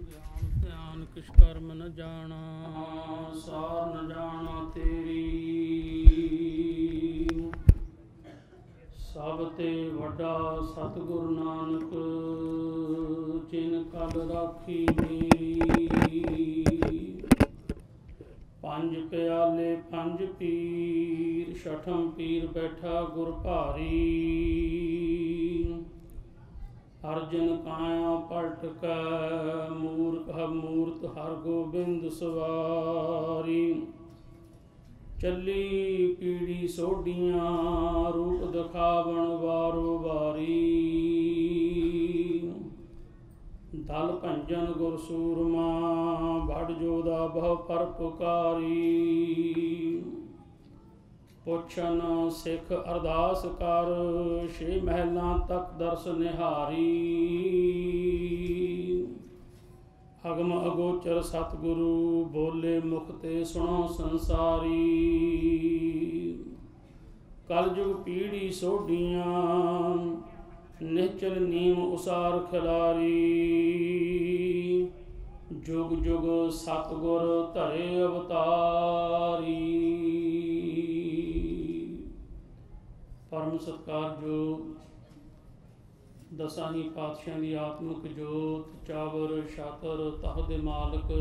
ज्ञान ध्यान किस कर्म न जाना, सार न जाना तेरी। सब ते वड्डा सतगुरु नानक, जिन कल राखी मेरी। पंज प्याले पंज पीर, छठम पीर बैठा गुर भारी। अर्जन काया पलट कै, मूरत हर गोबिंद सवारी। चली पीढ़ी सोडियां, रूप दिखावन वारो वारी। दल भंजन गुर सूरमा, बड़ जोधा बहु पर पुकारी। पुछन सिख अरदास कर, छे महलां तक दर्श निहारी। अगम अगोचर सतगुरु, बोले मुख ते सुनो संसारी। कलयुग पीढ़ी सोडियां, निश्चल नीम उसार खिलारी। जुग जुग सतगुर धरे अवतारी। परम सत्कारयोग दसां ही पातशाह की आत्मक जोत, चावर छातर तह दे मालक,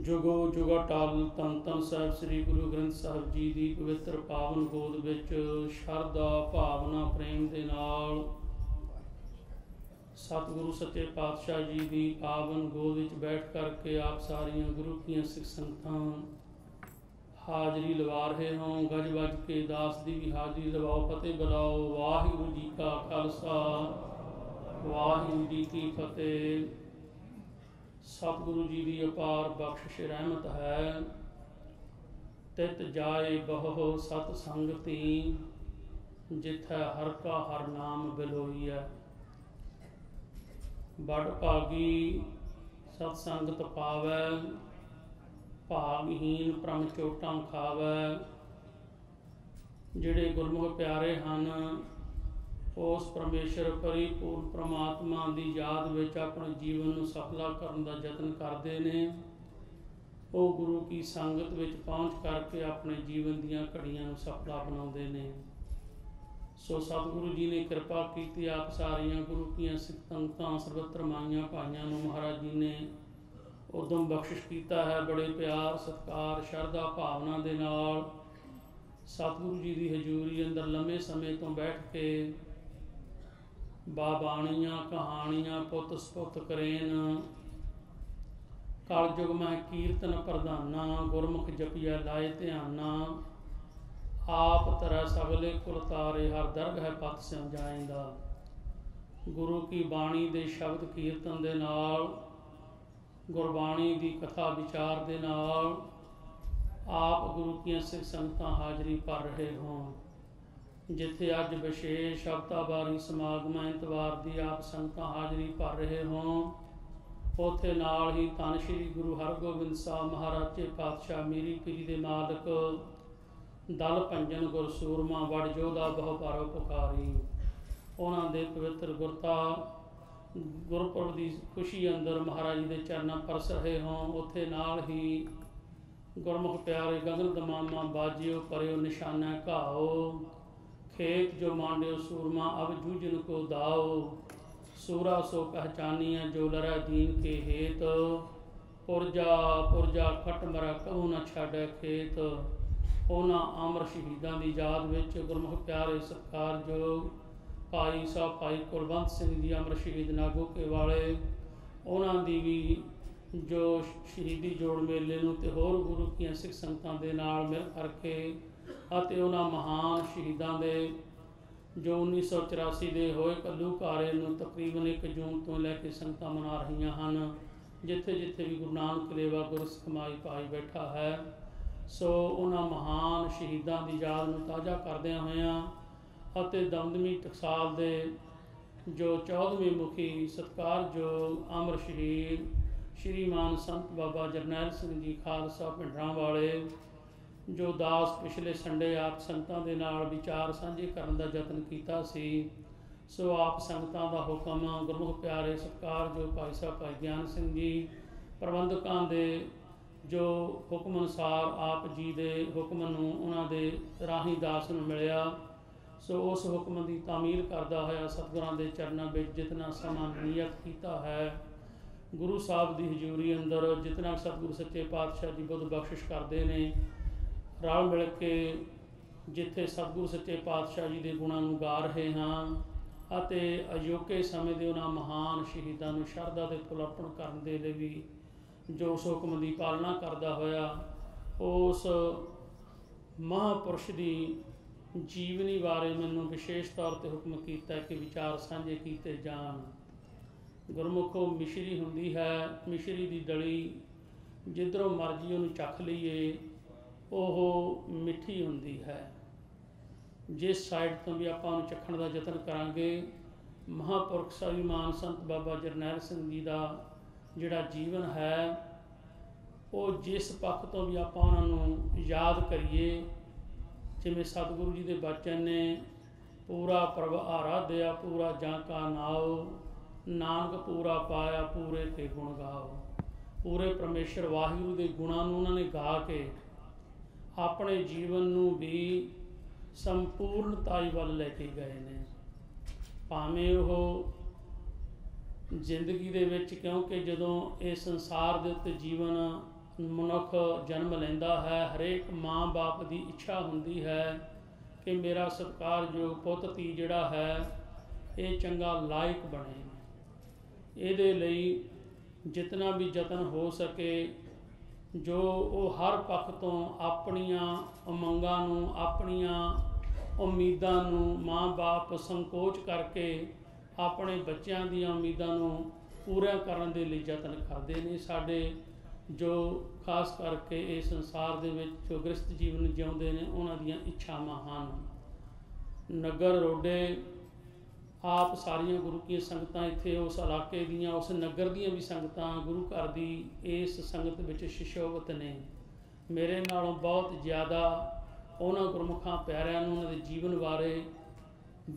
जुगो जुग अटल धन धन साहिब श्री गुरु ग्रंथ साहिब जी की पवित्र पावन गोद विच शरधा भावना प्रेम दे नाल सतगुरु सच्चे पातशाह जी की पावन गोद विच बैठ करके आप सारियां गुरु की सिख संगतां हाजरी लवा रहे हों। गज वज के दास की भी हाजरी लवाओ, फतेह बुलाओ। वाहिगुरू जी का खालसा, वाहिगुरू जी की फतेह। सतगुरु जी की अपार बख्शिश रहमत है। तित जाए बहु सत संगति, जिथै हर का हर नाम बिलोई है। बड़ भागी सतसंगत पावै, भागहीन भ्रम चोटां खावै। जिहड़े गुरमुख प्यारे हन, उस परमेश्वर परिपूर्ण परमात्मा की याद विच अपने जीवन को सफला करने का यत्न करते हैं। वो गुरु की संगत विच पहुँच करके अपने जीवन दीयां घड़ियां नूं सफला बनाउंदे ने। सो सतगुरु जी ने कृपा की, आप सारियां गुरु की सिख संगतां सर्वत्र माइयां भाइयां नूं महाराज जी ने उदम बख्शिश किया है। बड़े प्यार सत्कार शरधा भावना दे नाल सतगुरु जी की हजूरी अंदर लंबे समय तो बैठ के बाबाणियां कहानियां पुत सपुत करेन। कलयुग में कीर्तन प्रधाना, गुरमुख जपिया लाए ध्याना। आप तरह सगले कुल तारे, हर दरगह पत सिम जाएंदा। गुरु की बाणी दे शब्द कीर्तन दे नाल, गुरबाणी की कथा विचार दे नाल आप गुरु की सिख संगतां हाजरी भर रहे हों। जिथे अज विशेष हफ्तावारी समागम एतवार की आप संगतां हाजरी भर रहे हों, उत्थे नाल ही धन श्री गुरु हरगोबिंद साहब महाराजे पातशाह मीरी पीरी दे मालक, दल भंजन गुर सूरमा, बड़ जोधा बहु पर पुकारी। उन्हां दे पवित्र गुरता गुरपुरब की खुशी अंदर महाराज जी के चरणों परस रहे हों। उत्थे नाल ही गुरमुख प्यारे गगन दमामा बाजियो परियो निशाना घाओ। खेत जो मांडियो सूरमा, अब जूझन को दाओ। सूरा सो पहचानिया, जो लरै दीन के हेत। पुरजा पुरजा खट मरा, कहूँ न छाड़े खेत। उन्हां अमर शहीदां की याद विच गुरमुख प्यारे सत्कारयोग भाई साहब भाई कुलवंत सिंह जी अमर शहीद नागो के वाले, उन्होंने दी भी जो शहीदी जोड़ मेले नूं ते होर गुरु की सिख संगतां दे नाल मिल करके अते उन्हां महान शहीदां दे जो 1984 दे होए घल्लूघारे नूं तकरीबन 1 जून तो लैके संगतां मना रही हैं। जिथे जिथे भी गुरु नानक लेवा गुरसिख माई भाई बैठा है, सो उन्हां महान शहीदां दी याद नूं ताज़ा करदिआं होइआं ਅਤੇ ਦਮਦਮੀ ਟਕਸਾਲ ਦੇ जो 14वीं मुखी सत्कारयोग अमर शहीद श्रीमान संत बाबा जरनैल सिंह जी खालसा भिंडरां वाले, जो दास पिछले संडे आप संगतां दे नाल विचार साझे करन दा यतन कीता सी। सो आप संगतां दा हुक्म गुरमुख प्यारे सत्कार जो भाई साहब भाई ज्ञान सिंह जी प्रबंधकां दे जो हुक्म अनुसार आप जी दे हुक्म नूं उन्हां दे राही दास नूं मिलिया। सो उस हुक्म की तामील करदा होया सतगुरां दे चरनां विच जितना समा नियत कीता है गुरु साहब की हजूरी अंदर जितना सतगुरु सच्चे पातशाह जी बुद्ध बख्शिश करते हैं रल मिल के जिथे सतगुरु सच्चे पातशाह जी के गुणां नूं गा रहे हाँ ਅਤੇ ਅਜੋਕੇ ਸਮੇਂ ਦੇ ਉਹਨਾਂ ਮਹਾਨ ਸ਼ਹੀਦਾਂ ਨੂੰ ਸ਼ਰਧਾ ਦੇ ਫੁੱਲ ਅਰਪਣ ਕਰਨ ਦੇ ਲਈ ਵੀ ਜੋ ਉਸ ਹੁਕਮ ਦੀ ਪਾਲਣਾ ਕਰਦਾ ਹੋਇਆ ਉਸ ਮਹਾਂਪੁਰਸ਼ ਦੀ ਜੀਵਨੀ ਬਾਰੇ ਮੈਨੂੰ ਵਿਸ਼ੇਸ਼ ਤੌਰ 'ਤੇ ਹੁਕਮ ਕੀਤਾ ਕਿ ਵਿਚਾਰ ਸਾਂਝੇ ਕੀਤੇ ਜਾਣ। ਗੁਰਮੁਖੋ ਮਿਸ਼ਰੀ ਹੁੰਦੀ ਹੈ, ਮਿਸ਼ਰੀ ਦੀ ਡਲੀ ਜਿੱਧਰੋਂ ਮਰਜ਼ੀ ਉਹਨੂੰ ਚੱਖ ਲਈਏ ਉਹ ਮਿੱਠੀ ਹੁੰਦੀ ਹੈ। जिस साइड तो भी आप चखण का यतन करांगे महापुरख स्वाभिमान संत बाबा जरनैल सिंह जी का जिहड़ा जीवन है वो जिस पक्ष तो भी आप उन्होंने याद करिए जिमें सतगुरु जी के बचन ने पूरा प्रभ आराध्या पूरा जांका नाओ नानक पूरा पाया पूरे के गुण गाओ। पूरे परमेश्वर वाहिगुरु के गुणों उन्होंने गा के अपने जीवन नूं भी संपूर्णताई वाल लैके गए ने। भावें वो जिंदगी दे विच क्योंकि जदों इस संसार दे उत्ते जीवन मनुख जन्म लैंदा है हरेक माँ बाप की इच्छा हुंदी है कि मेरा सत्कार जो पुत धी जिहड़ा है ये चंगा लायक बने। इहदे लई जितना भी यतन हो सके जो वो हर पक्ष तो अपनियां उमंगां नूं अपनियां उम्मीदां नूं माँ बाप संकोच करके अपने बच्चों दी उम्मीदां नूं पूरा करन दे लई यतन करदे ने। साडे जो खास करके इस संसार दे विच जो गृहस्थ जीवन जिउंदे ने उन्हां दीयां इच्छावां हन। नगर रोडे आप सारिया गुरु की संगतां इत्थे उस इलाके दीयां उस नगर दीयां भी संगतां गुरु घर दी इस संगत विच शिशोवत ने। मेरे नालों बहुत ज़्यादा उन्हां गुरमुखां प्यारिआं नूं उन्हां दे जीवन बारे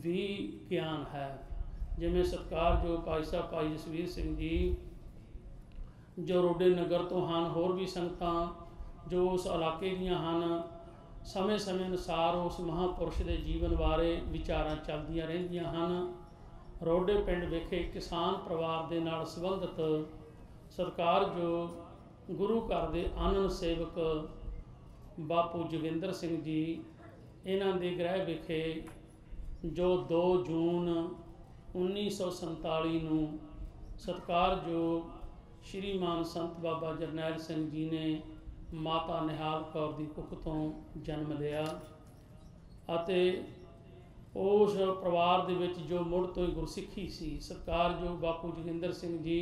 भी ज्ञान है। जिवें सत्कार जो भाई साहब भाई जसवीर सिंह जी जो रोडे नगर तो हैं होर भी संगतां जो उस इलाके दीयां हन समय समय अनुसार उस महापुरुष के जीवन बारे विचारां चलदियां रहिंदियां हन। रोडे पिंड विखे किसान परिवार के नाल संबंधित सरकार जो गुरु घर के आनंद सेवक बापू जोगिंदर सिंह जी इन्हां दे गृह विखे जो 2 जून 1947 नूं सत्कार जो श्रीमान संत बाबा जरनैल सिंह जी ने माता निहाल कौर की कुख तो जन्म लिया अते उस परिवार दे विच जो मुड़ तो ही गुरसिੱਖੀ सी। सरकार जो बापू जोगिंदर सिंह जी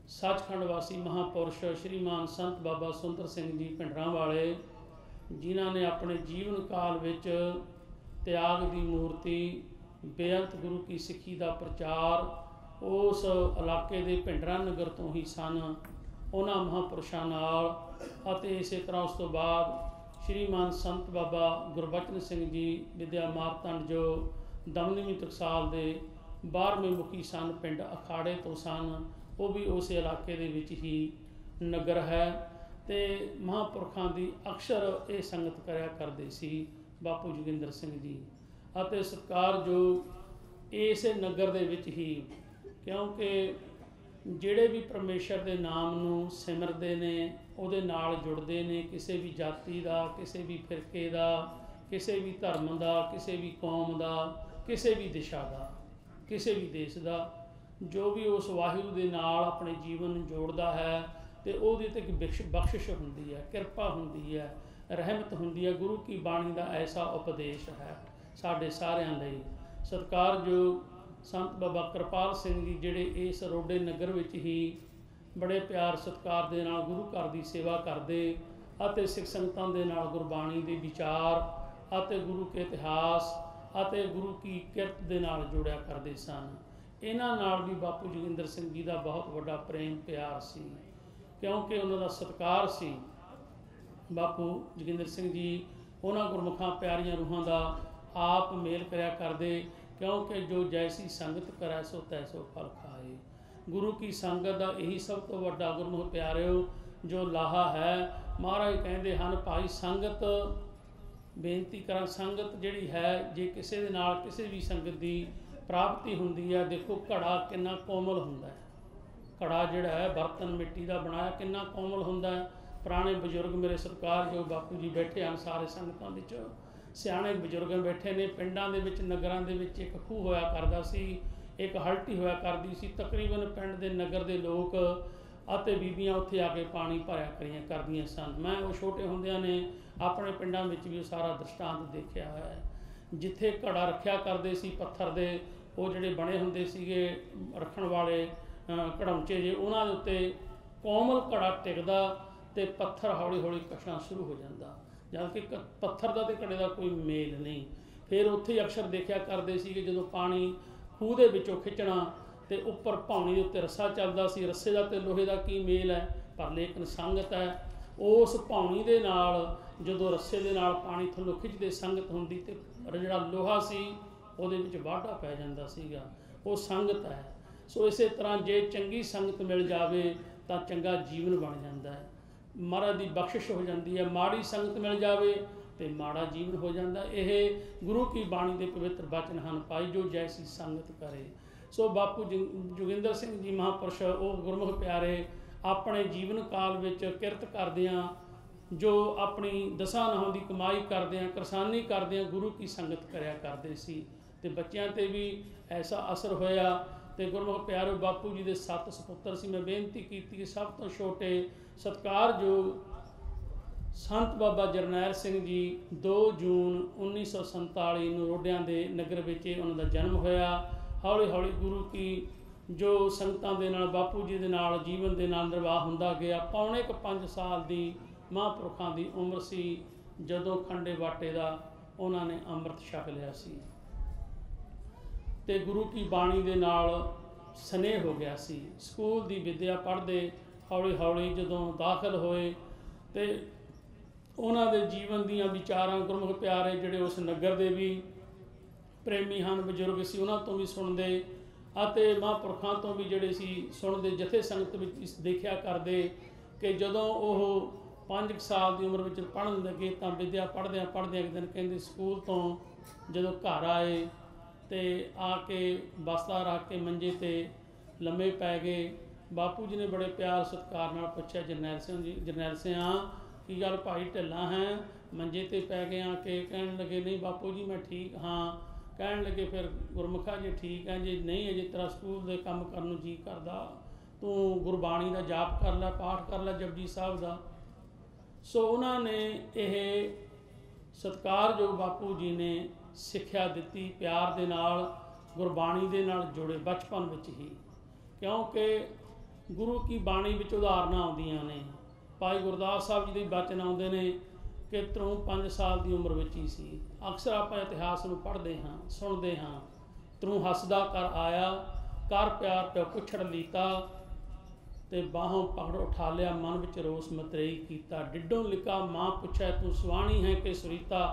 सचखंड वासी महापुरुष श्रीमान संत बाबा सुंदर सिंह जी भिंडरां वाले जिन्हां ने अपने जीवन काल विच त्याग की मूर्ति बेअंत गुरु की सिੱਖੀ का प्रचार उस इलाके के भिंडरां नगर तो ही सन। उन्हां महापुरुषां नाल ਅਤੇ इसे तरह उस तो बाद श्रीमान संत बाबा गुरबचन सिंह जी विद्या मारतंड जो दमदमी टकसाल के 12वें मुखी सन पिंड अखाड़े तो सन वो भी उस इलाके दे विच ही नगर है। तो महापुरखों की अक्सर ये संगत करया करते सी बापू जोगिंदर सिंह जी ਅਤੇ सरकार जो इस नगर दे विच ही क्योंकि ਜਿਹੜੇ भी परमेश्वर के नाम नूं सिमरते ने ਉਹਦੇ ਨਾਲ जुड़ते ने किसी भी जाति का किसी भी फिरके का किसी भी धर्म का किसी भी कौम का किसी भी दिशा का किसी भी देश का जो भी उस वाहिगुरू के नाल अपने जीवन नूं जोड़ता है तो ਉਹਦੇ ते एक बख्शिश हुंदी है किरपा हुंदी है रहमत हुंदी है। गुरु की बाणी का ऐसा उपदेश है साडे सारिआं लई। सरकार जो संत बाबा कृपाल सिंह जी जिहड़े इस रोडे नगर विच ही बड़े प्यार सत्कार दे नाल गुरु घर की सेवा करते अते सिख संगतां दे नाल गुरबाणी के विचार अते गुरु के इतिहास अते गुरु की किरत दे नाल जोड़िया करते सन। इन्हां नाल भी बापू जोगिंदर सिंह जी का बहुत बड़ा प्रेम प्यार सी क्योंकि उन्हां दा सत्कार सी। बापू जोगिंदर सिंह जी उन्हां गुरमुखां प्यारियां रूहां का आप मेल करया करते क्योंकि जो जैसी संगत करे सो तैसो फल खाए। गुरु की संगत का यही सब तो वड्डा गुरमुख प्यारिओ जो लाहा है। महाराज कहते हैं भाई संगत, बेनती करा संगत जिहड़ी है जे किसी दे नाल किसी भी संगत की प्राप्ति हुंदी है। देखो घड़ा कितना कोमल हुंदा है, घड़ा जिहड़ा है बर्तन मिट्टी का बनाया कितना कोमल हुंदा है। पुराने बजुर्ग मेरे सरकार जो बापू जी बैठे हैं सारे संगतां विच, सियाणे बजुर्ग बैठे ने। पिंडां दे विच नगरां दे विच एक खूह होया करदा सी, एक हल्टी होया करदी सी। तकरीबन पिंड दे नगर दे लोक ਅਤੇ ਬੀਬੀਆਂ ਉੱਥੇ ਆ ਕੇ ਪਾਣੀ ਭਰਿਆ ਕਰਦੀਆਂ ਸਨ। ਮੈਂ ਉਹ ਛੋਟੇ ਹੁੰਦਿਆਂ ਨੇ ਆਪਣੇ ਪਿੰਡਾਂ ਵਿੱਚ ਵੀ ਸਾਰਾ ਦ੍ਰਿਸ਼ਟਾਂਤ ਦੇਖਿਆ ਹੈ। ਜਿੱਥੇ ਘੜਾ ਰੱਖਿਆ ਕਰਦੇ ਸੀ ਪੱਥਰ ਦੇ, ਉਹ ਜਿਹੜੇ ਬਣੇ ਹੁੰਦੇ ਸੀਗੇ ਰੱਖਣ ਵਾਲੇ ਘੜੌਂਚੇ ਜੇ, ਉਹਨਾਂ ਦੇ ਉੱਤੇ ਕੋਮਲ ਘੜਾ ਟਿਕਦਾ ਅਤੇ ਪੱਥਰ ਹੌਲੀ ਹੌਲੀ ਕਸ਼ਣਾ ਸ਼ੁਰੂ ਹੋ ਜਾਂਦਾ, ਜਦ ਕਿ ਪੱਥਰ ਦਾ ਅਤੇ ਘੜੇ ਦਾ ਕੋਈ ਮੇਲ ਨਹੀਂ। ਫਿਰ ਉੱਥੇ ਹੀ ਅਕਸਰ ਦੇਖਿਆ ਕਰਦੇ ਸੀ ਕਿ ਜਦੋਂ ਪਾਣੀ ਖੂਹ ਦੇ ਵਿੱਚੋਂ ਖਿੱਚਣਾ ਤੇ ਉੱਪਰ ਭਾਉਣੀ ਦੇ ਉੱਤੇ ਰੱਸਾ ਚੱਲਦਾ ਸੀ। ਰੱਸੇ ਦਾ ਤੇ ਲੋਹੇ ਦਾ ਕੀ ਮੇਲ ਹੈ, ਪਰ ਲੇਕਿਨ ਸੰਗਤ ਹੈ ਉਸ ਭਾਉਣੀ ਦੇ ਨਾਲ ਜਦੋਂ ਰੱਸੇ ਦੇ ਨਾਲ ਪਾਣੀ ਥੱਲੋਂ ਖਿੱਚਦੇ ਸੰਗਤ ਹੁੰਦੀ ਤੇ ਜਿਹੜਾ ਲੋਹਾ ਸੀ ਉਹਦੇ ਵਿੱਚ ਵਾਧਾ ਪੈ ਜਾਂਦਾ ਸੀਗਾ, ਉਹ ਸੰਗਤ ਹੈ। ਸੋ ਇਸੇ ਤਰ੍ਹਾਂ ਜੇ ਚੰਗੀ ਸੰਗਤ ਮਿਲ ਜਾਵੇ ਤਾਂ ਚੰਗਾ ਜੀਵਨ ਬਣ ਜਾਂਦਾ ਹੈ, ਮਹਾਰਾਜ ਦੀ ਬਖਸ਼ਿਸ਼ ਹੋ ਜਾਂਦੀ ਹੈ। ਮਾੜੀ ਸੰਗਤ ਮਿਲ ਜਾਵੇ ਤੇ ਮਾੜਾ ਜੀਵਨ ਹੋ ਜਾਂਦਾ। ਇਹ ਗੁਰੂ ਕੀ ਬਾਣੀ ਦੇ ਪਵਿੱਤਰ ਬਚਨ ਹਨ, ਭਾਈ ਜੋ ਜੈਸੀ ਸੰਗਤ ਕਰੇ। ਸੋ ਬਾਪੂ ਜੋਗਿੰਦਰ ਸਿੰਘ ਜੀ ਮਹਾਂਪੁਰਸ਼ ਉਹ ਗੁਰਮੁਖ ਪਿਆਰੇ ਆਪਣੇ ਜੀਵਨ ਕਾਲ ਵਿੱਚ ਕਿਰਤ ਕਰਦਿਆਂ, ਜੋ ਆਪਣੀ ਦਸਾਂ ਨਹੁੰ ਦੀ ਕਮਾਈ ਕਰਦਿਆਂ, ਕਿਰਸਾਨੀ ਕਰਦਿਆਂ ਗੁਰੂ ਕੀ ਸੰਗਤ ਕਰਿਆ ਕਰਦੇ ਸੀ। ਅਤੇ ਬੱਚਿਆਂ 'ਤੇ ਵੀ ਐਸਾ ਅਸਰ ਹੋਇਆ। ਅਤੇ ਗੁਰਮੁਖ ਪਿਆਰੇ ਬਾਪੂ ਜੀ ਦੇ 7 ਸਪੁੱਤਰ ਸੀ। ਮੈਂ ਬੇਨਤੀ ਕੀਤੀ ਕਿ ਸਭ ਤੋਂ ਛੋਟੇ ਸਤਿਕਾਰਯੋਗ ਸੰਤ ਬਾਬਾ ਜਰਨੈਲ ਸਿੰਘ ਜੀ 2 ਜੂਨ 1947 ਨੂੰ ਰੋਡਿਆਂ ਦੇ ਨਗਰ ਵਿੱਚ ਉਹਨਾਂ ਦਾ ਜਨਮ ਹੋਇਆ। ਹੌਲੀ ਹੌਲੀ ਗੁਰੂ ਕੀ ਜੋ ਸੰਗਤਾਂ ਦੇ ਨਾਲ ਬਾਪੂ ਜੀ ਦੇ ਨਾਲ ਜੀਵਨ ਦੇ ਨਾਲ ਨਿਰਵਾਹ ਹੁੰਦਾ ਗਿਆ। ਪੌਣੇ ਕੁ 5 ਸਾਲ ਦੀ ਮਹਾਂਪੁਰਖਾਂ ਦੀ ਉਮਰ ਸੀ ਜਦੋਂ ਖੰਡੇ ਬਾਟੇ ਦਾ ਉਹਨਾਂ ਨੇ ਅੰਮ੍ਰਿਤ ਛਕ ਲਿਆ ਸੀ ਅਤੇ ਗੁਰੂ ਕੀ ਬਾਣੀ ਦੇ ਨਾਲ ਸਨੇਹ ਹੋ ਗਿਆ ਸੀ। ਸਕੂਲ ਦੀ ਵਿੱਦਿਆ ਪੜ੍ਹਦੇ ਹੌਲੀ ਹੌਲੀ ਜਦੋਂ ਦਾਖਲ ਹੋਏ ਅਤੇ ਉਹਨਾਂ ਦੇ ਜੀਵਨ ਦੀਆਂ ਵਿਚਾਰਾਂ ਗੁਰਮੁਖ ਪਿਆਰੇ ਜਿਹੜੇ ਉਸ ਨਗਰ ਦੇ ਵੀ ਪ੍ਰੇਮੀ ਹਨ, ਬਜ਼ੁਰਗ ਸੀ, ਉਹਨਾਂ ਤੋਂ ਵੀ ਸੁਣਦੇ ਅਤੇ ਮਹਾਂਪੁਰਖਾਂ ਤੋਂ ਵੀ ਜਿਹੜੇ ਸੀ ਸੁਣਦੇ। ਜਥੇ ਸੰਗਤ ਵਿੱਚ ਦੇਖਿਆ ਕਰਦੇ ਕਿ ਜਦੋਂ ਉਹ 5 ਸਾਲ ਦੀ ਉਮਰ ਵਿੱਚ ਪੜ੍ਹਨ ਲੱਗੇ ਤਾਂ ਵਿੱਦਿਆ ਪੜ੍ਹਦਿਆਂ ਇੱਕ ਦਿਨ ਕਹਿੰਦੇ ਸਕੂਲ ਤੋਂ ਜਦੋਂ ਘਰ ਆਏ ਅਤੇ ਆ ਕੇ ਬਸਤਾ ਰੱਖ ਕੇ ਮੰਜੇ 'ਤੇ ਲੰਮੇ ਪੈ ਗਏ। ਬਾਪੂ ਜੀ ਨੇ ਬੜੇ ਪਿਆਰ ਸਤਿਕਾਰ ਨਾਲ ਪੁੱਛਿਆ, ਜਰਨੈਲ ਸਿੰਘ ਕੀ ਗੱਲ ਭਾਈ ਢਿੱਲਾ ਹੈ, ਮੰਜੇ 'ਤੇ ਪੈ ਗਏ ਆ ਕੇ? ਕਹਿਣ ਲੱਗੇ ਨਹੀਂ ਬਾਪੂ ਜੀ ਮੈਂ ਠੀਕ ਹਾਂ। ਕਹਿਣ ਲੱਗੇ ਫਿਰ ਗੁਰਮੁਖਾ ਜੇ ਠੀਕ ਹੈ, ਜੇ ਨਹੀਂ ਅਜੇ ਤੇਰਾ ਸਕੂਲ ਦੇ ਕੰਮ ਕਰਨ ਨੂੰ ਜੀ ਕਰਦਾ ਤੂੰ ਗੁਰਬਾਣੀ ਦਾ ਜਾਪ ਕਰ ਲੈ, ਪਾਠ ਕਰ ਲੈ ਜਪਜੀ ਸਾਹਿਬ ਦਾ। ਸੋ ਉਹਨਾਂ ਨੇ ਇਹ ਸਤਿਕਾਰਯੋਗ ਬਾਪੂ ਜੀ ਨੇ ਸਿੱਖਿਆ ਦਿੱਤੀ, ਪਿਆਰ ਦੇ ਨਾਲ ਗੁਰਬਾਣੀ ਦੇ ਨਾਲ ਜੁੜੇ ਬਚਪਨ ਵਿੱਚ ਹੀ, ਕਿਉਂਕਿ ਗੁਰੂ ਕੀ ਬਾਣੀ ਵਿੱਚ ਉਦਾਹਰਨਾਂ ਆਉਂਦੀਆਂ ਨੇ। ਭਾਈ ਗੁਰਦਾਸ ਸਾਹਿਬ ਜੀ ਦੇ ਬਚਨ ਆਉਂਦੇ ਨੇ ਕਿ ਤਰੂ 5 ਸਾਲ ਦੀ ਉਮਰ ਵਿੱਚ ਹੀ ਸੀ। ਅਕਸਰ ਆਪਾਂ ਇਤਿਹਾਸ ਨੂੰ ਪੜ੍ਹਦੇ ਹਾਂ, ਸੁਣਦੇ ਹਾਂ। ਤਰੂ ਹੱਸਦਾ ਕਰ ਆਇਆ, ਕਰ ਪਿਆਰ ਪਿਓ ਪੁੱਛੜ ਲੀਤਾ, ਅਤੇ ਬਾਹੋਂ ਪਕੜ ਉਠਾ ਲਿਆ, ਮਨ ਵਿੱਚ ਰੋਸ ਮਤਰੇਈ ਕੀਤਾ। ਡਿੱਡੋਂ ਲਿਖਾ ਮਾਂ ਪੁੱਛੈ ਤੂੰ ਸੁਆਣੀ ਹੈ ਕਿ ਸੁਰੀਤਾ।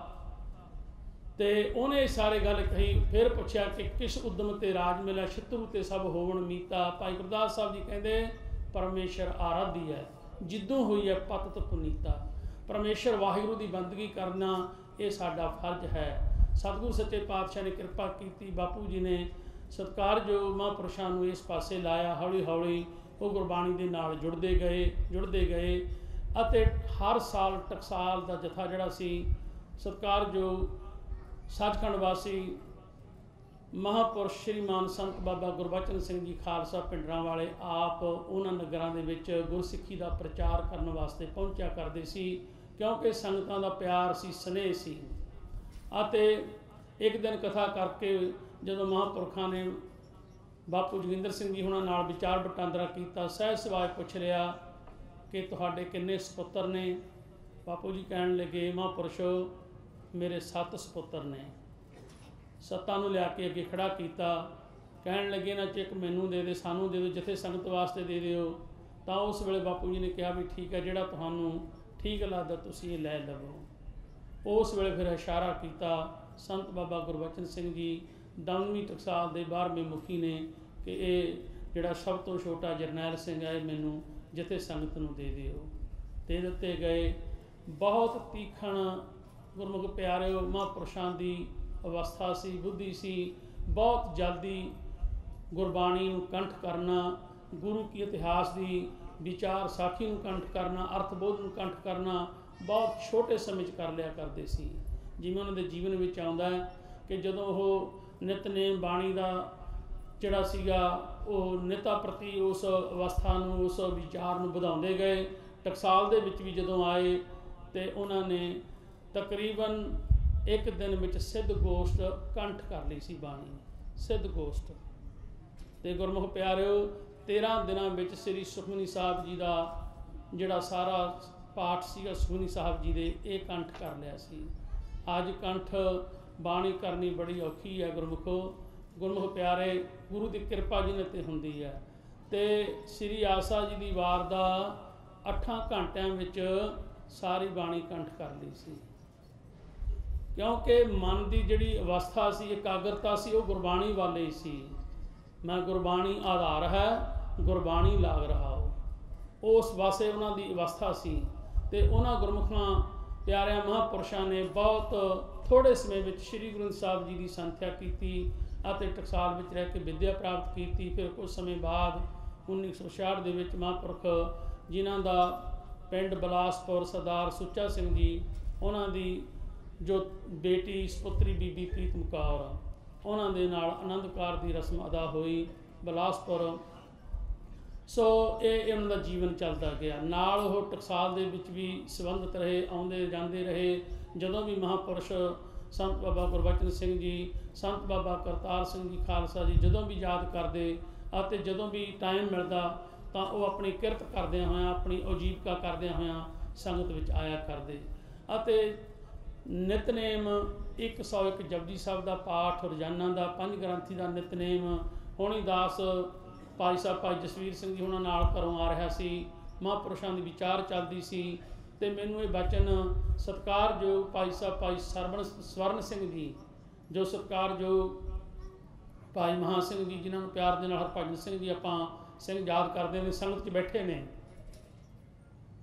ਅਤੇ ਉਹਨੇ ਸਾਰੇ ਗੱਲ ਕਹੀ। ਫਿਰ ਪੁੱਛਿਆ ਕਿ ਕਿਸ ਉਦਮ ਤੇ ਰਾਜ ਮਿਲਿਆ, ਸ਼ਤਰੂ ਤੇ ਸਭ ਹੋਵਣ ਮੀਤਾ। ਭਾਈ ਗੁਰਦਾਸ ਸਾਹਿਬ ਜੀ ਕਹਿੰਦੇ ਪਰਮੇਸ਼ਰ ਆਰਾਧੀ ਹੈ, ਜਿੱਦੋਂ ਹੋਈ ਹੈ ਪਤਿਤ ਪੁਨੀਤਾ। ਪਰਮੇਸ਼ਰ ਵਾਹਿਗੁਰੂ ਦੀ ਬੰਦਗੀ ਕਰਨਾ ਇਹ ਸਾਡਾ ਫਰਜ਼ ਹੈ। ਸਤਿਗੁਰੂ ਸੱਚੇ ਪਾਤਸ਼ਾਹ ਨੇ ਕਿਰਪਾ ਕੀਤੀ, ਬਾਪੂ ਜੀ ਨੇ ਸਤਿਕਾਰਯੋਗ ਮਹਾਂਪੁਰਸ਼ਾਂ ਨੂੰ ਇਸ ਪਾਸੇ ਲਾਇਆ। ਹੌਲੀ ਹੌਲੀ ਉਹ ਗੁਰਬਾਣੀ ਦੇ ਨਾਲ ਜੁੜਦੇ ਗਏ ਅਤੇ ਹਰ ਸਾਲ ਟਕਸਾਲ ਦਾ ਜਥਾ ਜਿਹੜਾ ਸੀ ਸਤਿਕਾਰਯੋਗ ਸੱਚਖੰਡ ਵਾਸੀ ਮਹਾਂਪੁਰਸ਼ ਸ਼੍ਰੀਮਾਨ ਸੰਤ ਬਾਬਾ ਗੁਰਬਚਨ ਸਿੰਘ ਜੀ ਖਾਲਸਾ ਪਿੰਡਰਾਂ ਵਾਲੇ ਆਪ ਉਹਨਾਂ ਨਗਰਾਂ ਦੇ ਵਿੱਚ ਗੁਰਸਿੱਖੀ ਦਾ ਪ੍ਰਚਾਰ ਕਰਨ ਵਾਸਤੇ ਪਹੁੰਚਿਆ ਕਰਦੇ ਸੀ, ਕਿਉਂਕਿ ਸੰਗਤਾਂ ਦਾ ਪਿਆਰ ਸੀ, ਸਨੇਹ ਸੀ। ਅਤੇ ਇੱਕ ਦਿਨ ਕਥਾ ਕਰਕੇ ਜਦੋਂ ਮਹਾਂਪੁਰਖਾਂ ਨੇ ਬਾਪੂ ਜੋਗਿੰਦਰ ਸਿੰਘ ਜੀ ਹੁਣਾਂ ਨਾਲ ਵਿਚਾਰ ਵਟਾਂਦਰਾ ਕੀਤਾ, ਸਹਿਜ ਸੁਭਾਅ ਪੁੱਛ ਲਿਆ ਕਿ ਤੁਹਾਡੇ ਕਿੰਨੇ ਸਪੁੱਤਰ ਨੇ? ਬਾਪੂ ਜੀ ਕਹਿਣ ਲੱਗੇ ਮਹਾਂਪੁਰਸ਼ੋ ਮੇਰੇ 7 ਸਪੁੱਤਰ ਨੇ। 7 ਨੂੰ ਲਿਆ ਕੇ ਅੱਗੇ ਖੜਾ ਕੀਤਾ। ਕਹਿਣ ਲੱਗੇ ਨਾ ਚੈੱਕ ਮੈਨੂੰ ਦੇ ਦੇ, ਸਾਨੂੰ ਦੇ ਦਿਓ, ਜਿੱਥੇ ਸੰਗਤ ਵਾਸਤੇ ਦੇ ਦਿਓ। ਤਾਂ ਉਸ ਵੇਲੇ ਬਾਪੂ ਜੀ ਨੇ ਕਿਹਾ ਵੀ ਠੀਕ ਹੈ, ਜਿਹੜਾ ਤੁਹਾਨੂੰ ਠੀਕ ਲੱਗਦਾ ਤੁਸੀਂ ਇਹ ਲੈ ਲਵੋ। ਉਸ ਵੇਲੇ ਫਿਰ ਇਸ਼ਾਰਾ ਕੀਤਾ। ਸੰਤ ਬਾਬਾ ਗੁਰਬਚਨ ਸਿੰਘ ਜੀ ਦਮਦਮੀ ਟਕਸਾਲ ਦੇ 12ਵੇਂ ਮੁਖੀ ਨੇ ਕਿ ਇਹ ਜਿਹੜਾ ਸਭ ਤੋਂ ਛੋਟਾ ਜਰਨੈਲ ਸਿੰਘ ਹੈ ਮੈਨੂੰ ਜਿੱਥੇ ਸੰਗਤ ਨੂੰ ਦੇ ਦਿਓ। ਦੇ ਦਿੱਤੇ ਗਏ। ਬਹੁਤ ਤੀਖਣ ਗੁਰਮੁਖ ਪਿਆਰਿਓ ਮਹਾਂਪੁਰਸ਼ਾਂ ਦੀ ਅਵਸਥਾ ਸੀ, ਬੁੱਧੀ ਸੀ। ਬਹੁਤ ਜਲਦੀ ਗੁਰਬਾਣੀ ਨੂੰ ਕੰਠ ਕਰਨਾ, ਗੁਰੂ ਕੀ ਇਤਿਹਾਸ ਦੀ ਵਿਚਾਰ ਸਾਖੀ ਨੂੰ ਕੰਠ ਕਰਨਾ, ਅਰਥ-ਬੋਧ ਨੂੰ ਕੰਠ ਕਰਨਾ ਬਹੁਤ ਛੋਟੇ ਸਮੇਂ 'ਚ ਕਰ ਲਿਆ ਕਰਦੇ ਸੀ। ਜਿਵੇਂ ਉਹਨਾਂ ਦੇ ਜੀਵਨ ਵਿੱਚ ਆਉਂਦਾ ਹੈ ਕਿ ਜਦੋਂ ਉਹ ਨਿਤਨੇਮ ਬਾਣੀ ਦਾ ਜਿਹੜਾ ਸੀਗਾ ਉਹ ਨਿਤਾ ਪ੍ਰਤੀ ਉਸ ਅਵਸਥਾ ਨੂੰ, ਉਸ ਵਿਚਾਰ ਨੂੰ ਵਧਾਉਂਦੇ ਗਏ। ਟਕਸਾਲ ਦੇ ਵਿੱਚ ਵੀ ਜਦੋਂ ਆਏ ਤੇ ਉਹਨਾਂ ਨੇ ਤਕਰੀਬਨ ਇੱਕ ਦਿਨ ਵਿੱਚ ਸਿੱਧ ਗੋਸ਼ਟ ਕੰਠ ਕਰ ਲਈ ਸੀ ਬਾਣੀ, ਸਿੱਧ ਗੋਸ਼ਟ। ਤੇ ਗੁਰਮੁਖ ਪਿਆਰਿਓ 13 ਦਿਨਾਂ ਵਿੱਚ ਸ੍ਰੀ ਸੁਖਮਨੀ ਸਾਹਿਬ ਜੀ ਦਾ ਜਿਹੜਾ ਸਾਰਾ ਪਾਠ ਸੀਗਾ ਸੁਖਮਨੀ ਸਾਹਿਬ ਜੀ ਦੇ ਇਹ ਕੰਠ ਕਰ ਲਿਆ ਸੀ। ਅੱਜ ਕੰਠ ਬਾਣੀ ਕਰਨੀ ਬੜੀ ਔਖੀ ਹੈ ਗੁਰਮੁਖੋ। ਗੁਰਮੁਖ ਪਿਆਰੇ ਗੁਰੂ ਦੀ ਕਿਰਪਾ ਜਿਹਨਾਂ 'ਤੇ ਹੁੰਦੀ ਹੈ। ਤੇ ਸ੍ਰੀ ਆਸਾ ਜੀ ਦੀ ਵਾਰ ਦਾ 8 ਘੰਟਿਆਂ ਵਿੱਚ ਸਾਰੀ ਬਾਣੀ ਕੰਠ ਕਰ ਲਈ ਸੀ, ਕਿਉਂਕਿ ਮਨ ਦੀ ਜਿਹੜੀ ਅਵਸਥਾ ਸੀ, ਇਕਾਗਰਤਾ ਸੀ, ਉਹ ਗੁਰਬਾਣੀ ਵਾਲੇ ਹੀ ਸੀ। ਮੈਂ ਗੁਰਬਾਣੀ ਆਧਾਰ ਹੈ, ਗੁਰਬਾਣੀ ਲਾਗ ਰਹਾਓ, ਉਸ ਪਾਸੇ ਉਹਨਾਂ ਦੀ ਅਵਸਥਾ ਸੀ। ਤੇ ਉਹਨਾਂ ਗੁਰਮੁਖਾਂ ਪਿਆਰਿਆਂ ਮਹਾਂਪੁਰਸ਼ਾਂ ਨੇ ਬਹੁਤ ਥੋੜ੍ਹੇ ਸਮੇਂ ਵਿੱਚ ਸ੍ਰੀ ਗੁਰੂ ਗ੍ਰੰਥ ਸਾਹਿਬ ਜੀ ਦੀ ਸੰਥਿਆ ਕੀਤੀ ਅਤੇ ਟਕਸਾਲ ਵਿੱਚ ਰਹਿ ਕੇ ਵਿੱਦਿਆ ਪ੍ਰਾਪਤ ਕੀਤੀ। ਫਿਰ ਕੁਝ ਸਮੇਂ ਬਾਅਦ 1966 ਦੇ ਵਿੱਚ ਮਹਾਂਪੁਰਖ ਜਿਨ੍ਹਾਂ ਦਾ ਪਿੰਡ ਬਲਾਸਪੁਰ ਸਰਦਾਰ ਸੁੱਚਾ ਸਿੰਘ ਜੀ, ਉਹਨਾਂ ਦੀ ਜੋ ਬੇਟੀ ਸਪੁੱਤਰੀ ਬੀਬੀ ਪ੍ਰੀਤਮ ਕੌਰ, ਉਹਨਾਂ ਦੇ ਨਾਲ ਆਨੰਦ ਕਾਰ ਦੀ ਰਸਮ ਅਦਾ ਹੋਈ ਬਲਾਸਪੁਰ। ਸੋ ਇਹ ਉਹਨਾਂ ਦਾ ਜੀਵਨ ਚੱਲਦਾ ਗਿਆ। ਨਾਲ ਉਹ ਟਕਸਾਲ ਦੇ ਵਿੱਚ ਵੀ ਸੰਬੰਧਿਤ ਰਹੇ, ਆਉਂਦੇ ਜਾਂਦੇ ਰਹੇ। ਜਦੋਂ ਵੀ ਮਹਾਂਪੁਰਸ਼ ਸੰਤ ਬਾਬਾ ਗੁਰਬਚਨ ਸਿੰਘ ਜੀ, ਸੰਤ ਬਾਬਾ ਕਰਤਾਰ ਸਿੰਘ ਜੀ ਖਾਲਸਾ ਜੀ ਜਦੋਂ ਵੀ ਯਾਦ ਕਰਦੇ ਅਤੇ ਜਦੋਂ ਵੀ ਟਾਈਮ ਮਿਲਦਾ ਤਾਂ ਉਹ ਆਪਣੀ ਕਿਰਤ ਕਰਦਿਆਂ ਹੋਇਆਂ, ਆਪਣੀ ਉਜੀਵਕਾ ਕਰਦਿਆਂ ਹੋਇਆਂ ਸੰਗਤ ਵਿੱਚ ਆਇਆ ਕਰਦੇ। ਅਤੇ ਨਿਤਨੇਮ 101 ਜਪਜੀ ਸਾਹਿਬ ਦਾ ਪਾਠ ਰੋਜ਼ਾਨਾ ਦਾ, 5 ਗ੍ਰੰਥੀ ਦਾ ਨਿਤਨੇਮ। ਹੋਣੀ ਦਾਸ ਭਾਈ ਸਾਹਿਬ ਭਾਈ ਜਸਵੀਰ ਸਿੰਘ ਜੀ ਉਹਨਾਂ ਨਾਲ ਘਰੋਂ ਆ ਰਿਹਾ ਸੀ। ਮਹਾਂਪੁਰਸ਼ਾਂ ਦੀ ਵਿਚਾਰ ਚੱਲਦੀ ਸੀ ਤੇ ਮੈਨੂੰ ਇਹ ਬਚਨ ਸਤਿਕਾਰਯੋਗ ਭਾਈ ਸਾਹਿਬ ਭਾਈ ਸਵਰਨ ਸਿੰਘ ਜੀ, ਜੋ ਸਤਿਕਾਰਯੋਗ ਭਾਈ ਮਹਾਂ ਸਿੰਘ ਜੀ, ਜਿਨ੍ਹਾਂ ਨੂੰ ਪਿਆਰ ਦੇ ਨਾਲ ਹਰਭਜਨ ਸਿੰਘ ਜੀ ਆਪਾਂ ਸਿੰਘ ਯਾਦ ਕਰਦੇ ਨੇ, ਸੰਗਤ 'ਚ ਬੈਠੇ ਨੇ।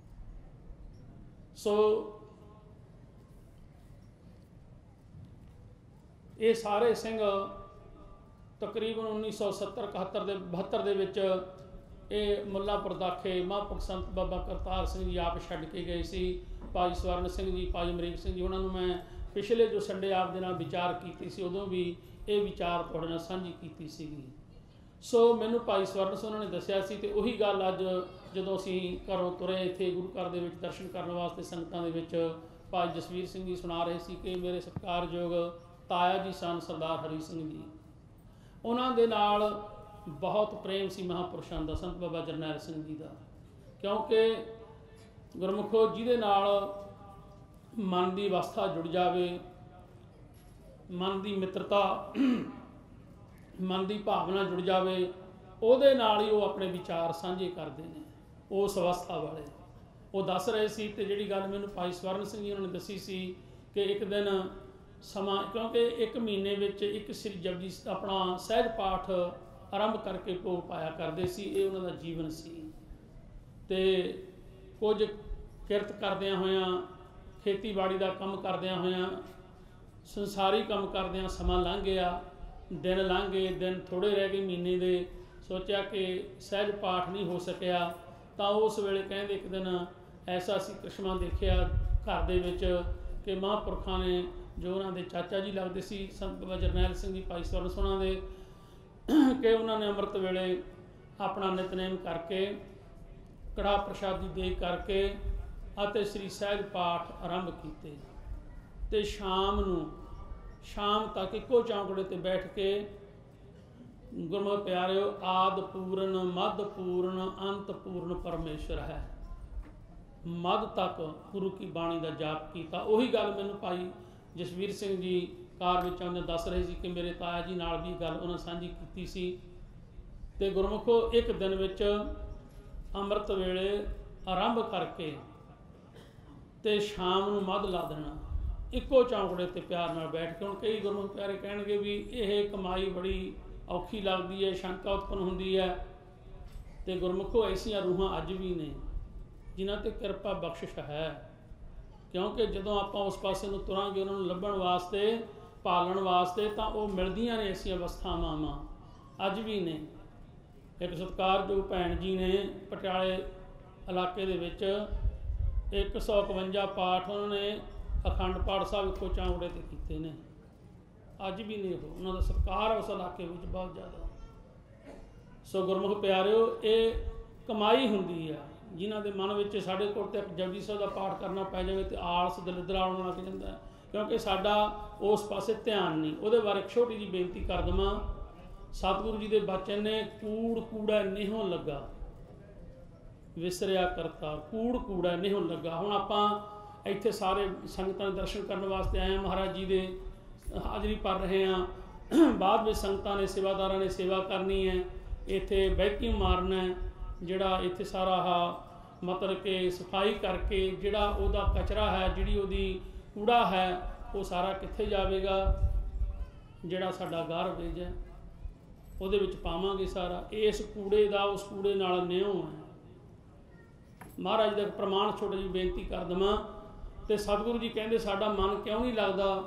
ਸੋ ਇਹ ਸਾਰੇ ਸਿੰਘ ਤਕਰੀਬਨ 1970 71 72 ਦੇ ਵਿੱਚ ਇਹ ਮੁੱਲਾਂਪੁਰ ਦਾਖੇ ਮਹਾਂਪੁਰਖ ਸੰਤ ਬਾਬਾ ਕਰਤਾਰ ਸਿੰਘ ਜੀ ਆਪ ਛੱਡ ਕੇ ਗਏ ਸੀ। ਭਾਈ ਸਵਰਨ ਸਿੰਘ ਜੀ, ਭਾਈ ਅਮਰੀਕ ਸਿੰਘ ਜੀ, ਉਹਨਾਂ ਨੂੰ ਮੈਂ ਪਿਛਲੇ ਜੋ ਸੰਡੇ ਆਪ ਦੇ ਨਾਲ ਵਿਚਾਰ ਕੀਤੀ ਸੀ ਉਦੋਂ ਵੀ ਇਹ ਵਿਚਾਰ ਤੁਹਾਡੇ ਨਾਲ ਸਾਂਝੀ ਕੀਤੀ ਸੀਗੀ। ਸੋ ਮੈਨੂੰ ਭਾਈ ਸਵਰਨ ਸਿੰਘ ਉਹਨਾਂ ਨੇ ਦੱਸਿਆ ਸੀ ਤੇ ਉਹੀ ਗੱਲ ਅੱਜ ਜਦੋਂ ਅਸੀਂ ਘਰੋਂ ਤੁਰੇ ਇੱਥੇ ਗੁਰੂ ਘਰ ਦੇ ਵਿੱਚ ਦਰਸ਼ਨ ਕਰਨ ਵਾਸਤੇ ਸੰਗਤਾਂ ਦੇ ਵਿੱਚ ਭਾਈ ਜਸਵੀਰ ਸਿੰਘ ਜੀ ਸੁਣਾ ਰਹੇ ਸੀ ਕਿ ਮੇਰੇ ਸਤਿਕਾਰਯੋਗ ਤਾਇਆ ਜੀ ਸਨ ਸਰਦਾਰ ਹਰੀ ਸਿੰਘ ਜੀ, ਉਹਨਾਂ ਦੇ ਨਾਲ ਬਹੁਤ ਪ੍ਰੇਮ ਸੀ ਮਹਾਂਪੁਰਸ਼ਾਂ ਦਾ, ਸੰਤ ਬਾਬਾ ਜਰਨੈਲ ਸਿੰਘ ਜੀ ਦਾ। ਕਿਉਂਕਿ ਗੁਰਮੁਖੋ ਜਿਹਦੇ ਨਾਲ ਮਨ ਦੀ ਅਵਸਥਾ ਜੁੜ ਜਾਵੇ, ਮਨ ਦੀ ਮਿੱਤਰਤਾ, ਮਨ ਦੀ ਭਾਵਨਾ ਜੁੜ ਜਾਵੇ, ਉਹਦੇ ਨਾਲ ਹੀ ਉਹ ਆਪਣੇ ਵਿਚਾਰ ਸਾਂਝੇ ਕਰਦੇ ਨੇ ਉਸ ਅਵਸਥਾ ਵਾਲੇ। ਉਹ ਦੱਸ ਰਹੇ ਸੀ ਤੇ ਜਿਹੜੀ ਗੱਲ ਮੈਨੂੰ ਭਾਈ ਸਵਰਨ ਸਿੰਘ ਜੀ ਉਹਨਾਂ ਨੇ ਦੱਸੀ ਸੀ ਕਿ ਇੱਕ ਦਿਨ ਸਮਾਂ, ਕਿਉਂਕਿ 1 ਮਹੀਨੇ ਵਿੱਚ ਇੱਕ ਸ੍ਰੀ ਜਪਜੀ ਆਪਣਾ ਸਹਿਜ ਪਾਠ ਆਰੰਭ ਕਰਕੇ ਭੋਗ ਪਾਇਆ ਕਰਦੇ ਸੀ। ਇਹ ਉਹਨਾਂ ਦਾ ਜੀਵਨ ਸੀ। ਤੇ ਕੁਝ ਕਿਰਤ ਕਰਦਿਆਂ ਹੋਇਆਂ, ਖੇਤੀਬਾੜੀ ਦਾ ਕੰਮ ਕਰਦਿਆਂ ਹੋਇਆਂ, ਸੰਸਾਰੀ ਕੰਮ ਕਰਦਿਆਂ ਸਮਾਂ ਲੰਘ ਗਿਆ, ਦਿਨ ਲੰਘ ਗਏ, ਦਿਨ ਥੋੜ੍ਹੇ ਰਹਿ ਗਏ ਮਹੀਨੇ ਦੇ। ਸੋਚਿਆ ਕਿ ਸਹਿਜ ਪਾਠ ਨਹੀਂ ਹੋ ਸਕਿਆ ਤਾਂ ਉਸ ਵੇਲੇ ਕਹਿੰਦੇ ਇੱਕ ਦਿਨ ਐਸਾ ਸੀ ਕ੍ਰਿਸ਼ਮਾ ਦੇਖਿਆ ਘਰ ਦੇ ਵਿੱਚ ਕਿ ਮਹਾਂਪੁਰਖਾਂ ਨੇ, ਜੋ ਉਹਨਾਂ ਦੇ ਚਾਚਾ ਜੀ ਲੱਗਦੇ ਸੀ ਸੰਤ ਬਾਬਾ ਜਰਨੈਲ ਸਿੰਘ ਜੀ ਭਾਈ ਸਵਰਨ ਸਿੰਘ ਦੇ, ਕਿ ਉਹਨਾਂ ਨੇ ਅੰਮ੍ਰਿਤ ਵੇਲੇ ਆਪਣਾ ਨਿਤਨੇਮ ਕਰਕੇ ਕੜਾਹ ਪ੍ਰਸ਼ਾਦੀ ਦੇ ਕਰਕੇ ਅਤੇ ਸ੍ਰੀ ਸਹਿਜ ਪਾਠ ਆਰੰਭ ਕੀਤੇ। ਤੇ ਸ਼ਾਮ ਤੱਕ ਇੱਕੋ ਚੌਂਕੜੇ ਤੇ ਬੈਠ ਕੇ ਗੁਰਮੁਖ ਪਿਆਰਿਓ ਆਦ ਪੂਰਨ ਮੱਧ ਪੂਰਨ ਅੰਤ ਪੂਰਨ ਪਰਮੇਸ਼ਰ ਹੈ, ਮੱਧ ਤੱਕ ਗੁਰੂ ਕੀ ਬਾਣੀ ਦਾ ਜਾਪ ਕੀਤਾ। ਉਹੀ ਗੱਲ ਮੈਨੂੰ ਭਾਈ ਜਸਵੀਰ ਸਿੰਘ ਜੀ ਕਾਰ ਵਿੱਚ ਆਉਂਦੇ ਦੱਸ ਰਹੇ ਸੀ ਕਿ ਮੇਰੇ ਤਾਇਆ ਜੀ ਨਾਲ ਵੀ ਗੱਲ ਉਹਨਾਂ ਸਾਂਝੀ ਕੀਤੀ ਸੀ। ਤੇ ਗੁਰਮੁਖੋ ਇੱਕ ਦਿਨ ਵਿੱਚ ਅੰਮ੍ਰਿਤ ਵੇਲੇ ਆਰੰਭ ਕਰਕੇ ਤੇ ਸ਼ਾਮ ਨੂੰ ਮੱਧ ਲਾ ਦੇਣਾ, ਇੱਕੋ ਚੌਂਕੜੇ ਤੇ ਪਿਆਰ ਨਾਲ ਬੈਠ ਕੇ। ਹੁਣ ਕਈ ਗੁਰਮੁਖ ਪਿਆਰੇ ਕਹਿਣਗੇ ਵੀ ਇਹ ਕਮਾਈ ਬੜੀ ਔਖੀ ਲੱਗਦੀ ਹੈ, ਸ਼ੰਕਾ ਉਤਪੰਨ ਹੁੰਦੀ ਹੈ। ਤੇ ਗੁਰਮੁਖੋ ਐਸੀਆਂ ਰੂਹਾਂ ਅੱਜ ਵੀ ਨੇ ਜਿਨ੍ਹਾਂ ਤੇ ਕਿਰਪਾ ਬਖਸ਼ਿਸ਼ ਹੈ, ਕਿਉਂਕਿ ਜਦੋਂ ਆਪਾਂ ਉਸ ਪਾਸੇ ਨੂੰ ਤੁਰਾਂਗੇ ਉਹਨਾਂ ਨੂੰ ਲੱਭਣ ਵਾਸਤੇ, ਪਾਲਣ ਵਾਸਤੇ, ਤਾਂ ਉਹ ਮਿਲਦੀਆਂ ਨੇ ਐਸੀਆਂ ਅਵਸਥਾਵਾਂ ਅੱਜ ਵੀ ਨੇ। ਇੱਕ ਸਤਿਕਾਰਯੋਗ ਭੈਣ ਜੀ ਨੇ ਪਟਿਆਲੇ ਇਲਾਕੇ ਦੇ ਵਿੱਚ 151 ਪਾਠ ਉਹਨਾਂ ਨੇ ਅਖੰਡ ਪਾਠ ਸਾਹਿਬ ਇੱਕੋ ਚੌਂਕੜੇ ਤੇ ਕੀਤੇ ਨੇ, ਅੱਜ ਵੀ ਨੇ। ਉਹਨਾਂ ਦਾ ਸਤਿਕਾਰ ਉਸ ਇਲਾਕੇ ਵਿੱਚ ਬਹੁਤ ਜ਼ਿਆਦਾ। ਸੋ ਗੁਰਮੁਖ ਪਿਆਰਿਓ, ਇਹ ਕਮਾਈ ਹੁੰਦੀ ਹੈ ਜਿਨ੍ਹਾਂ ਦੇ ਮਨ ਵਿੱਚ, ਸਾਡੇ ਕੋਲ ਤੇ ਜਪਜੀ ਸਾਹਿਬ ਦਾ ਪਾਠ ਕਰਨਾ ਪੈ ਜਾਵੇ ਤੇ ਆਲਸ ਦਲਿੱਦਰ ਆਉਣ ਲੱਗ ਜਾਂਦਾ, ਕਿਉਂਕਿ ਸਾਡਾ ਉਸ ਪਾਸੇ ਧਿਆਨ ਨਹੀਂ। ਉਹਦੇ ਬਾਰੇ ਇੱਕ ਛੋਟੀ ਜਿਹੀ ਬੇਨਤੀ ਕਰ ਦੇਵਾਂ। ਸਤਿਗੁਰੂ ਜੀ ਦੇ ਬਚਨ ਨੇ, ਕੂੜ ਕੂੜਾ ਨਿਹੋਂ ਲੱਗਾ ਵਿਸਰਿਆ ਕਰਤਾ, ਕੂੜ ਕੂੜਾ ਨਿਹੋਂ ਲੱਗਾ। ਹੁਣ ਆਪਾਂ ਇੱਥੇ ਸਾਰੇ ਸੰਗਤਾਂ ਦੇ ਦਰਸ਼ਨ ਕਰਨ ਵਾਸਤੇ ਆਏ ਹਾਂ, ਮਹਾਰਾਜ ਜੀ ਦੇ ਹਾਜ਼ਰੀ ਭਰ ਰਹੇ ਹਾਂ। ਬਾਅਦ ਵਿੱਚ ਸੰਗਤਾਂ ਨੇ, ਸੇਵਾਦਾਰਾਂ ਨੇ ਸੇਵਾ ਕਰਨੀ ਹੈ, ਇੱਥੇ ਵੈਕਿਊਮ ਮਾਰਨਾ ਹੈ, ਜਿਹੜਾ ਇੱਥੇ ਸਾਰਾ ਆਹ ਮਤਲਬ ਕਿ ਸਫਾਈ ਕਰਕੇ ਜਿਹੜਾ ਉਹਦਾ ਕਚਰਾ ਹੈ, ਜਿਹੜੀ ਉਹਦੀ ਕੂੜਾ ਹੈ, ਉਹ ਸਾਰਾ ਕਿੱਥੇ ਜਾਵੇਗਾ? ਜਿਹੜਾ ਸਾਡਾ ਗਾਰਬੇਜ ਹੈ ਉਹਦੇ ਵਿੱਚ ਪਾਵਾਂਗੇ ਸਾਰਾ। ਇਸ ਕੂੜੇ ਦਾ ਉਸ ਕੂੜੇ ਨਾਲ ਨਿਉ ਹੈ। ਮਹਾਰਾਜ ਦਾ ਪ੍ਰਮਾਣ ਛੋਟੀ ਜਿਹੀ ਬੇਨਤੀ ਕਰ ਦੇਵਾਂ। ਤੇ ਸਤਿਗੁਰੂ ਜੀ ਕਹਿੰਦੇ ਸਾਡਾ ਮਨ ਕਿਉਂ ਨਹੀਂ ਲੱਗਦਾ?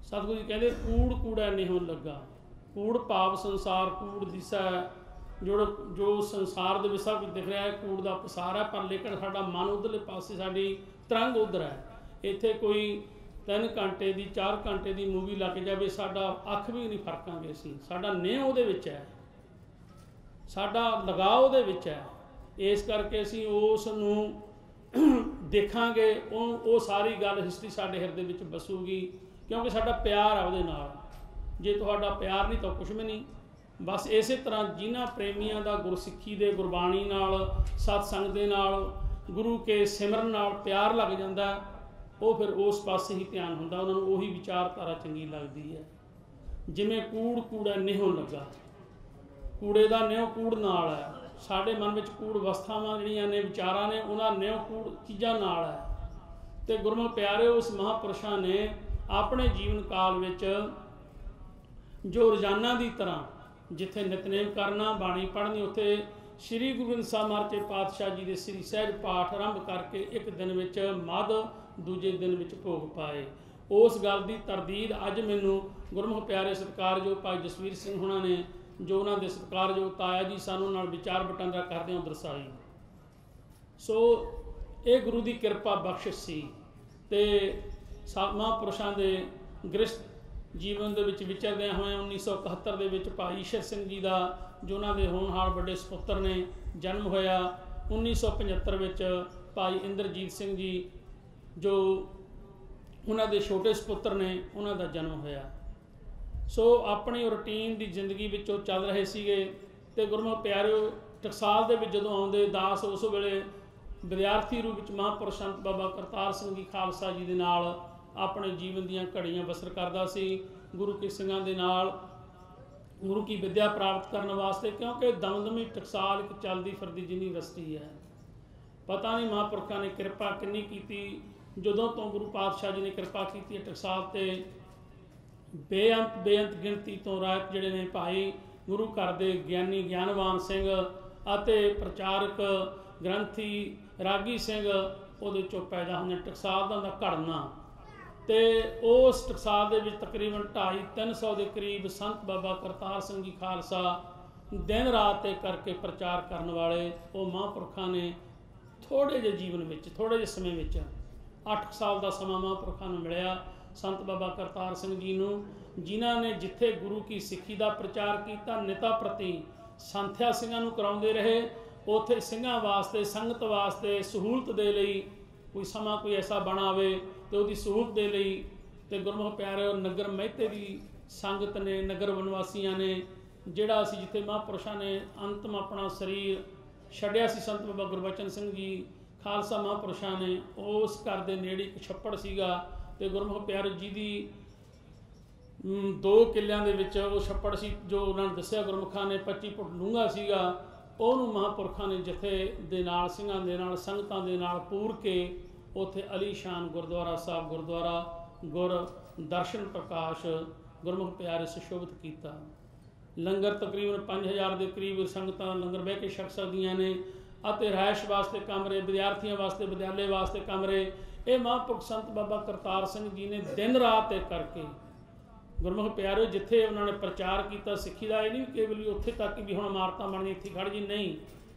ਸਤਿਗੁਰੂ ਜੀ ਕਹਿੰਦੇ ਕੂੜ ਕੂੜਾ ਨਿਹੋਂ ਲੱਗਾ। ਕੂੜ ਭਾਵ ਸੰਸਾਰ ਕੂੜ ਦਿਸਾ, ਜੋ ਸੰਸਾਰ ਦੇ ਵਿੱਚ ਸਭ ਕੁਝ ਦਿਖ ਰਿਹਾ ਹੈ, ਕੂੜ ਦਾ ਪਸਾਰ ਹੈ, ਪਰ ਲੇਕਿਨ ਸਾਡਾ ਮਨ ਉੱਧਰਲੇ ਪਾਸੇ, ਸਾਡੀ ਤਰੰਗ ਉੱਧਰ ਹੈ। ਇੱਥੇ ਕੋਈ 3 ਘੰਟੇ ਦੀ 4 ਘੰਟੇ ਦੀ ਮੂਵੀ ਲੱਗ ਜਾਵੇ, ਸਾਡਾ ਅੱਖ ਵੀ ਨਹੀਂ ਫਰਕਾਂਗੇ ਅਸੀਂ। ਸਾਡਾ ਨਿਹ ਉਹਦੇ ਵਿੱਚ ਹੈ, ਸਾਡਾ ਲਗਾਅ ਉਹਦੇ ਵਿੱਚ ਹੈ। ਇਸ ਕਰਕੇ ਅਸੀਂ ਉਸ ਨੂੰ ਦੇਖਾਂਗੇ, ਉਹ ਸਾਰੀ ਗੱਲ ਹਿਸਟਰੀ ਸਾਡੇ ਹਿਰਦੇ ਵਿੱਚ ਵਸੂਗੀ, ਕਿਉਂਕਿ ਸਾਡਾ ਪਿਆਰ ਆ ਉਹਦੇ ਨਾਲ। ਜੇ ਤੁਹਾਡਾ ਪਿਆਰ ਨਹੀਂ ਤਾਂ ਕੁਛ ਵੀ ਨਹੀਂ। ਬਸ ਇਸੇ ਤਰ੍ਹਾਂ ਜਿਨ੍ਹਾਂ ਪ੍ਰੇਮੀਆਂ ਦਾ ਗੁਰਸਿੱਖੀ ਦੇ, ਗੁਰਬਾਣੀ ਨਾਲ, ਸਤਸੰਗ ਦੇ ਨਾਲ, ਗੁਰੂ ਕੇ ਸਿਮਰਨ ਨਾਲ ਪਿਆਰ ਲੱਗ ਜਾਂਦਾ, ਉਹ ਫਿਰ ਉਸ ਪਾਸੇ ਹੀ ਧਿਆਨ ਹੁੰਦਾ, ਉਹਨਾਂ ਨੂੰ ਉਹੀ ਵਿਚਾਰਧਾਰਾ ਚੰਗੀ ਲੱਗਦੀ ਹੈ। ਜਿਵੇਂ ਕੂੜ ਕੂੜਾ ਨਿਹੋਂ ਲੱਗਾ, ਕੂੜੇ ਦਾ ਨਿਉ ਕੂੜ ਨਾਲ ਹੈ। ਸਾਡੇ ਮਨ ਵਿੱਚ ਕੂੜ ਅਵਸਥਾਵਾਂ ਜਿਹੜੀਆਂ ਨੇ, ਵਿਚਾਰਾਂ ਨੇ, ਉਹਨਾਂ ਨਿਉ ਕੂੜ ਚੀਜ਼ਾਂ ਨਾਲ ਹੈ। ਤੇ ਗੁਰਮੁਖ ਪਿਆਰਿਓ, ਉਸ ਮਹਾਂਪੁਰਸ਼ਾਂ ਨੇ ਆਪਣੇ ਜੀਵਨ ਕਾਲ ਵਿੱਚ ਜੋ ਰੋਜ਼ਾਨਾ ਦੀ ਤਰ੍ਹਾਂ ਜਿੱਥੇ ਨਿਤਨੇਮ ਕਰਨਾ, ਬਾਣੀ ਪੜ੍ਹਨੀ, ਉੱਥੇ ਸ਼੍ਰੀ ਗੁਰੂ ਗ੍ਰੰਥ ਸਾਹਿਬ ਮਹਾਰਾਜ ਪਾਤਸ਼ਾਹ ਜੀ ਦੇ ਸ੍ਰੀ ਸਹਿਜ ਪਾਠ ਆਰੰਭ ਕਰਕੇ ਇੱਕ ਦਿਨ ਵਿੱਚ ਮੱਧ, ਦੂਜੇ ਦਿਨ ਵਿੱਚ ਭੋਗ ਪਾਏ। ਉਸ ਗੱਲ ਦੀ ਤਰਦੀਦ ਅੱਜ ਮੈਨੂੰ ਗੁਰਮੁਖ ਪਿਆਰੇ ਸਤਿਕਾਰਯੋਗ ਭਾਈ ਜਸਵੀਰ ਸਿੰਘ ਹੋਣਾ ਨੇ, ਜੋ ਉਹਨਾਂ ਦੇ ਸਤਿਕਾਰਯੋਗ ਤਾਇਆ ਜੀ ਸਾਨੂੰ ਨਾਲ ਵਿਚਾਰ ਵਟਾਂਦਰਾ ਕਰਦੇ ਹੋ, ਦਰਸਾਈ। ਸੋ ਇਹ ਗੁਰੂ ਦੀ ਕਿਰਪਾ ਬਖਸ਼ਿਸ਼ ਸੀ। ਤੇ ਮਹਾਂਪੁਰਸ਼ਾਂ ਦੇ ਗ੍ਰਸਥ ਜੀਵਨ ਦੇ ਵਿੱਚ ਵਿਚਰਦਿਆਂ ਹੋਇਆਂ 1971 ਦੇ ਵਿੱਚ ਭਾਈ ਈਸ਼ਰ ਸਿੰਘ ਜੀ ਦਾ, ਜੋ ਉਹਨਾਂ ਦੇ ਹੋਣਹਾਰ ਵੱਡੇ ਸਪੁੱਤਰ ਨੇ, ਜਨਮ ਹੋਇਆ। 1975 ਵਿੱਚ ਭਾਈ ਇੰਦਰਜੀਤ ਸਿੰਘ ਜੀ, ਜੋ ਉਹਨਾਂ ਦੇ ਛੋਟੇ ਸਪੁੱਤਰ ਨੇ, ਉਹਨਾਂ ਦਾ ਜਨਮ ਹੋਇਆ। ਸੋ ਆਪਣੀ ਰੂਟੀਨ ਦੀ ਜ਼ਿੰਦਗੀ ਵਿੱਚ ਉਹ ਚੱਲ ਰਹੇ ਸੀਗੇ। ਤੇ ਗੁਰਮੁਖ ਪਿਆਰਿਓ, ਟਕਸਾਲ ਦੇ ਵਿੱਚ ਜਦੋਂ ਆਉਂਦੇ, ਦਾਸ ਉਸ ਵੇਲੇ ਵਿਦਿਆਰਥੀ ਰੂਪ ਵਿੱਚ ਮਹਾਂਪੁਰਸ਼ ਸੰਤ ਬਾਬਾ ਕਰਤਾਰ ਸਿੰਘ ਜੀ ਖਾਲਸਾ ਜੀ ਦੇ ਨਾਲ ਆਪਣੇ ਜੀਵਨ ਦੀਆਂ ਘੜੀਆਂ ਬਸਰ ਕਰਦਾ ਸੀ, ਗੁਰੂ ਕੇ ਸਿੰਘਾਂ ਦੇ ਨਾਲ ਗੁਰੂ ਕੀ ਵਿੱਦਿਆ ਪ੍ਰਾਪਤ ਕਰਨ ਵਾਸਤੇ। ਕਿਉਂਕਿ ਦਮਦਮੀ ਟਕਸਾਲ ਇੱਕ ਚੱਲਦੀ ਫਿਰਦੀ ਯੂਨੀਵਰਸਿਟੀ ਹੈ। ਪਤਾ ਨਹੀਂ ਮਹਾਂਪੁਰਖਾਂ ਨੇ ਕਿਰਪਾ ਕਿੰਨੀ ਕੀਤੀ। ਜਦੋਂ ਤੋਂ ਗੁਰੂ ਪਾਤਸ਼ਾਹ ਜੀ ਨੇ ਕਿਰਪਾ ਕੀਤੀ ਹੈ ਟਕਸਾਲ ਤੇ, ਬੇਅੰਤ ਗਿਣਤੀ ਤੋਂ ਰਾਇਤ ਜਿਹੜੇ ਨੇ ਭਾਈ ਗੁਰੂ ਘਰ ਦੇ ਗਿਆਨੀ ਗਿਆਨਵਾਨ ਸਿੰਘ ਅਤੇ ਪ੍ਰਚਾਰਕ ਗ੍ਰੰਥੀ ਰਾਗੀ ਸਿੰਘ ਉਹਦੇ ਚੋਂ ਪੈਦਾ ਹੁੰਦੇ। ਟਕਸਾਲ ਦਾ ਘੜਨਾ, ਤੇ ਉਸ ਟਕਸਾਲ ਦੇ ਵਿੱਚ ਤਕਰੀਬਨ 250-300 ਦੇ ਕਰੀਬ ਸੰਤ ਬਾਬਾ ਕਰਤਾਰ ਸਿੰਘ ਜੀ ਖਾਲਸਾ ਦਿਨ ਰਾਤ ਤੇ ਕਰਕੇ ਪ੍ਰਚਾਰ ਕਰਨ ਵਾਲੇ ਉਹ ਮਹਾਂਪੁਰਖਾਂ ਨੇ ਥੋੜ੍ਹੇ ਜਿਹੇ ਜੀਵਨ ਵਿੱਚ, ਥੋੜ੍ਹੇ ਜਿਹੇ ਸਮੇਂ ਵਿੱਚ 8 ਸਾਲ ਦਾ ਸਮਾਂ ਮਹਾਂਪੁਰਖਾਂ ਨੂੰ ਮਿਲਿਆ। ਸੰਤ ਬਾਬਾ ਕਰਤਾਰ ਸਿੰਘ ਜੀ ਨੂੰ, ਜਿਨ੍ਹਾਂ ਨੇ ਜਿੱਥੇ ਗੁਰੂ ਕੀ ਸਿੱਖੀ ਦਾ ਪ੍ਰਚਾਰ ਕੀਤਾ, ਨਿਤਾ ਪ੍ਰਤੀ ਸੰਥਿਆ ਸਿੰਘਾਂ ਨੂੰ ਕਰਾਉਂਦੇ ਰਹੇ, ਉੱਥੇ ਸਿੰਘਾਂ ਵਾਸਤੇ, ਸੰਗਤ ਵਾਸਤੇ ਸਹੂਲਤ ਦੇ ਲਈ ਕੋਈ ਸਮਾਂ ਕੋਈ ਐਸਾ ਬਣਾ ਆਵੇ ਤੇ ਉਹਦੀ ਸਹੂਲਤ ਦੇ ਲਈ। ਤੇ ਗੁਰਮੁਖ ਪਿਆਰਿਓ, ਨਗਰ ਮਹਿਤੇ ਦੀ ਸੰਗਤ ਨੇ, ਨਗਰ ਵਨਵਾਸੀਆਂ ਨੇ, ਜਿਹੜਾ ਅਸੀਂ ਜਿੱਥੇ ਮਹਾਂਪੁਰਸ਼ਾਂ ਨੇ ਅੰਤਮ ਆਪਣਾ ਸਰੀਰ ਛੱਡਿਆ ਸੀ, ਸੰਤ ਬਾਬਾ ਗੁਰਬਚਨ ਸਿੰਘ ਜੀ ਖਾਲਸਾ ਮਹਾਂਪੁਰਸ਼ਾਂ ਨੇ, ਉਸ ਘਰ ਦੇ ਨੇੜੇ ਇੱਕ ਛੱਪੜ ਸੀਗਾ। ਤੇ ਗੁਰਮੁਖ ਪਿਆਰਿਓ, ਜਿਹਦੀ 2 ਕਿੱਲਿਆਂ ਦੇ ਵਿੱਚ ਉਹ ਛੱਪੜ ਸੀ, ਜੋ ਉਹਨਾਂ ਨੇ ਦੱਸਿਆ ਗੁਰਮੁਖਾਂ ਨੇ 25 ਫੁੱਟ ਡੂੰਘਾ ਸੀਗਾ। ਉਹਨੂੰ ਮਹਾਂਪੁਰਖਾਂ ਨੇ ਜਥੇ ਦੇ ਨਾਲ, ਸਿੰਘਾਂ ਦੇ ਨਾਲ, ਸੰਗਤਾਂ ਦੇ ਨਾਲ ਪੂਰ ਕੇ ਉੱਥੇ ਅਲੀਸ਼ਾਨ ਗੁਰਦੁਆਰਾ ਸਾਹਿਬ ਗੁਰਦੁਆਰਾ ਗੁਰ ਦਰਸ਼ਨ ਪ੍ਰਕਾਸ਼ ਗੁਰਮੁਖ ਪਿਆਰੇ ਸੁਸ਼ੋਭਿਤ ਕੀਤਾ। ਲੰਗਰ ਤਕਰੀਬਨ 5000 ਦੇ ਕਰੀਬ ਸੰਗਤਾਂ ਲੰਗਰ ਬਹਿ ਕੇ ਛਕ ਸਕਦੀਆਂ ਨੇ ਅਤੇ ਰਿਹਾਇਸ਼ ਵਾਸਤੇ ਕਮਰੇ, ਵਿਦਿਆਰਥੀਆਂ ਵਾਸਤੇ ਵਿਦਿਆਲੇ ਵਾਸਤੇ ਕਮਰੇ। ਇਹ ਮਹਾਂਪੁਰਖ ਸੰਤ ਬਾਬਾ ਕਰਤਾਰ ਸਿੰਘ ਜੀ ਨੇ ਦਿਨ ਰਾਤ ਇੱਕ ਕਰਕੇ ਗੁਰਮੁਖ ਪਿਆਰੇ ਜਿੱਥੇ ਉਹਨਾਂ ਨੇ ਪ੍ਰਚਾਰ ਕੀਤਾ ਸਿੱਖੀ ਦਾ, ਇਹ ਨਹੀਂ ਕੇਵਲ ਵੀ ਉੱਥੇ ਤੱਕ ਵੀ ਹੁਣ ਇਮਾਰਤਾਂ ਬਣ ਗਈਆਂ ਇੱਥੇ ਖੜ੍ਹ ਜੀ, ਨਹੀਂ।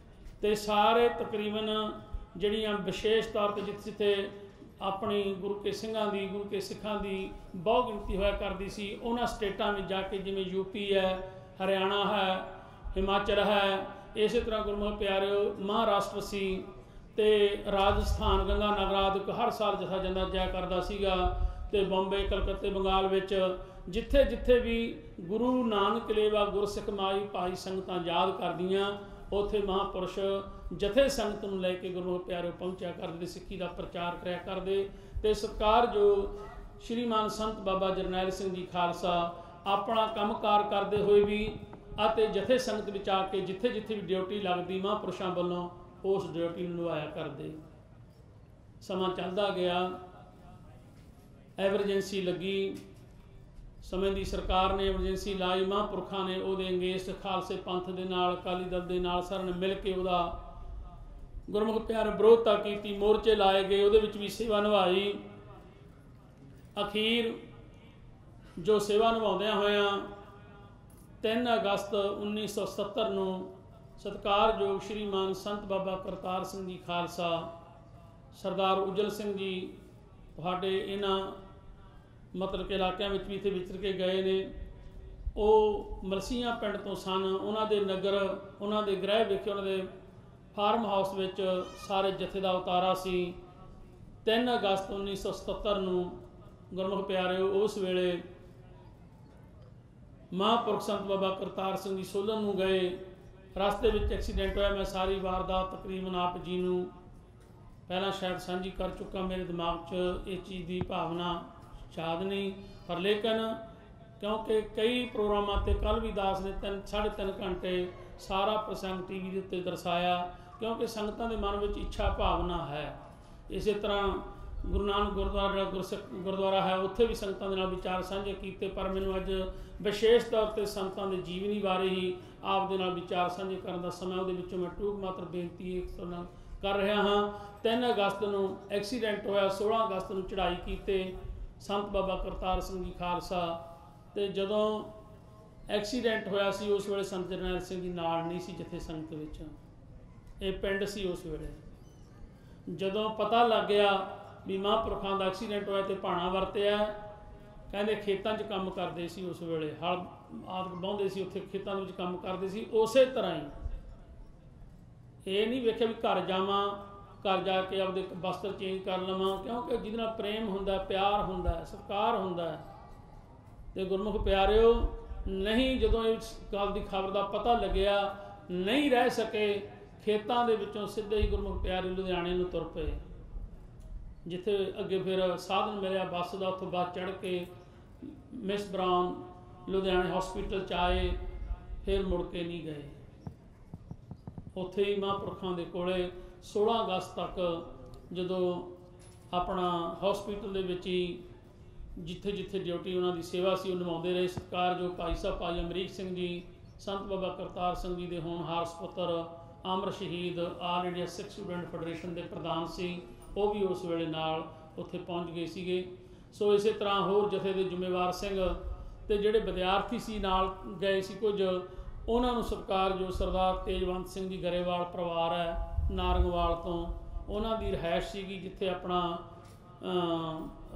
ਤੇ ਸਾਰੇ ਤਕਰੀਬਨ ਜਿਹੜੀਆਂ ਵਿਸ਼ੇਸ਼ ਤੌਰ 'ਤੇ ਜਿੱਥੇ ਆਪਣੀ ਗੁਰੂ ਕੇ ਸਿੰਘਾਂ ਦੀ, ਗੁਰੂ ਕੇ ਸਿੱਖਾਂ ਦੀ ਬਹੁਤ ਗਿਣਤੀ ਹੋਇਆ ਕਰਦੀ ਸੀ, ਉਹਨਾਂ ਸਟੇਟਾਂ ਵਿੱਚ ਜਾ ਕੇ, ਜਿਵੇਂ ਯੂਪੀ ਹੈ, ਹਰਿਆਣਾ ਹੈ, ਹਿਮਾਚਲ ਹੈ, ਇਸੇ ਤਰ੍ਹਾਂ ਗੁਰਮੁਖ ਪਿਆਰਿਓ ਮਹਾਰਾਸ਼ਟਰ ਸੀ ਤੇ ਰਾਜਸਥਾਨ, ਗੰਗਾ ਨਗਰ ਆਦਿ ਹਰ ਸਾਲ ਜਥਾ ਜਾਂਦਾ ਜਾਇਆ ਕਰਦਾ ਸੀਗਾ। ਤੇ ਬੰਬੇ, ਕਲਕੱਤੇ, ਬੰਗਾਲ ਵਿੱਚ ਜਿੱਥੇ ਜਿੱਥੇ ਵੀ ਗੁਰੂ ਨਾਨਕ ਲੇਵਾ ਗੁਰਸਿੱਖ ਮਾਈ ਭਾਈ ਸੰਗਤਾਂ ਯਾਦ ਕਰਦੀਆਂ, ਉੱਥੇ ਮਹਾਂਪੁਰਸ਼ ਜਥੇ ਸੰਗਤ ਨੂੰ ਲੈ ਕੇ ਗੁਰਮੁਖ ਪਿਆਰਿਓ ਪਹੁੰਚਿਆ ਕਰਦੇ, ਸਿੱਖੀ ਦਾ ਪ੍ਰਚਾਰ ਕਰਿਆ ਕਰਦੇ। ਤੇ ਸਤਿਕਾਰ ਜੋ ਸ਼੍ਰੀਮਾਨ ਸੰਤ ਬਾਬਾ ਜਰਨੈਲ ਸਿੰਘ ਜੀ ਖਾਲਸਾ ਆਪਣਾ ਕੰਮਕਾਰ ਕਰਦੇ ਹੋਏ ਵੀ ਅਤੇ ਜਥੇ ਸੰਗਤ ਵਿੱਚ ਆ ਕੇ ਜਿੱਥੇ ਜਿੱਥੇ ਵੀ ਡਿਊਟੀ ਲੱਗਦੀ ਮਹਾਂਪੁਰਸ਼ਾਂ ਵੱਲੋਂ ਉਸ ਡਿਊਟੀ ਨੂੰ ਨਿਭਾਇਆ ਕਰਦੇ। ਸਮਾਂ ਚੱਲਦਾ ਗਿਆ, ਐਮਰਜੈਂਸੀ ਲੱਗੀ, ਸਮੇਂ ਦੀ ਸਰਕਾਰ ਨੇ ਐਮਰਜੈਂਸੀ ਲਾਈ, ਮਹਾਂਪੁਰਖਾਂ ਨੇ ਉਹਦੇ ਅੰਗੇਜ਼ ਖਾਲਸੇ ਪੰਥ ਦੇ ਨਾਲ, ਅਕਾਲੀ ਦਲ ਦੇ ਨਾਲ ਸਾਰਿਆਂ ਨੇ ਮਿਲ ਕੇ ਉਹਦਾ ਗੁਰਮੁਖ ਪਿਆਰੇ ਵਿਰੋਧਤਾ ਕੀਤੀ, ਮੋਰਚੇ ਲਾਏ ਗਏ, ਉਹਦੇ ਵਿੱਚ ਵੀ ਸੇਵਾ ਨਿਭਾਈ। ਅਖੀਰ ਜੋ ਸੇਵਾ ਨਿਭਾਉਂਦਿਆਂ ਹੋਇਆਂ 3 ਅਗਸਤ 1970 ਨੂੰ ਸਤਿਕਾਰਯੋਗ ਸ਼੍ਰੀਮਾਨ ਸੰਤ ਬਾਬਾ ਕਰਤਾਰ ਸਿੰਘ ਜੀ ਖਾਲਸਾ, ਸਰਦਾਰ ਉਜਲ ਸਿੰਘ ਜੀ ਤੁਹਾਡੇ ਇਹਨਾਂ ਮਤਲਬ ਕਿ ਇਲਾਕਿਆਂ ਵਿੱਚ ਵੀ ਇੱਥੇ ਵਿਚਰ ਕੇ ਗਏ ਨੇ। ਉਹ ਮਲਸੀਆਂ ਪਿੰਡ ਤੋਂ ਸਨ। ਉਹਨਾਂ ਦੇ ਨਗਰ, ਉਹਨਾਂ ਦੇ ਗ੍ਰਹਿ ਵਿਖੇ, ਉਹਨਾਂ ਦੇ ਫਾਰਮ ਹਾਊਸ ਵਿੱਚ ਸਾਰੇ ਜਥੇ ਦਾ ਉਤਾਰਾ ਸੀ। 3 ਅਗਸਤ 1977 ਨੂੰ ਗੁਰਮੁਖ ਪਿਆਰਿਓ ਉਸ ਵੇਲੇ ਮਹਾਂਪੁਰਖ ਸੰਤ ਬਾਬਾ ਕਰਤਾਰ ਸਿੰਘ ਜੀ ਸੋਲਨ ਨੂੰ ਗਏ। ਰਸਤੇ ਵਿੱਚ ਐਕਸੀਡੈਂਟ ਹੋਇਆ। ਮੈਂ ਸਾਰੀ ਵਾਰਦਾਤ ਤਕਰੀਬਨ ਆਪ ਜੀ ਨੂੰ ਪਹਿਲਾਂ ਸ਼ਾਇਦ ਸਾਂਝੀ ਕਰ ਚੁੱਕਾ, ਮੇਰੇ ਦਿਮਾਗ 'ਚ ਇਹ ਚੀਜ਼ ਦੀ ਭਾਵਨਾ ਯਾਦ ਨਹੀਂ, ਪਰ ਲੇਕਿਨ ਕਿਉਂਕਿ ਕਈ ਪ੍ਰੋਗਰਾਮਾਂ 'ਤੇ ਕੱਲ੍ਹ ਵੀ ਦਾਸ ਨੇ 3.5 ਘੰਟੇ ਸਾਰਾ ਪ੍ਰਸੰਗ TV ਦੇ ਉੱਤੇ ਦਰਸਾਇਆ, ਕਿਉਂਕਿ ਸੰਗਤਾਂ ਦੇ ਮਨ ਵਿੱਚ ਇੱਛਾ ਭਾਵਨਾ ਹੈ। ਇਸੇ ਤਰ੍ਹਾਂ ਗੁਰੂ ਨਾਨਕ ਗੁਰਦੁਆਰਾ, ਜਿਹੜਾ ਗੁਰਸਿੱਖ ਗੁਰਦੁਆਰਾ ਹੈ, ਉੱਥੇ ਵੀ ਸੰਗਤਾਂ ਦੇ ਨਾਲ ਵਿਚਾਰ ਸਾਂਝੇ ਕੀਤੇ। ਪਰ ਮੈਨੂੰ ਅੱਜ ਵਿਸ਼ੇਸ਼ ਤੌਰ 'ਤੇ ਸੰਗਤਾਂ ਦੇ ਜੀਵਨੀ ਬਾਰੇ ਹੀ ਆਪ ਦੇ ਨਾਲ ਵਿਚਾਰ ਸਾਂਝੇ ਕਰਨ ਦਾ ਸਮਾਂ, ਉਹਦੇ ਵਿੱਚੋਂ ਮੈਂ ਟੂਕ ਮਾਤਰ ਬੇਨਤੀ ਇੱਕ ਨਾਲ ਕਰ ਰਿਹਾ ਹਾਂ। 3 ਅਗਸਤ ਨੂੰ ਐਕਸੀਡੈਂਟ ਹੋਇਆ, 16 ਅਗਸਤ ਨੂੰ ਚੜ੍ਹਾਈ ਕੀਤੇ ਸੰਤ ਬਾਬਾ ਕਰਤਾਰ ਸਿੰਘ ਜੀ ਖਾਲਸਾ। ਤੇ ਜਦੋਂ ਐਕਸੀਡੈਂਟ ਹੋਇਆ ਸੀ ਉਸ ਵੇਲੇ ਸੰਤ ਜਰਨੈਲ ਸਿੰਘ ਜੀ ਨਾਲ ਨਹੀਂ ਸੀ ਜਥੇ ਸੰਗਤ ਵਿੱਚ, ਇਹ ਪਿੰਡ ਸੀ ਉਸ ਵੇਲੇ। ਜਦੋਂ ਪਤਾ ਲੱਗ ਗਿਆ ਵੀ ਮਹਾਂਪੁਰਖਾਂ ਦਾ ਐਕਸੀਡੈਂਟ ਹੋਇਆ ਤੇ ਭਾਣਾ ਵਰਤਿਆ, ਕਹਿੰਦੇ ਖੇਤਾਂ 'ਚ ਕੰਮ ਕਰਦੇ ਸੀ ਉਸ ਵੇਲੇ, ਹਲ ਆਦਿ ਵਾਹੁੰਦੇ ਸੀ, ਉੱਥੇ ਖੇਤਾਂ ਦੇ ਵਿੱਚ ਕੰਮ ਕਰਦੇ ਸੀ। ਉਸੇ ਤਰ੍ਹਾਂ ਹੀ ਇਹ ਨਹੀਂ ਵੇਖਿਆ ਵੀ ਘਰ ਜਾਵਾਂ, ਘਰ ਜਾ ਕੇ ਆਪਦੇ ਵਸਤਰ ਚੇਂਜ ਕਰ ਲਵਾਂ, ਕਿਉਂਕਿ ਜਿਹਦੇ ਨਾਲ ਪ੍ਰੇਮ ਹੁੰਦਾ, ਪਿਆਰ ਹੁੰਦਾ, ਸਤਿਕਾਰ ਹੁੰਦਾ। ਤੇ ਗੁਰਮੁਖ ਪਿਆਰਿਓ ਨਹੀਂ, ਜਦੋਂ ਇਸ ਗੱਲ ਦੀ ਖਬਰ ਦਾ ਪਤਾ ਲੱਗਿਆ, ਨਹੀਂ ਰਹਿ ਸਕੇ, ਖੇਤਾਂ ਦੇ ਵਿੱਚੋਂ ਸਿੱਧੇ ਹੀ ਗੁਰਮੁਖ ਪਿਆਰੇ ਲੁਧਿਆਣੇ ਨੂੰ ਤੁਰ ਪਏ। ਜਿੱਥੇ ਅੱਗੇ ਫਿਰ ਸਾਧਨ ਮਿਲਿਆ ਬੱਸ ਦਾ, ਉੱਥੋਂ ਬੱਸ ਚੜ੍ਹ ਕੇ ਮਿਸ ਬਰਾਊਨ ਲੁਧਿਆਣੇ ਹਸਪੀਟਲ 'ਚ ਆਏ, ਫਿਰ ਮੁੜ ਕੇ ਨਹੀਂ ਗਏ। ਉੱਥੇ ਹੀ ਮਹਾਂਪੁਰਖਾਂ ਦੇ ਕੋਲੇ 16 ਅਗਸਤ ਤੱਕ ਜਦੋਂ ਆਪਣਾ ਹਸਪੀਟਲ ਦੇ ਵਿੱਚ ਹੀ ਜਿੱਥੇ ਜਿੱਥੇ ਡਿਊਟੀ ਉਹਨਾਂ ਦੀ ਸੇਵਾ ਸੀ ਉਹ ਨਿਭਾਉਂਦੇ ਰਹੇ। ਸਤਿਕਾਰਯੋਗ ਭਾਈ ਸਾਹਿਬ ਭਾਈ ਅਮਰੀਕ ਸਿੰਘ ਜੀ, ਸੰਤ ਬਾਬਾ ਕਰਤਾਰ ਸਿੰਘ ਜੀ ਦੇ ਹੋਣਹਾਰ ਸਪੁੱਤਰ, ਅਮਰ ਸ਼ਹੀਦ, ਆਲ ਇੰਡੀਆ ਸਿੱਖ ਸਟੂਡੈਂਟ ਫੈਡਰੇਸ਼ਨ ਦੇ ਪ੍ਰਧਾਨ ਸੀ, ਉਹ ਵੀ ਉਸ ਵੇਲੇ ਨਾਲ ਉੱਥੇ ਪਹੁੰਚ ਗਏ ਸੀਗੇ। ਸੋ ਇਸੇ ਤਰ੍ਹਾਂ ਹੋਰ ਜਥੇ ਦੇ ਜ਼ਿੰਮੇਵਾਰ ਸਿੰਘ ਤੇ ਜਿਹੜੇ ਵਿਦਿਆਰਥੀ ਸੀ ਨਾਲ ਗਏ ਸੀ ਕੁਝ, ਉਹਨਾਂ ਨੂੰ ਸਤਿਕਾਰਯੋਗ ਸਰਦਾਰ ਤੇਜਵੰਤ ਸਿੰਘ ਜੀ ਗਰੇਵਾਲ ਪਰਿਵਾਰ ਹੈ ਨਾਰੰਗਵਾਲ ਤੋਂ, ਉਹਨਾਂ ਦੀ ਰਿਹਾਇਸ਼ ਸੀਗੀ ਜਿੱਥੇ ਆਪਣਾ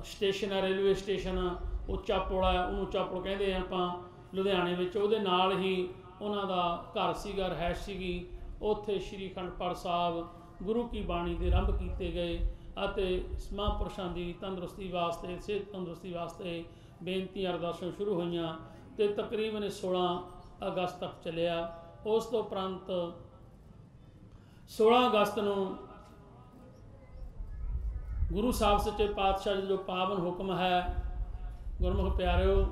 ਸਟੇਸ਼ਨ ਹੈ, ਰੇਲਵੇ ਸਟੇਸ਼ਨ ਉੱਚਾ ਪੁਲ ਹੈ, ਉਹਨੂੰ ਉੱਚਾ ਪੁਲ ਕਹਿੰਦੇ ਆ ਆਪਾਂ ਲੁਧਿਆਣੇ ਵਿੱਚ, ਉਹਦੇ ਨਾਲ ਹੀ ਉਹਨਾਂ ਦਾ ਘਰ ਸੀਗਾ, ਰਿਹਾਇਸ਼ ਸੀਗੀ। ਉੱਥੇ ਸ਼੍ਰੀ ਅਖੰਡ ਪਾਠ ਸਾਹਿਬ, ਗੁਰੂ ਕੀ ਬਾਣੀ ਦੇ ਆਰੰਭ ਕੀਤੇ ਗਏ ਅਤੇ ਮਹਾਂਪੁਰਸ਼ਾਂ ਦੀ ਤੰਦਰੁਸਤੀ ਵਾਸਤੇ, ਸਿਹਤ ਤੰਦਰੁਸਤੀ ਵਾਸਤੇ ਬੇਨਤੀਆਂ ਅਰਦਾਸਾਂ ਸ਼ੁਰੂ ਹੋਈਆਂ ਤੇ ਤਕਰੀਬਨ 16 ਅਗਸਤ ਤੱਕ ਚੱਲਿਆ। ਉਸ ਤੋਂ ਉਪਰੰਤ 16 ਅਗਸਤ ਨੂੰ ਗੁਰੂ ਸਾਹਿਬ ਸੱਚੇ ਪਾਤਸ਼ਾਹ ਜੀ ਜੋ ਪਾਵਨ ਹੁਕਮ ਹੈ, ਗੁਰਮੁਖ ਪਿਆਰਿਓ,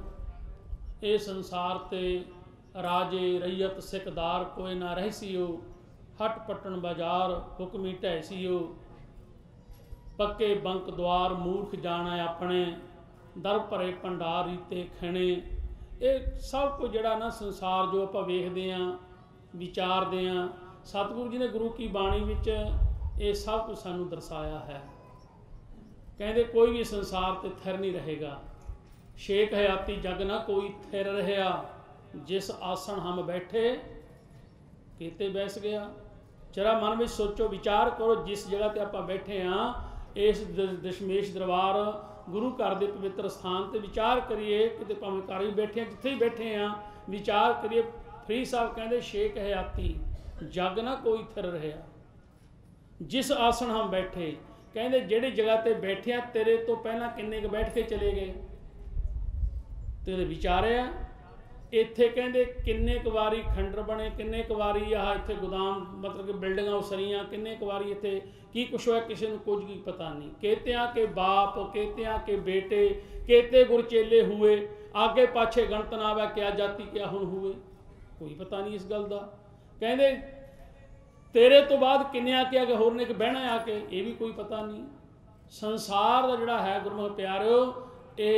ਇਹ ਸੰਸਾਰ ਤੇ ਰਾਜੇ ਰਈਅਤ ਸਿੱਖਦਾਰ ਕੋਈ ਨਾ ਰਹਿਸੀਓ, ਹਟ ਪਟਣ ਬਾਜ਼ਾਰ ਹੁਕਮੀ ਢਹਿਸੀਓ, पक्के बंक द्वार मूर्ख जाना अपने, दर भरे भंडार रीते खणे। ये सब कुछ जिहड़ा ना संसार जो आपां वेखदे हां विचारदे हां, सतगुरु जी ने गुरु की बाणी विच ये सब कुछ सानूं दर्शाया है। कहते कोई भी संसार ते थिर नहीं रहेगा, शेख हयाती जग ना कोई थिर रहा, जिस आसन हम बैठे केते बैस गया। जरा मन में सोचो, विचार करो, जिस जगह ते आपां बैठे हाँ, इस दशमेश दरबार गुरु घर के पवित्र स्थान ते विचार करिए, किते भावें घर भी बैठे जिथे ही बैठे हाँ, विचार करिए। फरीद साहब कहते शेख हयाती जग ना कोई थिर रहा, जिस आसन हम बैठे। कहते जिहड़ी जगह ते बैठे हैं, तेरे तो पहला किन्ने क बैठ के चले गए, तेरे विचारिया। इत्थे कहते किन्ने क वारी खंडर बने, किन्ने क वारी आह इत्थे गोदाम मतलब कि बिल्डिंगां उसरियां, किन्ने क वारी इत्थे की कुछ होया, किसी को कुछ भी पता नहीं। केतियां के बाप, केतियां के बेटे, केते गुरचेले हुए, आगे पाछे गणत ना आवे, क्या जाति क्या हुण हुए, कोई पता नहीं इस गल का। कहते तेरे तो बाद किन्ने आके आगे होर ने बहना आके, ये भी कोई पता नहीं। संसार का जिहड़ा है गुरमुख प्यारिओ, ये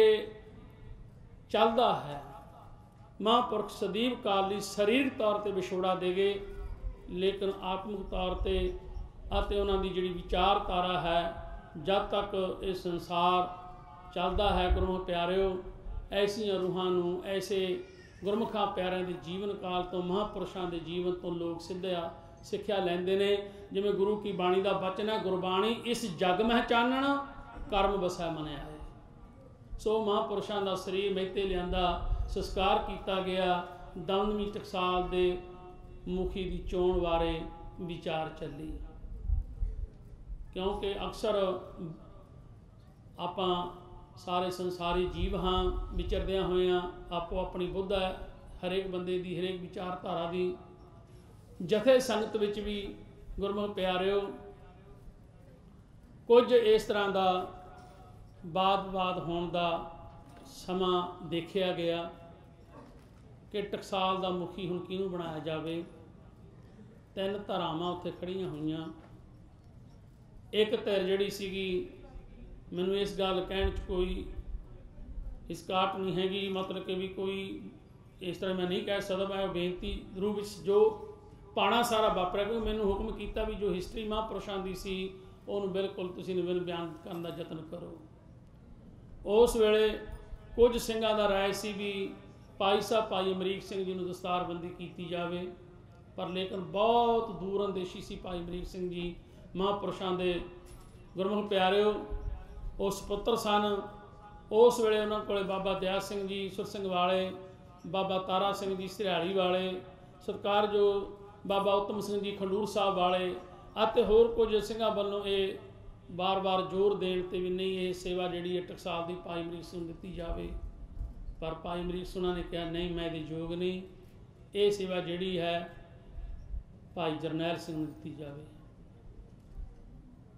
चलदा है। महापुरख सदीव काल लई सरीरक तौर पर विछोड़ा दे गए, लेकिन आत्मिक तौर पर अते उन्हां दी जिहड़ी विचारधारा है, जब तक ये संसार चलदा है गुरमुख प्यारिओ, ऐसियां रूहां नूं, ऐसे गुरमुखां प्यारिਆਂ ਦੇ जीवन काल तो, महापुरुषां ਦੇ जीवन तो लोग सिक्ख्या लैंदे ने। जिवें गुरु की बाणी का बचन है, गुरबाणी इस जग मह चानण, कर्म बसै मनै आए। सो महापुरुषां का शरीर मेहते लिआंदा, संस्कार किया गया। दमदमी टकसाल के मुखी की चोण बारे विचार चली, क्योंकि अक्सर आपां सारे संसारी जीव हाँ, विचरदियां होइयां आपो अपनी बुद्ध है, हरेक बंदे की हरेक विचारधारा की। जथे संगत विच भी गुरमुख प्यारिओ कुछ इस तरह का वाद विवाद होने का समा देखा गया कि टकसाल का मुखी हुण किहनूं बनाया जाए। तीन धारावां उत्थे खड़ियां होईयां। एक धिर जिहड़ी सीगी, मैनूं इस गल कहण च कोई इसकाट नहीं हैगी, मतलब कि भी कोई इस तरह मैं नहीं कह सकदा, मैं बेनती रूप जो पाना सारा वापरिया, क्योंकि मैनूं हुक्म किया भी जो हिस्टरी महापुरुषां दी सी उहनूं बिल्कुल तुसीं निवेदन बयान करन दा यतन करो। उस वेले कुछ सिंघां दा राय सी भी भाई साहब भाई अमरीक सिंह जी नूं दस्तारबंदी की जाए, पर लेकिन बहुत दूर अंदेशी सी भाई अमरीक सिंह जी महापुरुषां दे। गुरमुख प्यारिओ उस पुत्र सन। उस वेले उन्होंने कोले बाबा दया सिंह जी सुर सिंह वाले, बाबा तारा सिंह जी सिरहाली वाले, सरकार जो बाबा उत्तम सिंह जी खंडूर साहब वाले अते होर कुछ सिंघां वल्लों ये बार बार जोर देण ते भी नहीं ये सेवा जिहड़ी है टकसाल की भाई अमरीक सिंह दित्ती जाए, पर भाई अमरीक सिंह ने कहा नहीं मैं इहदे योग नहीं, ये सेवा जिहड़ी है भाई जरनैल सिंह नूं दित्ती जाए।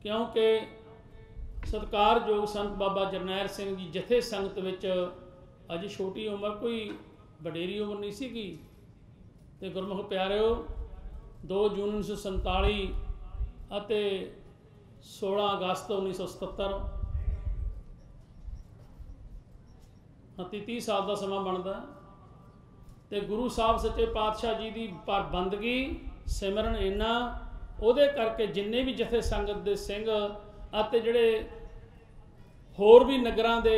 क्योंकि सत्कारयोग संत बाबा जरनैल सिंह जी जथे संगत विच अजे छोटी उम्र, कोई वडेरी उम्र नहीं सीगी। ते गुरमुख प्यारिओ 2 जून 1947 ਅਤੇ 16 अगस्त 1977 30 साल का समा बनता। तो गुरु साहब सच्चे पातशाह जी की पर बंदगी सिमरन इन्ना ਉਹਦੇ करके जिन्ने भी जथे संगत के सिंह ਅਤੇ ਜਿਹੜੇ होर भी नगरां दे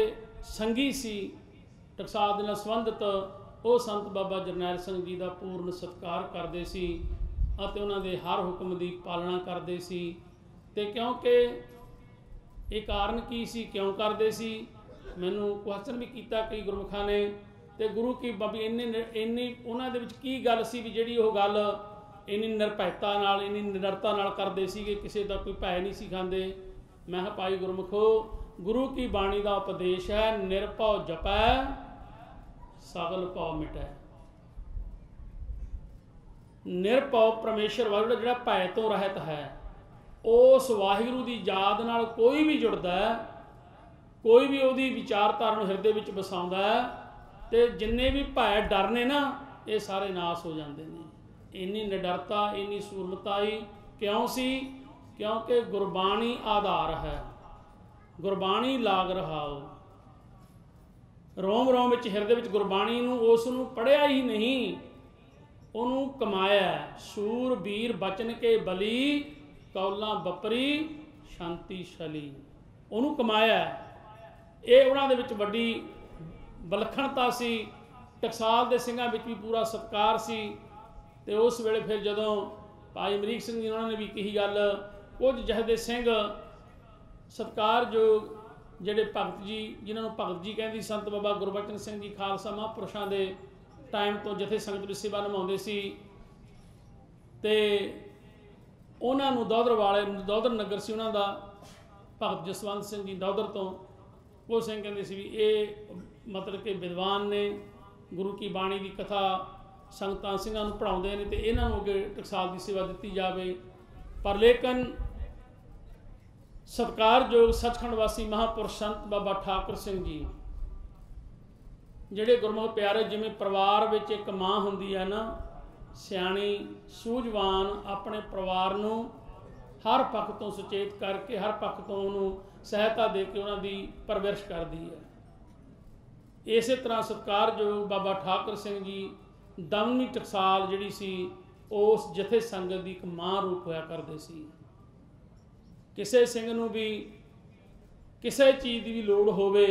संगी सी टकसाल दे नाल संबंधित, ਉਹ संत बाबा जरनैल सिंह जी का पूर्ण सत्कार करते सी ਅਤੇ ਉਹਨਾਂ ਦੇ हर हुक्म की पालना करते सी। ते क्योंकि ये कारण की सी, क्यों करते सी, मैनू क्वेश्चन भी किया कई गुरमुखां ने। तो गुरु की बाबी इन्नी उन्हां दे विच की गल सी भी जिहड़ी वो गल इन्नी निरभैता नाल इन्नी निडरता नाल करदे सी कि किसी का कोई भै नहीं सी खांदे। मैं कहा भाई गुरमुखो, गुरु की बाणी का उपदेश है निरभौ जपै सगल भौ मिटै। निरभौ परमेश्वर वाहिगुरू जिहड़ा भै तो रहत है, उस वाहिगुरू की याद नाल कोई भी जुड़दा है, कोई भी उहदी विचारधारा नूं हिरदे विच वसाउंदा है, ते जिन्ने भी भै डर ने ना ये सारे नाश हो जाते हैं। इन्नी निडरता इन्नी सूरमताई क्यों सी? क्योंकि गुरबाणी आधार है। ਗੁਰਬਾਣੀ ਲਾਗ ਰਹਾਓ। ਰੋਮ ਰੋਮ ਵਿੱਚ ਹਿਰਦੇ ਵਿੱਚ ਗੁਰਬਾਣੀ ਨੂੰ ਉਸ ਨੂੰ ਪੜ੍ਹਿਆ ਹੀ ਨਹੀਂ, ਉਹਨੂੰ ਕਮਾਇਆ। ਸੂਰ ਬੀਰ ਬਚਨ ਕੇ ਬਲੀ, ਕੌਲਾਂ ਬਪਰੀ ਸ਼ਾਂਤੀ ਸ਼ਲੀ। ਉਹਨੂੰ ਕਮਾਇਆ। ਇਹ ਉਹਨਾਂ ਦੇ ਵਿੱਚ ਵੱਡੀ ਵਿਲੱਖਣਤਾ ਸੀ। ਟਕਸਾਲ ਦੇ ਸਿੰਘਾਂ ਵਿੱਚ ਵੀ ਪੂਰਾ ਸਤਿਕਾਰ ਸੀ। ਅਤੇ ਉਸ ਵੇਲੇ ਫਿਰ ਜਦੋਂ ਭਾਈ ਅਮਰੀਕ ਸਿੰਘ ਜੀ ਉਹਨਾਂ ਨੇ ਵੀ ਕਹੀ ਗੱਲ, ਕੁਝ ਜਿਹੇ ਦੇ ਸਿੰਘ ਸਤਿਕਾਰਯੋਗ ਜਿਹੜੇ ਭਗਤ ਜੀ, ਜਿਨ੍ਹਾਂ ਨੂੰ ਭਗਤ ਜੀ ਕਹਿੰਦੀ, ਸੰਤ ਬਾਬਾ ਗੁਰਬਚਨ ਸਿੰਘ ਜੀ ਖਾਲਸਾ ਮਹਾਂਪੁਰਸ਼ਾਂ ਦੇ ਟਾਈਮ ਤੋਂ ਜਥੇ ਸੰਗਤ ਵਿੱਚ ਸੇਵਾ ਨਿਭਾਉਂਦੇ ਸੀ। ਅਤੇ ਉਹਨਾਂ ਨੂੰ ਦੌਧਰ ਵਾਲੇ, ਦੌਧਰ ਨਗਰ ਸੀ ਉਹਨਾਂ ਦਾ, ਭਗਤ ਜਸਵੰਤ ਸਿੰਘ ਜੀ ਦੌਧਰ ਤੋਂ, ਉਹ ਸਿੰਘ ਕਹਿੰਦੇ ਸੀ ਵੀ ਇਹ ਮਤਲਬ ਕਿ ਵਿਦਵਾਨ ਨੇ, ਗੁਰੂ ਕੀ ਬਾਣੀ ਦੀ ਕਥਾ ਸੰਗਤਾਂ ਸਿੰਘਾਂ ਨੂੰ ਪੜ੍ਹਾਉਂਦੇ ਨੇ, ਅਤੇ ਇਹਨਾਂ ਨੂੰ ਅੱਗੇ ਟਕਸਾਲ ਦੀ ਸੇਵਾ ਦਿੱਤੀ ਜਾਵੇ। ਪਰ ਲੇਕਿਨ ਸਤਿਕਾਰਯੋਗ ਸੱਚਖੰਡ ਵਾਸੀ ਮਹਾਂਪੁਰਸ਼ ਸੰਤ ਬਾਬਾ ਠਾਕੁਰ ਸਿੰਘ ਜੀ, ਜਿਹੜੇ ਗੁਰਮੁਖ ਪਿਆਰੇ, ਜਿਵੇਂ ਪਰਿਵਾਰ ਵਿੱਚ ਇੱਕ ਮਾਂ ਹੁੰਦੀ ਹੈ ਨਾ, ਸਿਆਣੀ ਸੂਝਵਾਨ, ਆਪਣੇ ਪਰਿਵਾਰ ਨੂੰ ਹਰ ਪੱਖ ਤੋਂ ਸੁਚੇਤ ਕਰਕੇ, ਹਰ ਪੱਖ ਤੋਂ ਉਹਨੂੰ ਸਹਾਇਤਾ ਦੇ ਕੇ ਉਹਨਾਂ ਦੀ ਪਰਵਰਿਸ਼ ਕਰਦੀ ਹੈ। ਇਸੇ ਤਰ੍ਹਾਂ ਸਤਿਕਾਰਯੋਗ ਬਾਬਾ ਠਾਕੁਰ ਸਿੰਘ ਜੀ ਦਮਨੀ ਟਕਸਾਲ ਜਿਹੜੀ ਸੀ, ਉਸ ਜਥੇ ਸੰਗਤ ਦੀ ਇੱਕ ਮਾਂ ਰੂਪ ਹੋਇਆ ਕਰਦੇ ਸੀ। ਕਿਸੇ ਸਿੰਘ ਨੂੰ ਵੀ ਕਿਸੇ ਚੀਜ਼ ਦੀ ਵੀ ਲੋੜ ਹੋਵੇ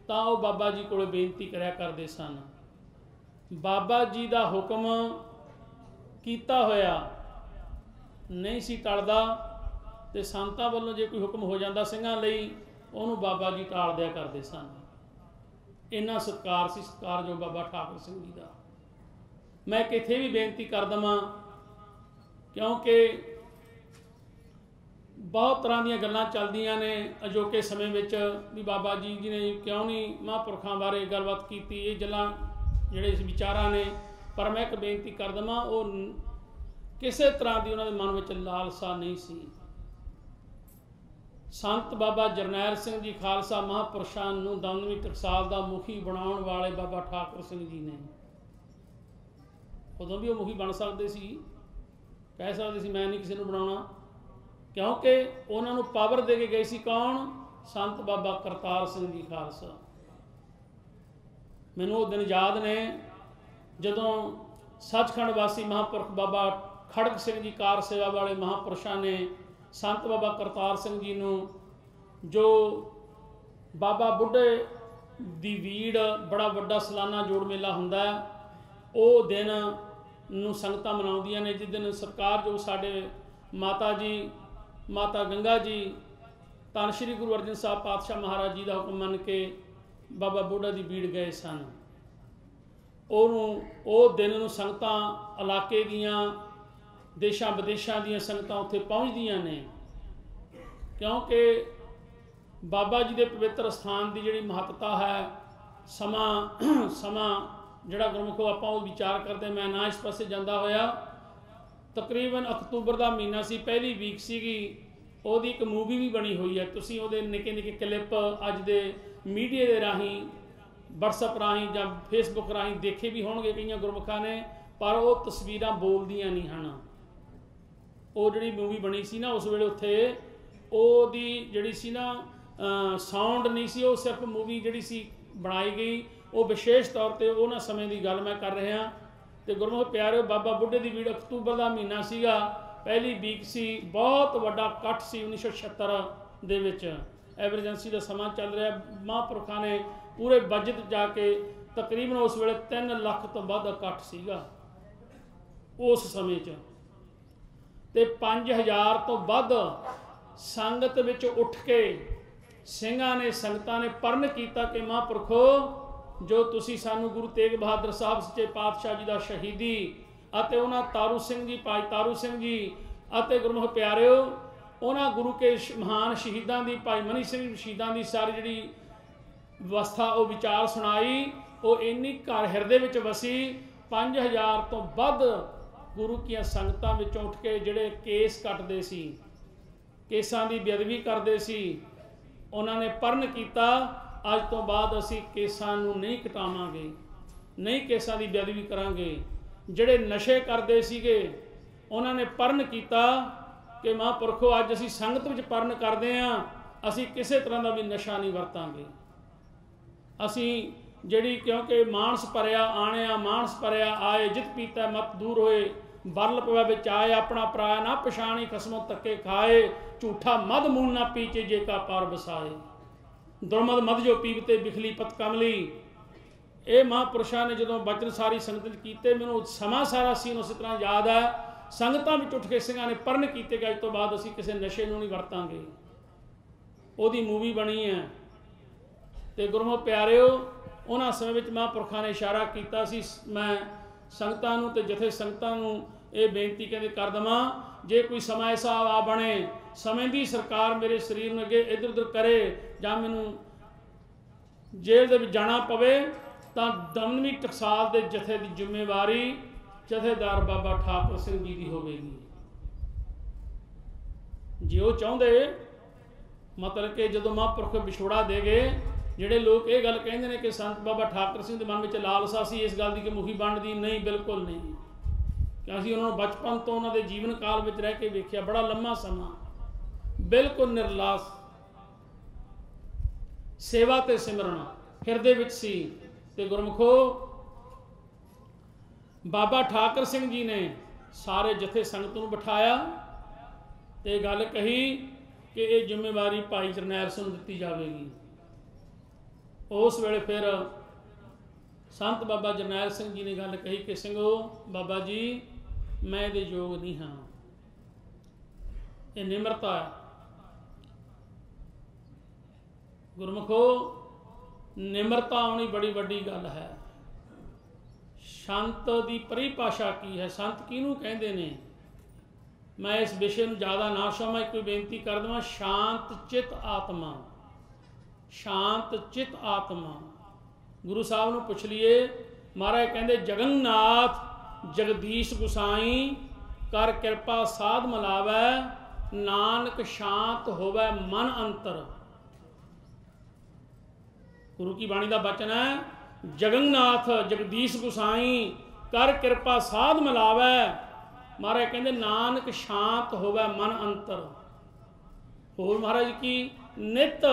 ਤਾਂ ਉਹ ਬਾਬਾ ਜੀ ਕੋਲ ਬੇਨਤੀ ਕਰਿਆ ਕਰਦੇ ਸਨ। ਬਾਬਾ ਜੀ ਦਾ ਹੁਕਮ ਕੀਤਾ ਹੋਇਆ ਨਹੀਂ ਸੀ ਟਲਦਾ, ਅਤੇ ਸੰਤਾਂ ਵੱਲੋਂ ਜੇ ਕੋਈ ਹੁਕਮ ਹੋ ਜਾਂਦਾ ਸਿੰਘਾਂ ਲਈ, ਉਹਨੂੰ ਬਾਬਾ ਜੀ ਟਾਲ ਦਿਆ ਕਰਦੇ ਸਨ। ਇੰਨਾ ਸਤਿਕਾਰ ਸੀ ਸਤਿਕਾਰਯੋਗ ਬਾਬਾ ਠਾਕੁਰ ਸਿੰਘ ਜੀ ਦਾ। ਮੈਂ ਕਿਤੇ ਵੀ ਬੇਨਤੀ ਕਰ ਦੇਵਾਂ, ਕਿਉਂਕਿ ਬਹੁਤ ਤਰ੍ਹਾਂ ਦੀਆਂ ਗੱਲਾਂ ਚੱਲਦੀਆਂ ਨੇ ਅਜੋਕੇ ਸਮੇਂ ਵਿੱਚ ਵੀ ਬਾਬਾ ਜੀ ਨੇ ਕਿਉਂ ਨਹੀਂ ਮਹਾਂਪੁਰਖਾਂ ਬਾਰੇ ਗੱਲਬਾਤ ਕੀਤੀ, ਇਹ ਗੱਲਾਂ ਜਿਹੜੇ ਵਿਚਾਰਾਂ ਨੇ। ਪਰ ਮੈਂ ਇੱਕ ਬੇਨਤੀ ਕਰ ਦੇਵਾਂ, ਉਹ ਕਿਸੇ ਤਰ੍ਹਾਂ ਦੀ ਉਹਨਾਂ ਦੇ ਮਨ ਵਿੱਚ ਲਾਲਸਾ ਨਹੀਂ ਸੀ। ਸੰਤ ਬਾਬਾ ਜਰਨੈਲ ਸਿੰਘ ਜੀ ਖਾਲਸਾ ਮਹਾਂਪੁਰਸ਼ਾਂ ਨੂੰ ਦਮਦਮੀ ਟਕਸਾਲ ਦਾ ਮੁਖੀ ਬਣਾਉਣ ਵਾਲੇ ਬਾਬਾ ਠਾਕੁਰ ਸਿੰਘ ਜੀ ਨੇ। ਉਦੋਂ ਵੀ ਉਹ ਮੁਖੀ ਬਣ ਸਕਦੇ ਸੀ, ਕਹਿ ਸਕਦੇ ਸੀ ਮੈਂ ਨਹੀਂ ਕਿਸੇ ਨੂੰ ਬਣਾਉਣਾ, ਕਿਉਂਕਿ ਉਹਨਾਂ ਨੂੰ ਪਾਵਰ ਦੇ ਕੇ ਗਏ ਸੀ ਕੌਣ? ਸੰਤ ਬਾਬਾ ਕਰਤਾਰ ਸਿੰਘ ਜੀ ਖਾਲਸਾ। ਮੈਨੂੰ ਉਹ ਦਿਨ ਯਾਦ ਨੇ ਜਦੋਂ ਸੱਚਖੰਡ ਵਾਸੀ ਮਹਾਂਪੁਰਖ ਬਾਬਾ ਖੜਗ ਸਿੰਘ ਜੀ ਕਾਰ ਸੇਵਾ ਵਾਲੇ ਮਹਾਂਪੁਰਸ਼ਾਂ ਨੇ ਸੰਤ ਬਾਬਾ ਕਰਤਾਰ ਸਿੰਘ ਜੀ ਨੂੰ, ਜੋ ਬਾਬਾ ਬੁੱਢੇ ਦੀ ਵੀੜ ਬੜਾ ਵੱਡਾ ਸਾਲਾਨਾ ਜੋੜ ਮੇਲਾ ਹੁੰਦਾ, ਉਹ ਦਿਨ ਨੂੰ ਸੰਗਤਾਂ ਮਨਾਉਂਦੀਆਂ ਨੇ, ਜਿਸ ਦਿਨ ਸਤਿਕਾਰਯੋਗ ਸਾਡੇ ਮਾਤਾ ਜੀ, ਮਾਤਾ ਗੰਗਾ ਜੀ, ਧੰਨ ਸ਼੍ਰੀ ਗੁਰੂ ਅਰਜਨ ਸਾਹਿਬ ਪਾਤਸ਼ਾਹ ਮਹਾਰਾਜ ਜੀ ਦਾ ਹੁਕਮ ਮੰਨ ਕੇ ਬਾਬਾ ਬੁੱਢਾ ਦੀ ਬੀੜ ਗਏ ਸਨ। ਉਹ ਦਿਨ ਨੂੰ ਸੰਗਤਾਂ ਇਲਾਕੇ ਦੀਆਂ, ਦੇਸ਼ਾਂ ਵਿਦੇਸ਼ਾਂ ਦੀਆਂ ਸੰਗਤਾਂ ਉੱਥੇ ਪਹੁੰਚਦੀਆਂ ਨੇ, ਕਿਉਂਕਿ ਬਾਬਾ ਜੀ ਦੇ ਪਵਿੱਤਰ ਸਥਾਨ ਦੀ ਜਿਹੜੀ ਮਹੱਤਤਾ ਹੈ, ਸਮਾਂ ਜਿਹੜਾ ਗੁਰਮੁਖੋ ਆਪਾਂ ਉਹ ਵਿਚਾਰ ਕਰਦੇ। ਮੈਂ ਨਾ ਇਸ ਪਾਸੇ ਜਾਂਦਾ ਹੋਇਆ, ਤਕਰੀਬਨ ਅਕਤੂਬਰ ਦਾ ਮਹੀਨਾ ਸੀ, ਪਹਿਲੀ ਵੀਕ ਸੀਗੀ, ਉਹਦੀ ਇੱਕ ਮੂਵੀ ਵੀ ਬਣੀ ਹੋਈ ਹੈ। ਤੁਸੀਂ ਉਹਦੇ ਨਿੱਕੇ ਨਿੱਕੇ ਕਲਿੱਪ ਅੱਜ ਦੇ ਮੀਡੀਆ ਦੇ ਰਾਹੀਂ, ਵਟਸਐਪ ਰਾਹੀਂ ਜਾਂ ਫੇਸਬੁੱਕ ਰਾਹੀਂ ਦੇਖੇ ਵੀ ਹੋਣਗੇ ਕਈਆਂ ਗੁਰਮੁਖਾਂ ਨੇ, ਪਰ ਉਹ ਤਸਵੀਰਾਂ ਬੋਲਦੀਆਂ ਨਹੀਂ ਹਨ। ਉਹ ਜਿਹੜੀ ਮੂਵੀ ਬਣੀ ਸੀ ਨਾ, ਉਸ ਵੇਲੇ ਉੱਥੇ ਉਹਦੀ ਜਿਹੜੀ ਸੀ ਨਾ ਸਾਊਂਡ ਨਹੀਂ ਸੀ, ਉਹ ਸਿਰਫ ਮੂਵੀ ਜਿਹੜੀ ਸੀ ਬਣਾਈ ਗਈ, ਉਹ ਵਿਸ਼ੇਸ਼ ਤੌਰ 'ਤੇ ਉਹਨਾਂ ਸਮੇਂ ਦੀ ਗੱਲ ਮੈਂ ਕਰ ਰਿਹਾ। ਅਤੇ ਗੁਰਮੁਖ ਪਿਆਰਿਓ, ਬਾਬਾ ਬੁੱਢੇ ਦੀ ਬੀੜ ਅਕਤੂਬਰ ਦਾ ਮਹੀਨਾ ਸੀਗਾ, ਪਹਿਲੀ ਵੀਕ ਸੀ, ਬਹੁਤ ਵੱਡਾ ਇਕੱਠ ਸੀ 1976 ਦੇ ਵਿੱਚ। ਐਮਰਜੈਂਸੀ ਦਾ ਸਮਾਂ ਚੱਲ ਰਿਹਾ, ਮਹਾਂਪੁਰਖਾਂ ਨੇ ਪੂਰੇ ਬਜਟ ਜਾ ਕੇ ਤਕਰੀਬਨ ਉਸ ਵੇਲੇ 3 ਲੱਖ ਤੋਂ ਵੱਧ ਇਕੱਠ ਸੀਗਾ ਉਸ ਸਮੇਂ 'ਚ, ਅਤੇ 5000 ਤੋਂ ਵੱਧ ਸੰਗਤ ਵਿੱਚ ਉੱਠ ਕੇ ਸਿੰਘਾਂ ਨੇ, ਸੰਗਤਾਂ ਨੇ ਪਰਨ ਕੀਤਾ ਕਿ ਮਹਾਂਪੁਰਖੋ, ਜੋ ਤੁਸੀਂ ਸਾਨੂੰ ਗੁਰੂ ਤੇਗ ਬਹਾਦਰ ਸਾਹਿਬ ਸੱਚੇ ਪਾਤਸ਼ਾਹ ਜੀ ਦਾ ਸ਼ਹੀਦੀ ਅਤੇ ਉਹਨਾਂ ਤਾਰੂ ਸਿੰਘ ਜੀ, ਭਾਈ ਤਾਰੂ ਸਿੰਘ ਜੀ ਅਤੇ ਗੁਰਮੁਖ ਪਿਆਰਿਓ, ਉਹਨਾਂ ਗੁਰੂ ਕੇ ਮਹਾਨ ਸ਼ਹੀਦਾਂ ਦੀ, ਭਾਈ ਮਨੀ ਸਿੰਘ ਸ਼ਹੀਦਾਂ ਦੀ ਸਾਰੀ ਜਿਹੜੀ ਵਿਵਸਥਾ, ਉਹ ਵਿਚਾਰ ਸੁਣਾਈ, ਉਹ ਇੰਨੀ ਘਰ ਹਿਰਦੇ ਵਿੱਚ ਵਸੀ। 5000 ਤੋਂ ਵੱਧ ਗੁਰੂ ਕੀਆਂ ਸੰਗਤਾਂ ਵਿੱਚੋਂ ਉੱਠ ਕੇ ਜਿਹੜੇ ਕੇਸ ਕੱਟਦੇ ਸੀ, ਕੇਸਾਂ ਦੀ ਬੇਅਦਬੀ ਕਰਦੇ ਸੀ, ਉਹਨਾਂ ਨੇ ਪਰਨ ਕੀਤਾ, ਅੱਜ ਤੋਂ ਬਾਅਦ ਅਸੀਂ ਕੇਸਾਂ ਨੂੰ ਨਹੀਂ ਕਟਾਵਾਂਗੇ, ਨਹੀਂ ਕੇਸਾਂ ਦੀ ਬੇਅਦਬੀ ਕਰਾਂਗੇ। ਜਿਹੜੇ ਨਸ਼ੇ ਕਰਦੇ ਸੀਗੇ, ਉਹਨਾਂ ਨੇ ਪਰਨ ਕੀਤਾ ਕਿ ਮਹਾਂਪੁਰਖੋ, ਅੱਜ ਅਸੀਂ ਸੰਗਤ ਵਿੱਚ ਪਰਨ ਕਰਦੇ ਹਾਂ ਅਸੀਂ ਕਿਸੇ ਤਰ੍ਹਾਂ ਦਾ ਵੀ ਨਸ਼ਾ ਨਹੀਂ ਵਰਤਾਂਗੇ। ਅਸੀਂ ਜਿਹੜੀ ਕਿਉਂਕਿ ਮਾਨਸ ਭਰਿਆ ਆਣਿਆ ਮਾਨਸ ਭਰਿਆ ਆਏ, ਜਿਤ ਪੀਤਾ ਮਤ ਦੂਰ ਹੋਏ, ਬਰਲ ਪਵੈ ਵਿੱਚ ਆਏ, ਆਪਣਾ ਪਰਾਇਆ ਨਾ ਪਛਾਣੀ, ਖਸਮੋਂ ਧੱਕੇ ਖਾਏ, ਝੂਠਾ ਮਦ ਮੂਲ ਨਾ ਪੀਚੇ, ਜੇ ਕਾ ਪਰ ਵਸਾਏ, ਦੁਰਮਦ ਮਦ ਜੋ ਪੀਵਤੇ ਬਿਖਲੀ ਪਤ ਕਮਲੀ। ਇਹ ਮਹਾਂਪੁਰਸ਼ਾਂ ਨੇ ਜਦੋਂ ਬਚਨ ਸਾਰੀ ਸੰਗਤ 'ਚ ਕੀਤੇ, ਮੈਨੂੰ ਸਮਾਂ ਸਾਰਾ ਸੀਨ ਉਸੇ ਤਰ੍ਹਾਂ ਯਾਦ ਹੈ। ਸੰਗਤਾਂ ਵਿੱਚ ਉੱਠ ਕੇ ਸਿੰਘਾਂ ਨੇ ਪਰਨ ਕੀਤੇ ਕਿ ਅੱਜ ਤੋਂ ਬਾਅਦ ਅਸੀਂ ਕਿਸੇ ਨਸ਼ੇ ਨੂੰ ਨਹੀਂ ਵਰਤਾਂਗੇ। ਉਹਦੀ ਮੂਵੀ ਬਣੀ ਹੈ। ਅਤੇ ਗੁਰਮੁਖ ਪਿਆਰਿਓ, ਉਹਨਾਂ ਸਮੇਂ ਵਿੱਚ ਮਹਾਂਪੁਰਖਾਂ ਨੇ ਇਸ਼ਾਰਾ ਕੀਤਾ ਸੀ। ਮੈਂ ਸੰਗਤਾਂ ਨੂੰ ਅਤੇ ਜਥੇ ਸੰਗਤਾਂ ਨੂੰ ਇਹ ਬੇਨਤੀ ਕਹਿੰਦੇ ਕਰ ਦੇਵਾਂ, ਜੇ ਕੋਈ ਸਮਾਂ ਐਸਾ ਆ ਬਣੇ, ਸਮੇਂ ਦੀ ਸਰਕਾਰ ਮੇਰੇ ਸਰੀਰ ਨੂੰ ਅੱਗੇ ਇੱਧਰ ਉੱਧਰ ਕਰੇ ਜਾਂ ਮੈਨੂੰ ਜੇਲ੍ਹ ਦੇ ਵਿੱਚ ਜਾਣਾ ਪਵੇ, ਤਾਂ ਦਮਦਮੀ ਟਕਸਾਲ ਦੇ ਜਥੇ ਦੀ ਜ਼ਿੰਮੇਵਾਰੀ ਜਥੇਦਾਰ ਬਾਬਾ ਠਾਕੁਰ ਸਿੰਘ ਜੀ ਦੀ ਹੋਵੇਗੀ। ਜੇ ਉਹ ਚਾਹੁੰਦੇ, ਮਤਲਬ ਕਿ ਜਦੋਂ ਮਹਾਂਪੁਰਖ ਵਿਛੋੜਾ ਦੇ ਗਏ, ਜਿਹੜੇ ਲੋਕ ਇਹ ਗੱਲ ਕਹਿੰਦੇ ਨੇ ਕਿ ਸੰਤ ਬਾਬਾ ਠਾਕੁਰ ਸਿੰਘ ਦੇ ਮਨ ਵਿੱਚ ਲਾਲਸਾ ਸੀ ਇਸ ਗੱਲ ਦੀ ਕਿ ਮੁਖੀ ਬਣਨ ਦੀ, ਨਹੀਂ, ਬਿਲਕੁਲ ਨਹੀਂ। ਕਿ ਅਸੀਂ ਉਹਨਾਂ ਨੂੰ ਬਚਪਨ ਤੋਂ ਉਹਨਾਂ ਦੇ ਜੀਵਨ ਕਾਲ ਵਿੱਚ ਰਹਿ ਕੇ ਵੇਖਿਆ, ਬੜਾ ਲੰਮਾ ਸਮਾਂ ਬਿਲਕੁਲ ਨਿਰਲਾਸ ਸੇਵਾ ਤੇ ਸਿਮਰਨ ਹਿਰਦੇ ਵਿੱਚ ਸੀ। ਤੇ ਗੁਰਮੁਖੋ, ਬਾਬਾ ਠਾਕੁਰ ਸਿੰਘ ਜੀ ਨੇ ਸਾਰੇ ਜਥੇ ਸੰਗਤ ਨੂੰ ਬਿਠਾਇਆ ਤੇ ਗੱਲ ਕਹੀ ਕਿ ਇਹ ਜ਼ਿੰਮੇਵਾਰੀ ਭਾਈ ਜਰਨੈਲ ਸਿੰਘ ਨੂੰ ਦਿੱਤੀ ਜਾਵੇਗੀ। ਉਸ ਵੇਲੇ ਫਿਰ ਸੰਤ ਬਾਬਾ ਜਰਨੈਲ ਸਿੰਘ ਜੀ ਨੇ ਗੱਲ ਕਹੀ ਕਿ ਸਿੰਘੋ, ਬਾਬਾ ਜੀ, ਮੈਂ ਇਹਦੇ ਯੋਗ ਨਹੀਂ ਹਾਂ। ਇਹ ਨਿਮਰਤਾ ਹੈ। ਗੁਰਮੁਖੋ, ਨਿਮਰਤਾ ਆਉਣੀ ਬੜੀ ਵੱਡੀ ਗੱਲ ਹੈ। ਸੰਤ ਦੀ ਪਰਿਭਾਸ਼ਾ ਕੀ ਹੈ, ਸੰਤ ਕਿਹਨੂੰ ਕਹਿੰਦੇ ਨੇ? ਮੈਂ ਇਸ ਵਿਸ਼ੇ ਨੂੰ ਜ਼ਿਆਦਾ ਨਾ ਛਾਵਾਂ, ਇੱਕ ਬੇਨਤੀ ਕਰ ਦੇਵਾਂ। ਸ਼ਾਂਤ ਚਿੱਤ ਆਤਮਾ, ਸ਼ਾਂਤ ਚਿੱਤ ਆਤਮਾ। ਗੁਰੂ ਸਾਹਿਬ ਨੂੰ ਪੁੱਛ ਲਈਏ, ਮਹਾਰਾਜ ਕਹਿੰਦੇ ਜਗਨਨਾਥ ਜਗਦੀਸ਼ ਗੁਸਾਈ, ਕਰ ਕਿਰਪਾ ਸਾਧ ਮਿਲਾਵੈ, ਨਾਨਕ ਸ਼ਾਂਤ ਹੋਵੈ ਮਨ ਅੰਤਰ। ਗੁਰੂ ਕੀ ਬਾਣੀ ਦਾ ਬਚਨ ਹੈ, ਜਗਨਨਾਥ ਜਗਦੀਸ਼ ਗੁਸਾਈ, ਕਰ ਕਿਰਪਾ ਸਾਧ ਮਿਲਾਵੈ। ਮਹਾਰਾਜ ਕਹਿੰਦੇ ਨਾਨਕ ਸ਼ਾਂਤ ਹੋਵੈ ਮਨ ਅੰਤਰ। ਹੋਰ ਮਹਾਰਾਜ ਕੀ, ਨਿਤ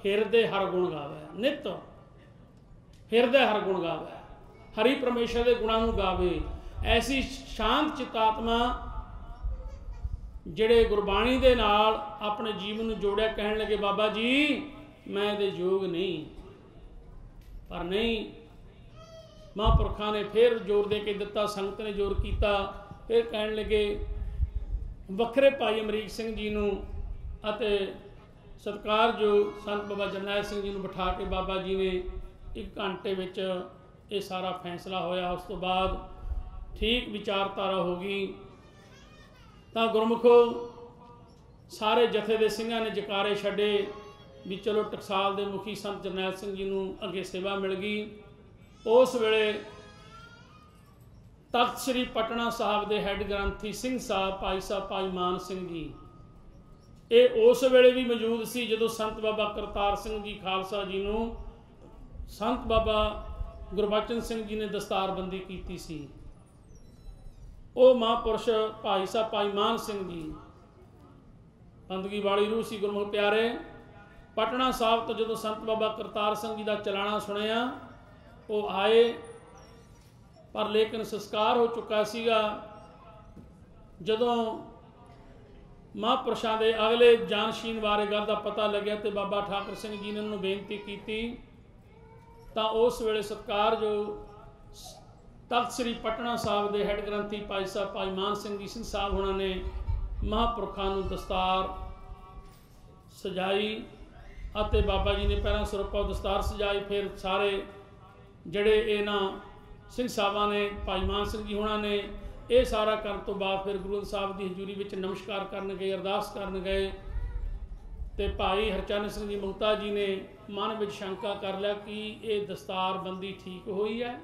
ਹਿਰਦੇ ਹਰ ਗੁਣ ਗਾਵੇ, ਨਿਤ ਹਿਰਦੇ ਹਰ ਗੁਣ ਗਾਵੇ, ਹਰੀ ਪਰਮੇਸ਼ਰ ਦੇ ਗੁਣਾਂ ਨੂੰ ਗਾਵੇ। ਐਸੀ ਸ਼ਾਂਤ ਚਿਤਾਤਮਾ ਜਿਹੜੇ ਗੁਰਬਾਣੀ ਦੇ ਨਾਲ ਆਪਣੇ ਜੀਵਨ ਨੂੰ ਜੋੜਿਆ, ਕਹਿਣ ਲੱਗੇ ਬਾਬਾ ਜੀ ਮੈਂ ਇਹਦੇ ਯੋਗ ਨਹੀਂ। ਪਰ ਨਹੀਂ, ਮਹਾਂਪੁਰਖਾਂ ਨੇ ਫਿਰ ਜ਼ੋਰ ਦੇ ਕੇ ਦਿੱਤਾ, ਸੰਗਤ ਨੇ ਜ਼ੋਰ ਕੀਤਾ। ਫਿਰ ਕਹਿਣ ਲੱਗੇ, ਵੱਖਰੇ ਭਾਈ ਅਮਰੀਕ ਸਿੰਘ ਜੀ ਨੂੰ ਅਤੇ ਸਤਿਕਾਰਯੋਗ ਸੰਤ ਬਾਬਾ ਜਰਨੈਲ ਸਿੰਘ ਜੀ ਨੂੰ ਬਿਠਾ ਕੇ ਬਾਬਾ ਜੀ ਨੇ 1 ਘੰਟੇ ਵਿੱਚ ਇਹ ਸਾਰਾ ਫੈਸਲਾ ਹੋਇਆ। ਉਸ ਤੋਂ ਬਾਅਦ ਠੀਕ ਵਿਚਾਰਧਾਰਾ ਹੋ ਗਈ। ਤਾਂ ਗੁਰਮੁਖੋ, ਸਾਰੇ ਜਥੇ ਦੇ ਸਿੰਘਾਂ ਨੇ ਜਕਾਰੇ ਛੱਡੇ ਵੀ ਚਲੋ ਟਕਸਾਲ ਦੇ ਮੁਖੀ ਸੰਤ ਜਰਨੈਲ ਸਿੰਘ ਜੀ ਨੂੰ ਅੱਗੇ ਸੇਵਾ ਮਿਲ ਗਈ। ਉਸ ਵੇਲੇ ਤਖਤ ਸ੍ਰੀ ਪਟਨਾ ਸਾਹਿਬ ਦੇ ਹੈੱਡ ਗ੍ਰੰਥੀ ਸਿੰਘ ਸਾਹਿਬ ਭਾਈ ਮਾਨ ਸਿੰਘ ਜੀ, ਇਹ ਉਸ ਵੇਲੇ ਵੀ ਮੌਜੂਦ ਸੀ ਜਦੋਂ ਸੰਤ ਬਾਬਾ ਕਰਤਾਰ ਸਿੰਘ ਜੀ ਖਾਲਸਾ ਜੀ ਨੂੰ ਸੰਤ ਬਾਬਾ ਗੁਰਬਚਨ ਸਿੰਘ ਜੀ ਨੇ ਦਸਤਾਰਬੰਦੀ ਕੀਤੀ ਸੀ। ਉਹ ਮਹਾਂਪੁਰਸ਼ ਭਾਈ ਮਾਨ ਸਿੰਘ ਜੀ ਬੰਦਗੀ ਵਾਲੀ ਰੂਹ ਸੀ। ਗੁਰਮੁਖ ਪਿਆਰੇ, ਪਟਨਾ ਸਾਹਿਬ ਤੋਂ ਜਦੋਂ ਸੰਤ ਬਾਬਾ ਕਰਤਾਰ ਸਿੰਘ ਜੀ ਦਾ ਚਲਾਣਾ ਸੁਣਿਆ, ਉਹ ਆਏ, ਪਰ ਲੇਕਿਨ ਸੰਸਕਾਰ ਹੋ ਚੁੱਕਾ ਸੀਗਾ। ਜਦੋਂ ਮਹਾਂਪੁਰਸ਼ਾਂ ਦੇ ਅਗਲੇ ਜਾਨਸ਼ੀਨ ਬਾਰੇ ਗੱਲ ਦਾ ਪਤਾ ਲੱਗਿਆ ਤੇ ਬਾਬਾ ਠਾਕੁਰ ਸਿੰਘ ਜੀ ਨੇ ਉਹਨੂੰ ਬੇਨਤੀ ਕੀਤੀ, ਤਾਂ ਉਸ ਵੇਲੇ ਸਤਿਕਾਰਯੋਗ ਤਖਤ ਸ੍ਰੀ ਪਟਨਾ ਸਾਹਿਬ ਦੇ ਹੈੱਡ ਗ੍ਰੰਥੀ ਭਾਈ ਮਾਨ ਸਿੰਘ ਜੀ ਸਿੰਘ ਸਾਹਿਬ ਹੋਣਾ ਨੇ ਮਹਾਂਪੁਰਖਾਂ ਨੂੰ ਦਸਤਾਰ ਸਜਾਈ ਅਤੇ ਬਾਬਾ ਜੀ ਨੇ ਪਹਿਲਾਂ ਸਰੂਪਾ ਦਸਤਾਰ ਸਜਾਈ। ਫਿਰ ਸਾਰੇ ਜਿਹੜੇ ਇਹਨਾਂ ਸਿੰਘ ਸਾਹਿਬਾਂ ਨੇ, ਭਾਈ ਮਾਨ ਸਿੰਘ ਜੀ ਹੋਣਾ ਨੇ, ਇਹ ਸਾਰਾ ਕਰਨ ਤੋਂ ਬਾਅਦ ਫਿਰ ਗੁਰੂ ਸਾਹਿਬ ਦੀ ਹਜ਼ੂਰੀ ਵਿੱਚ ਨਮਸਕਾਰ ਕਰਨ ਗਏ, ਅਰਦਾਸ ਕਰਨ ਗਏ। ਤੇ ਭਾਈ ਹਰਚਰਨ ਸਿੰਘ ਜੀ ਮੁਕਤਾ ਜੀ ਨੇ ਮਨ ਵਿੱਚ ਸ਼ੰਕਾ ਕਰ ਲਿਆ ਕਿ ਇਹ ਦਸਤਾਰਬੰਦੀ ਠੀਕ ਹੋਈ ਹੈ।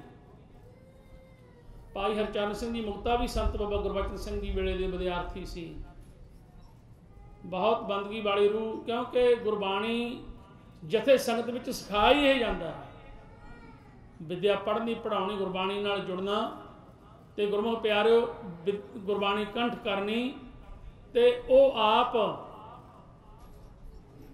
ਭਾਈ ਹਰਚਰਨ ਸਿੰਘ ਜੀ ਮੁਕਤਾ ਵੀ ਸੰਤ ਬਾਬਾ ਗੁਰਬਚਨ ਸਿੰਘ ਜੀ ਵੇਲੇ ਦੇ ਵਿਦਿਆਰਥੀ ਸੀ। ਬਹੁਤ ਬੰਦਗੀ ਵਾਲੀ ਰੂਹ, ਕਿਉਂਕਿ ਗੁਰਬਾਣੀ ਜਥੇ ਸੰਗਤ ਵਿੱਚ ਸਿਖਾਈ ਇਹ ਜਾਂਦਾ ਹੈ। ਵਿਦਿਆ ਪੜ੍ਹਨੀ, ਪੜ੍ਹਾਉਣੀ, ਗੁਰਬਾਣੀ ਨਾਲ ਜੁੜਨਾ ਤੇ ਗੁਰਮੁਖ ਪਿਆਰਿਓ ਗੁਰਬਾਣੀ ਕੰਠ ਕਰਨੀ ਤੇ ਉਹ ਆਪ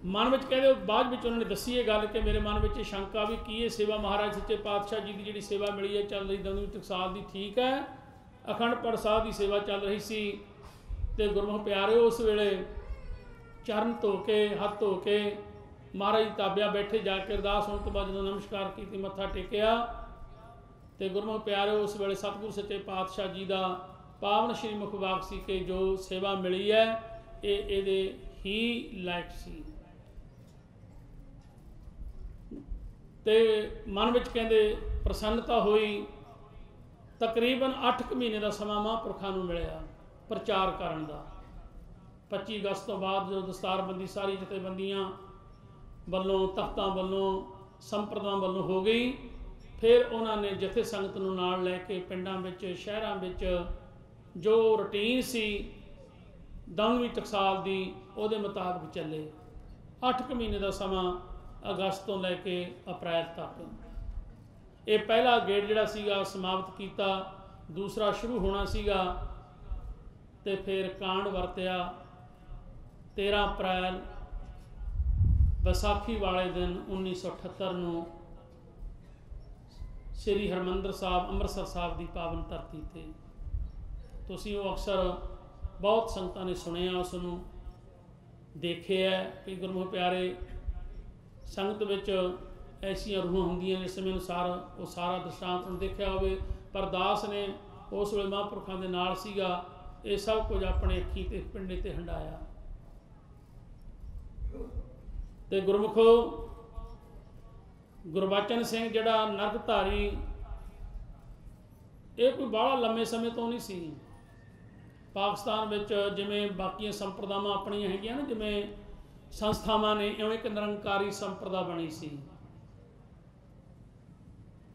मन में कहते बाद में उन्होंने दसी ये गल कि मेरे मन में शंका भी की है सेवा महाराज सच्चे पातशाह जी की जी सेवा मिली है चल रही दसवीं टकसाल की ठीक है अखंड पाठ साहब की सेवा चल रही सी ते गुरमुख प्यारे उस वेले चरण धो के हथ धो के महाराज ताबिया बैठे जाके अरदास होने तो बाद जो नमस्कार की मत्था टेकिया तो गुरमुख प्यारे उस वेले सतगुरु सच्चे पातशाह जी का पावन श्री मुख वाक सी कि जो सेवा मिली है ये ही लायक सी ते मन में कहते प्रसन्नता हुई तकरीबन 8 महीने का समा महापुरखों को मिलया प्रचार करने का 25 अगस्त तो बाद जो दस्तारबंदी सारी जथेबंदियां वालों तख्तां वालों संप्रदायां वालों हो गई फिर उन्होंने जथे संगत नूं नाल लैके पिंडां विच शहरां विच जो रूटीन सी 10वीं टकसाल की उहदे मुताबिक चले 8 महीने का समा अगस्त तो लैके अप्रैल तक ये पहला गेड़ जिहड़ा सीगा समाप्त किया दूसरा शुरू होना सीगा ते फिर कांड वरत्या 13 अप्रैल बैसाखी वाले दिन 1978 नूं श्री हरमंदर साहब अमृतसर साहब की पावन धरती ते तुसीं वो अक्सर बहुत संगतां ने सुनिया उसनूं देखे है कि गुरमुख प्यारे संगत विच ऐसियां रूहां होंदियां ने समय अनुसार वो सारा दृष्टांत देखा होवे पर दास ने उस वेले महापुरखों के नाल सीगा ये सब कुछ अपने अखी ते पिंडे ते हंडाया ते गुरमुखो गुरबचन सिंह जिहड़ा नरकधारी ये कोई बड़ा लंबे समय तो नहीं सी पाकिस्तान विच जिवें बाकी संप्रदावां अपनियां हैगियां ना जिवें संस्थावां ने इवें एक निरंकारी संप्रदा बनी सी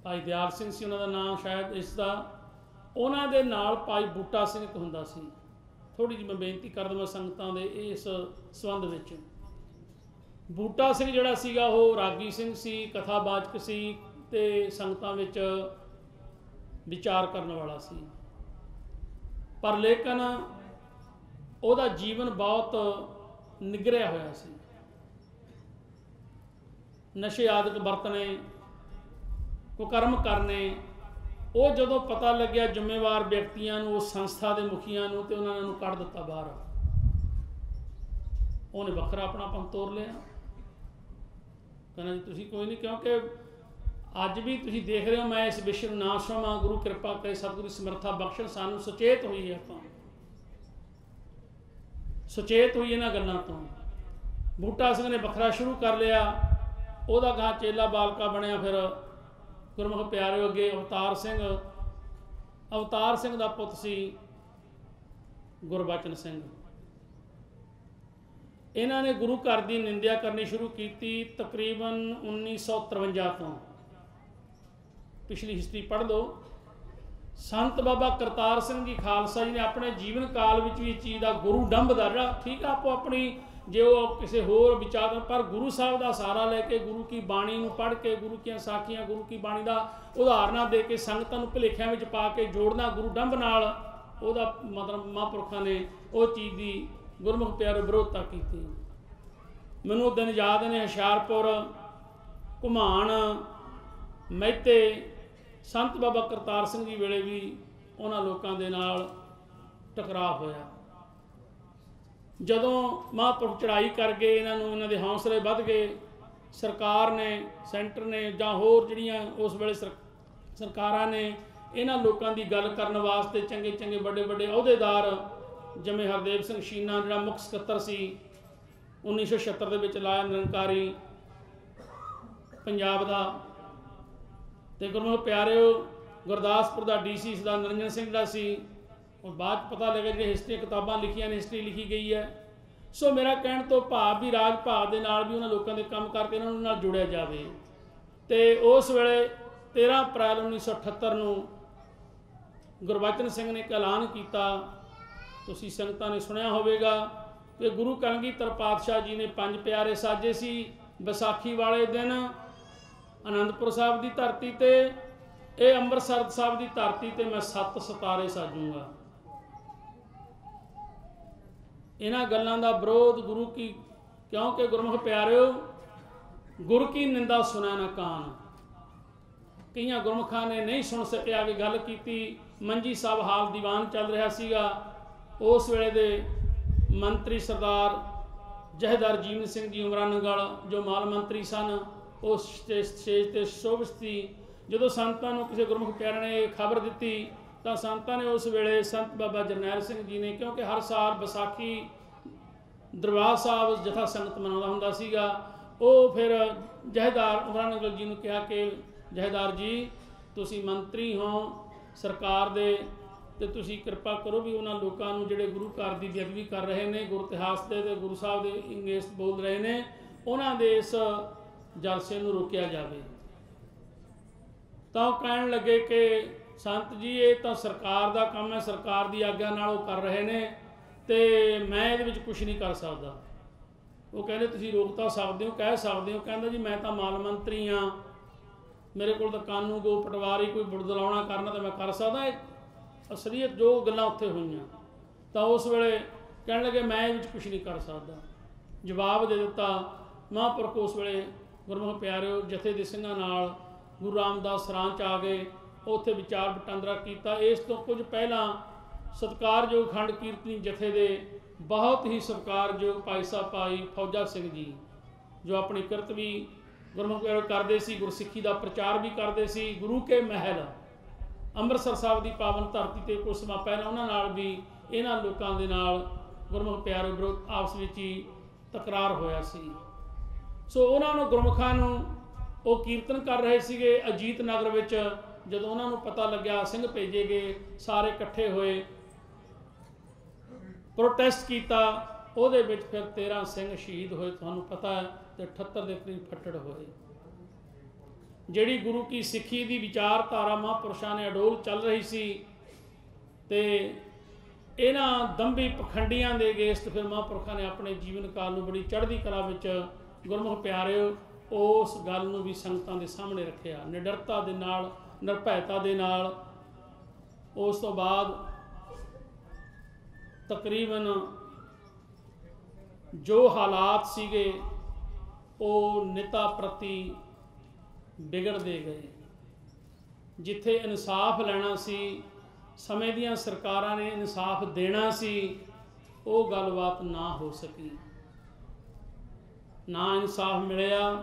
भाई दयाल सिंह सी उन्हां दा नाम शायद इसदा उन्हां दे नाल भाई बूटा सिंह एक हुंदा सी थोड़ी जी मैं बेनती कर देवां संगतां दे इस संबंध विच बूटा सिंह जिहड़ा सीगा वो रागी सिंह सी कथावाचक सी ते संगतां विच विचार करने वाला सी पर लेकिन उहदा जीवन बहुत निगरिया होया सी नशे आदत बरतने कुकर्म करने वो जदों पता लग्या जिम्मेवार व्यक्तियों को संस्था के मुखिया तो उन्होंने कढ़ दिता बाहर उन्हें वखरा अपनापन तोड़ लिया कहना जी तुसीं कोई नहीं क्योंकि अज भी तुसीं देख रहे हो मैं इस विषय ना सुना गुरु कृपा करे सतगुरु समर्था बख्शण सानू सुचेत हुई है तो सुचेत हुई इन्हां गल्लां तो बूटा सिंह ने वखरा शुरू कर लिया उहदा गां चेला बालका बनया फिर गुरमुख प्यारे अगे अवतार सिंह दा पुत सी गुरबचन सिंह इन्हां ने गुरु घर की निंदिया करनी शुरू की तकरीबन 1953 तो पिछली हिस्ट्री पढ़ लो संत बाबा करतार सिंह जी खालसा जी ने अपने जीवन काल में भी इस चीज़ का गुरु डंभ का जरा ठीक है आपो अपनी जो किसी होर विचार पर गुरु साहब का सहारा लैके गुरु की बाणी को पढ़ के गुरु की साखियां गुरु की बाणी का उदाहरणा दे के संगतां नूं भुलेखिਆਂ में पा के जोड़ना गुरु डंभ नाल उहदा मतलब महापुरखों ने वो चीज़ की गुरमुख प्यारे विरोधता की मैनूं दिन याद ने हुशियारपुर घुमान महते संत बाबा करतार सिंह जी वेले भी उन्हां लोकां दे नाल टकराव होया जदों महापुरख चढ़ाई कर गए इन्हां दे हौसले वध गए सरकार ने सेंटर ने जां होर जिहड़ियां उस वेले सरकारां ने इन्हां लोकां दी गल करन वास्ते चंगे चंगे बड़े बड़े अहुदेदार जिवें हरदेव सिंह शीना जिहड़ा मुख सकत्तर सी 1976 दे विच लाया निरंकारी पंजाब दा ते गुरमुख प्यारे गुरदासपुर का DC दा निरंजन सिंह जिहड़ा सी और बाद पता लगे जो हिस्ट्री किताबां लिखियां ने हिस्ट्री लिखी गई है सो मेरा कहण तो भाव भी राज भाव के नाल भी उन्होंने लोगों के काम करके इन्होंने नाल जुड़िया जाए तो उस वेले 13 अप्रैल 1978 नूं गुरबचन सिंह ने एक ऐलान किया तुसीं संगतां ने सुनिया होवेगा कि गुरु कलगीधर पातशाह जी ने 5 प्यारे साजे सी बैसाखी वाले दिन आनंदपुर साहब की धरती ते ये अमृतसर साहब की धरती ते मैं 7 सितारे साजूंगा इन्हां गल्लां दा विरोध गुरु की क्योंकि गुरमुख प्यारिओ गुर की निंदा सुना ना कान। कई गुरमुखा ने नहीं सुन सके आगे गल की। मंजी साहब हाल दीवान चल रहा सीगा। उस वेले दे मंत्री सरदार जहदार जीवन सिंह जी उमरानगढ़ जो माल मंत्री सन, उस स्टेज ते शोभित थी। जो संतां नूं किसी गुरमुख प्यारे ने खबर दी तो संतां ने उस वेले संत बाबा जरनैल सिंह जी ने, क्योंकि हर साल विसाखी दरबार साहब जथा संगत मनाउंदा हुंदा सीगा, वो फिर जहदार उमरानगढ़ जी ने कहा कि जहदार जी तुसी मंत्री हो सरकार दे, तो तुसी कृपा करो भी उन्होंने लोगों को जोड़े गुरु घर की बेअदबी कर रहे हैं, गुरु इतिहास के गुरु साहब के इंगेस बोल रहे हैं, उन्होंने इस जलसे को रोकया जाए। तो कहन लगे कि संत जी ये तो सरकार का काम है, सरकार की आग्या नाल वो कर रहे हैं, तो मैं ये कुछ नहीं कर सकता। वो कहते तुसीं रोक तो सकते हो, कह सकते हो। कहता जी मैं तो माल मंत्री हाँ, मेरे को तो कानून गो पटवारी कोई बुड़दलाउणा करना तो मैं कर सकदा। असलीयत जो गल्लां उत्थे होईयां तो उस वेले कहण लगे मैं ये कुछ नहीं कर सकता। जवाब दे दिता। महापुरख उस वेले गुरमुख प्यारिओ जथे दे सिंघां नाल गुरु रामदास सरां च आ गए, उत्थे विचार वटांदरा कीता। इस तो कुछ पहला सत्कारयोग खंड कीर्तनी जथे दे बहुत ही सत्कारयोग भाई साहब भाई फौजा सिंह जी, जो अपनी किरत भी गुरमुख करते सी, गुरसिੱਖੀ का प्रचार भी करते सी। गुरु के महल ਅੰਮ੍ਰਿਤਸਰ साहब की पावन धरती पर कुछ समा पहला उन्होंने भी इन्हों लोगों के नाल गुरमुख प्यारे विरोध आपस में ही तकरार होया सी। सो उन्होंने गुरमुखा वो कीर्तन कर रहे थे अजीत नगर में। जदों उन्होंने पता लग्या सिंह भेजे गए, सारे इकट्ठे होए, प्रोटेस्ट किया। ਉਹਦੇ ਵਿੱਚ फिर 13 सिंह शहीद होए, ਤੁਹਾਨੂੰ पता है, तो 78 के करीब फट्टड़ होए। ਜਿਹੜੀ गुरु की सिੱਖੀ की विचारधारा महापुरुषों ने अडोल चल रही सी, ते इन्हां दंभी पखंडियां दे अगेंस्ट फिर महापुरुषों ने अपने जीवन काल में बड़ी चढ़ती कला विच गुरमुख प्यारे उस गल नूं भी संगतां दे सामने रखिया, निडरता दे नाल, निरभैता दे नाल। उस तो बाद तकरीबन जो हालात सीगे वो निता प्रति बिगड़ते गए। जिथे इंसाफ लेना सी, समय दियां सरकारां ने इंसाफ देना सी, वो गलबात ना हो सकी, ना इंसाफ मिलिया।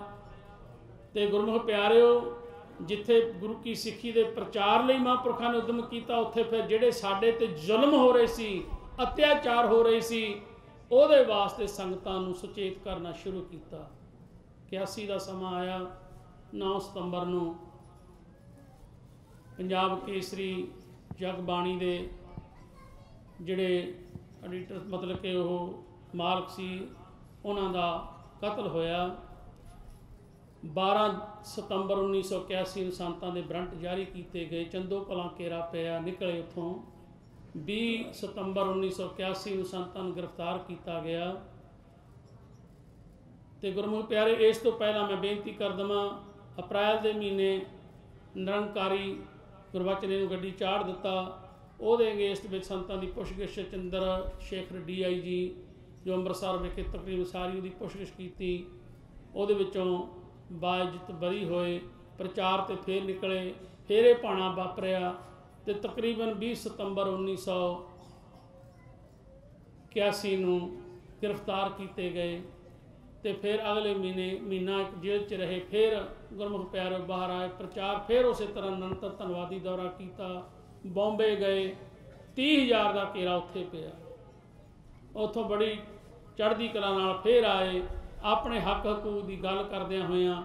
तो गुरमुख प्यारिओ जिथे गुरु की सिੱਖੀ के प्रचार लई महापुरखों ने उद्यम किया, उत्थे फिर जिहड़े साडे ते जुल्म हो रहे सी, अत्याचार हो रहे सी, ਉਹਦੇ वास्ते संगतां नूं सुचेत करना शुरू किया। 81 का समा आया, 9 सितंबर नूं पंजाब केसरी जगबाणी दे जिहड़े एडिटर मतलब कि वो मालक सी, उन्हां दा कतल होया। 12 सितंबर 1981 नूं संतां दे ब्रंट जारी किए गए। चंदो कलां केरा पिया निकले उत्थों। 20 सितंबर 1981 नूं संतां नूं गिरफ्तार किया गया। तो गुरमुख प्यारे इस तो पहला मैं बेनती कर देवां, अप्रैल के महीने निरंकारी गुरबचने नूं गड्डी चाड़ दिता। ਉਹਦੇ अगेंस्ट में संतां की पुछगिछ चंद्र शेखर DIG जो ਅੰਮ੍ਰਿਤਸਰ विखे तकरीबन सारी उसकी पुछगिछ की, ਉਹਦੇ ਵਿੱਚੋਂ बाइज्जत बरी होए। प्रचार तो फिर निकले, फिर ये भाणा वापरिया। तो तकरीबन 20 सितंबर 1981 नूं गिरफ्तार किए गए। तो फिर अगले महीना एक जेल च रहे, फिर गुरमुख प्यारे बाहर आए, प्रचार फिर उस तरह निरंतर धन्नवादी दौरा किया। बॉम्बे गए, 30,000 का घेरा उत्थे पिया। उत्थों बड़ी चढ़ती कला नाल फिर आए, अपने हक हकूक की गल करदियां होइयां।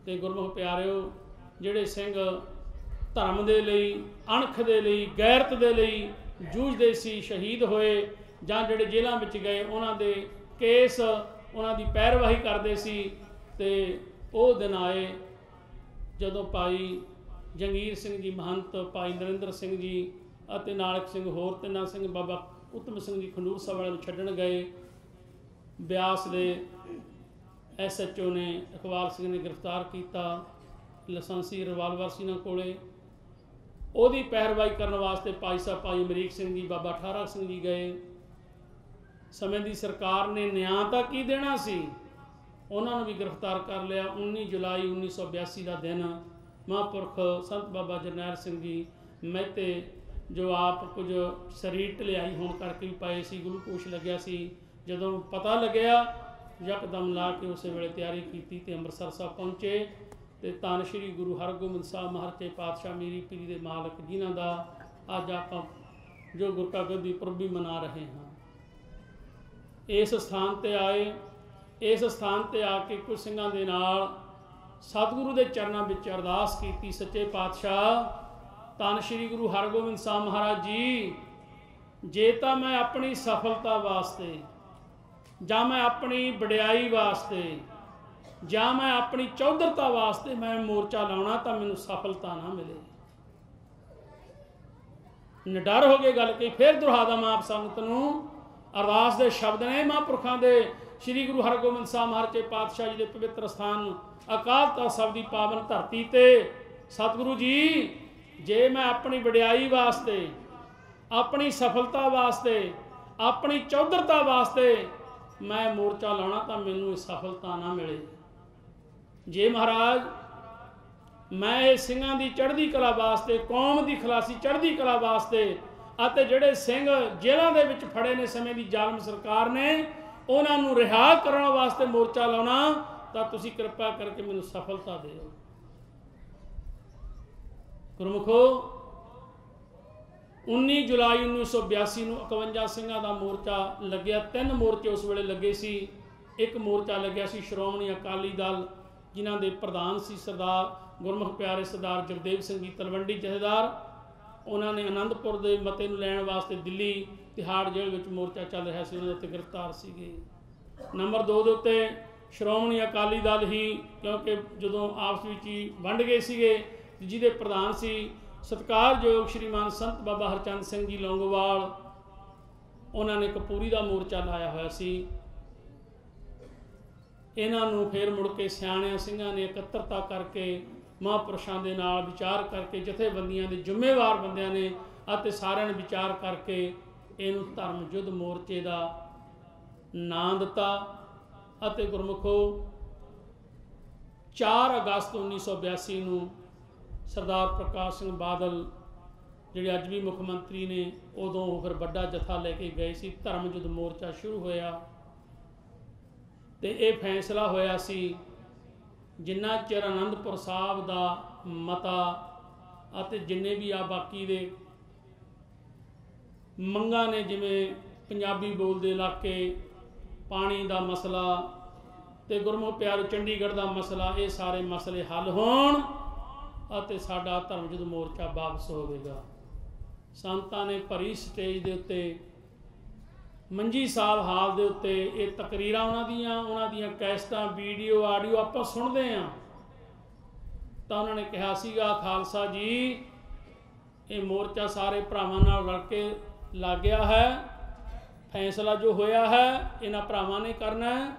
ते गुरमुख प्यारिओ जिहड़े सिंह धर्म दे लई, अणख दे लई, गैरत दे लई जूझदे सी, शहीद होए जां जिहड़े जेलां विच गए, उन्हां दे केस उन्हां दी पैरवाही करदे सी। ते ਉਹ दिन आए जदों भाई जंगीर सिंह जी महंत, भाई नरेंद्र सिंह जी ਅਤੇ ਨਾਲ ਇੱਕ ਸਿੰਘ ਹੋਰ, ਤਿੰਨਾਂ ਸਿੰਘ बाबा उत्तम सिंह जी खंडूर ਸਾਹਿਬ वाले छड्डण गए। ਬਿਆਸ ਦੇ SHO ने इकबाल सिंह ने गिरफ्तार किया। लाइसेंसी रिवाल्वर सी ना कोले, ਉਹਦੀ ਪੈਰਵਾਈ ਕਰਨ ਵਾਸਤੇ ਭਾਈ ਸਾਹਿਬ ਭਾਈ ਅਮਰੀਕ ਸਿੰਘ जी, बाबा ਠਾਰਾ सिंह जी गए। ਸਮੇਂ ਦੀ ਸਰਕਾਰ ਨੇ ਨਿਆਂ ਤਾਂ ਕੀ ਦੇਣਾ ਸੀ, ਉਹਨਾਂ ਨੂੰ ਵੀ ਗ੍ਰਿਫਤਾਰ ਕਰ ਲਿਆ। 19 ਜੁਲਾਈ 1982 ਦਾ ਦਿਨ ਮਹਾਂਪੁਰਖ ਸੰਤ ਬਾਬਾ ਜਰਨੈਲ ਸਿੰਘ ਜੀ ਮਹਿਤੇ, ਜੋ ਆਪ ਕੁਝ ਸਰੀਰ ਢਲਿਆਈ ਹੋਣ ਕਰਕੇ ਵੀ ਪਏ ਸੀ, ਗਲੂਕੋਸ਼ ਲੱਗਿਆ ਸੀ, ਜਦੋਂ ਪਤਾ ਲੱਗਿਆ ਯਕਦਮ ਲਾ ਕੇ ਉਸੇ ਵੇਲੇ ਤਿਆਰੀ ਕੀਤੀ ਤੇ ਅੰਮ੍ਰਿਤਸਰ ਸਾਹਿਬ ਪਹੁੰਚੇ। ਤੇ ਧੰਨ ਸ਼੍ਰੀ ਗੁਰੂ ਹਰਗੋਬਿੰਦ ਸਾਹਿਬ ਮਹਾਰਾਜੇ ਪਾਤਸ਼ਾਹ ਮੀਰੀ ਪੀਰੀ ਦੇ ਮਾਲਕ, ਜਿਨ੍ਹਾਂ ਦਾ ਅੱਜ ਆਪਾਂ ਜੋ ਗੁਰਕਾ ਗੱਦੀ ਪੁਰਬ ਵੀ ਮਨਾ ਰਹੇ ਹਾਂ, ਇਸ ਸਥਾਨ ਤੇ ਆਏ। ਇਸ ਸਥਾਨ ਤੇ ਆ ਕੇ ਕੁਝ ਸਿੰਘਾਂ ਦੇ ਨਾਲ ਸਤਿਗੁਰੂ ਦੇ ਚਰਨਾਂ ਵਿੱਚ ਅਰਦਾਸ ਕੀਤੀ, ਸੱਚੇ ਪਾਤਸ਼ਾਹ ਧੰਨ ਸ਼੍ਰੀ ਗੁਰੂ ਹਰਗੋਬਿੰਦ ਸਾਹਿਬ ਮਹਾਰਾਜ ਜੀ, ਜੇ ਤਾਂ ਮੈਂ ਆਪਣੀ ਸਫਲਤਾ ਵਾਸਤੇ ਜਾਂ ਮੈਂ ਆਪਣੀ ਵਡਿਆਈ ਵਾਸਤੇ ਜਾਂ ਮੈਂ ਆਪਣੀ ਚੌਧਰਤਾ ਵਾਸਤੇ ਮੈਂ ਮੋਰਚਾ ਲਾਉਣਾ ਤਾਂ ਮੈਨੂੰ ਸਫਲਤਾ ਨਾ ਮਿਲੇ। ਨਿਡਰ ਹੋ ਕੇ ਗੱਲ ਕਹੀ। ਫਿਰ ਦੁਹਰਾਦਾ ਮੈਂ ਆਪ ਸੰਗਤ ਨੂੰ, ਅਰਦਾਸ ਦੇ ਸ਼ਬਦ ਨੇ ਮਹਾਂਪੁਰਖਾਂ ਦੇ, ਸ਼੍ਰੀ ਗੁਰੂ ਹਰਗੋਬਿੰਦ ਸਾਹਿਬ ਮਹਾਰਾਜੇ ਪਾਤਸ਼ਾਹ ਜੀ ਦੇ ਪਵਿੱਤਰ ਸਥਾਨ ਅਕਾਲ ਤਖ਼ਤ ਸਾਹਿਬ ਦੀ ਪਾਵਨ ਧਰਤੀ ਤੇ, ਸਤਿਗੁਰੂ ਜੀ ਜੇ ਮੈਂ ਆਪਣੀ ਵਡਿਆਈ ਵਾਸਤੇ, ਆਪਣੀ ਸਫਲਤਾ ਵਾਸਤੇ, ਆਪਣੀ ਚੌਧਰਤਾ ਵਾਸਤੇ ਮੈਂ ਮੋਰਚਾ ਲਾਉਣਾ ਤਾਂ ਮੈਨੂੰ ਇਹ ਸਫਲਤਾ ਨਾ ਮਿਲੇ। ਜੇ ਮਹਾਰਾਜ ਮੈਂ ਇਹ ਸਿੰਘਾਂ ਦੀ ਚੜ੍ਹਦੀ ਕਲਾ ਵਾਸਤੇ, ਕੌਮ ਦੀ ਖਲਾਸੀ ਚੜ੍ਹਦੀ ਕਲਾ ਵਾਸਤੇ, ਅਤੇ ਜਿਹੜੇ ਸਿੰਘ ਜੇਲ੍ਹਾਂ ਦੇ ਵਿੱਚ ਫੜੇ ਨੇ ਸਮੇਂ ਦੀ ਜ਼ਾਲਮ ਸਰਕਾਰ ਨੇ, ਉਹਨਾਂ ਨੂੰ ਰਿਹਾ ਕਰਨ ਵਾਸਤੇ ਮੋਰਚਾ ਲਾਉਣਾ, ਤਾਂ ਤੁਸੀਂ ਕਿਰਪਾ ਕਰਕੇ ਮੈਨੂੰ ਸਫਲਤਾ ਦਿਓ। ਗੁਰਮੁਖੋ 19 ਜੁਲਾਈ 1982 ਨੂੰ 51 ਸਿੰਘਾਂ ਦਾ ਮੋਰਚਾ ਲੱਗਿਆ। 3 ਮੋਰਚੇ ਉਸ ਵੇਲੇ ਲੱਗੇ ਸੀ। ਇੱਕ ਮੋਰਚਾ ਲੱਗਿਆ ਸੀ ਸ਼੍ਰੋਮਣੀ ਅਕਾਲੀ ਦਲ, ਜਿਨ੍ਹਾਂ ਦੇ ਪ੍ਰਧਾਨ ਸੀ ਸਰਦਾਰ ਗੁਰਮੁਖ ਪਿਆਰੇ ਸਰਦਾਰ ਜਗਦੇਵ ਸਿੰਘ ਜੀ ਤਲਵੰਡੀ ਜਥੇਦਾਰ। ਉਹਨਾਂ ਨੇ ਆਨੰਦਪੁਰ ਦੇ ਮਤੇ ਨੂੰ ਲੈਣ ਵਾਸਤੇ ਦਿੱਲੀ ਤਿਹਾੜ ਜੇਲ੍ਹ ਵਿੱਚ ਮੋਰਚਾ ਚੱਲ ਰਿਹਾ ਸੀ, ਉਹਨਾਂ ਦੇ ਉੱਤੇ ਗ੍ਰਿਫਤਾਰ ਸੀਗੇ। ਨੰਬਰ 2 ਦੇ ਉੱਤੇ ਸ਼੍ਰੋਮਣੀ ਅਕਾਲੀ ਦਲ ਹੀ, ਕਿਉਂਕਿ ਜਦੋਂ ਆਪਸ ਵਿੱਚ ਹੀ ਵੰਡ ਗਏ ਸੀਗੇ, ਜਿਹਦੇ ਪ੍ਰਧਾਨ ਸੀ ਸਤਿਕਾਰਯੋਗ ਸ਼੍ਰੀਮਾਨ ਸੰਤ ਬਾਬਾ ਹਰਚੰਦ ਸਿੰਘ ਜੀ ਲੌਂਗੋਵਾਲ, ਉਹਨਾਂ ਨੇ ਕਪੂਰੀ ਦਾ ਮੋਰਚਾ ਲਾਇਆ ਹੋਇਆ ਸੀ। ਇਹਨਾਂ ਨੂੰ ਫਿਰ ਮੁੜ ਕੇ ਸਿਆਣਿਆਂ ਸਿੰਘਾਂ ਨੇ ਇਕੱਤਰਤਾ ਕਰਕੇ, ਮਹਾਂਪੁਰਸ਼ਾਂ ਦੇ ਨਾਲ ਵਿਚਾਰ ਕਰਕੇ, ਜਥੇਬੰਦੀਆਂ ਦੇ ਜ਼ਿੰਮੇਵਾਰ ਬੰਦਿਆਂ ਨੇ ਅਤੇ ਸਾਰਿਆਂ ਨੇ ਵਿਚਾਰ ਕਰਕੇ ਇਹਨੂੰ ਧਰਮ ਯੁੱਧ ਮੋਰਚੇ ਦਾ ਨਾਂ ਦਿੱਤਾ। ਅਤੇ ਗੁਰਮੁਖੋ 4 ਅਗਸਤ 1982 ਨੂੰ ਸਰਦਾਰ ਪ੍ਰਕਾਸ਼ ਸਿੰਘ ਬਾਦਲ, ਜਿਹੜੇ ਅੱਜ ਵੀ ਮੁੱਖ ਮੰਤਰੀ ਨੇ, ਉਦੋਂ ਫਿਰ ਵੱਡਾ ਜਥਾ ਲੈ ਕੇ ਗਏ ਸੀ। ਧਰਮ ਯੁੱਧ ਮੋਰਚਾ ਸ਼ੁਰੂ ਹੋਇਆ ਤੇ ਇਹ ਫੈਸਲਾ ਹੋਇਆ ਸੀ, ਜਿੰਨਾ ਚਿਰ ਆਨੰਦਪੁਰ ਸਾਹਿਬ ਦਾ ਮਤਾ ਅਤੇ ਜਿੰਨੇ ਵੀ ਆ ਬਾਕੀ ਦੇ ਮੰਗਾਂ ਨੇ, ਜਿਵੇਂ ਪੰਜਾਬੀ ਬੋਲਦੇ ਇਲਾਕੇ, ਪਾਣੀ ਦਾ ਮਸਲਾ ਤੇ ਗੁਰਮੁਖ ਪਿਆਰੇ ਚੰਡੀਗੜ੍ਹ ਦਾ ਮਸਲਾ, ਇਹ ਸਾਰੇ ਮਸਲੇ ਹੱਲ ਹੋਣ ਅਤੇ ਸਾਡਾ ਧਰਮ ਯੁੱਧ ਮੋਰਚਾ ਵਾਪਸ ਹੋਵੇਗਾ। ਸੰਤਾਂ ਨੇ ਭਰੀ ਸਟੇਜ ਦੇ ਉੱਤੇ, ਮੰਜੀ ਸਾਹਿਬ ਹਾਲ ਦੇ ਉੱਤੇ, ਇਹ ਤਕਰੀਰਾਂ ਉਹਨਾਂ ਦੀਆਂ ਕੈਸਟਾਂ, ਵੀਡੀਓ, ਆਡੀਓ ਆਪਾਂ ਸੁਣਦੇ ਹਾਂ, ਤਾਂ ਉਹਨਾਂ ਨੇ ਕਿਹਾ ਸੀਗਾ, ਖਾਲਸਾ ਜੀ ਇਹ ਮੋਰਚਾ ਸਾਰੇ ਭਰਾਵਾਂ ਨਾਲ ਰਲ ਕੇ ਲੱਗ ਗਿਆ ਹੈ, ਫੈਸਲਾ ਜੋ ਹੋਇਆ ਹੈ ਇਹਨਾਂ ਭਰਾਵਾਂ ਨੇ ਕਰਨਾ ਹੈ,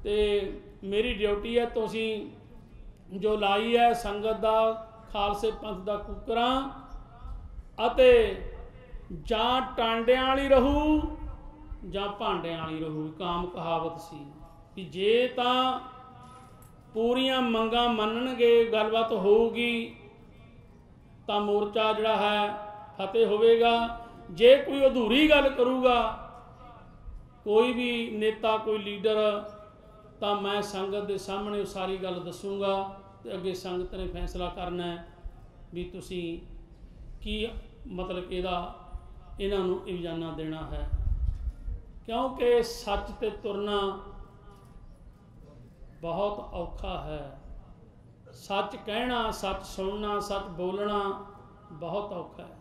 ਤੇ ਮੇਰੀ ਡਿਊਟੀ ਹੈ ਤੁਸੀਂ ਜੋ ਲਾਈ ਹੈ ਸੰਗਤ ਦਾ, ਖਾਲਸੇ ਪੰਥ ਦਾ ਕੂਕਰਾਂ, ਅਤੇ ਜਾਂ ਟਾਂਡਿਆਂ ਵਾਲੀ ਰਹੂ ਜਾਂ ਭਾਂਡਿਆਂ ਵਾਲੀ ਰਹੂ। ਕਾਮ ਕਹਾਵਤ ਸੀ ਕਿ ਜੇ ਤਾਂ ਪੂਰੀਆਂ ਮੰਗਾਂ ਮੰਨਣਗੇ, ਗੱਲਬਾਤ ਹੋਊਗੀ, ਤਾਂ ਮੋਰਚਾ ਜਿਹੜਾ ਹੈ ਫਤਿਹ ਹੋਵੇਗਾ। ਜੇ ਕੋਈ ਅਧੂਰੀ ਗੱਲ ਕਰੂਗਾ, ਕੋਈ ਵੀ ਨੇਤਾ, ਕੋਈ ਲੀਡਰ, ਤਾਂ ਮੈਂ ਸੰਗਤ ਦੇ ਸਾਹਮਣੇ ਉਹ ਸਾਰੀ ਗੱਲ ਦੱਸੂਗਾ ਤੇ ਅੱਗੇ ਸੰਗਤ ਨੇ ਫੈਸਲਾ ਕਰਨਾ ਹੈ ਵੀ ਤੁਸੀਂ ਕੀ ਮਤਲਬ ਇਹਨਾਂ ਨੂੰ ਇਜਾਜ਼ਤ ਦੇਣਾ ਹੈ। ਕਿਉਂਕਿ ਸੱਚ ਤੇ ਤੁਰਨਾ ਬਹੁਤ ਔਖਾ ਹੈ। ਸੱਚ ਕਹਿਣਾ, ਸੱਚ ਸੁਣਨਾ, ਸੱਚ ਬੋਲਣਾ ਬਹੁਤ ਔਖਾ ਹੈ।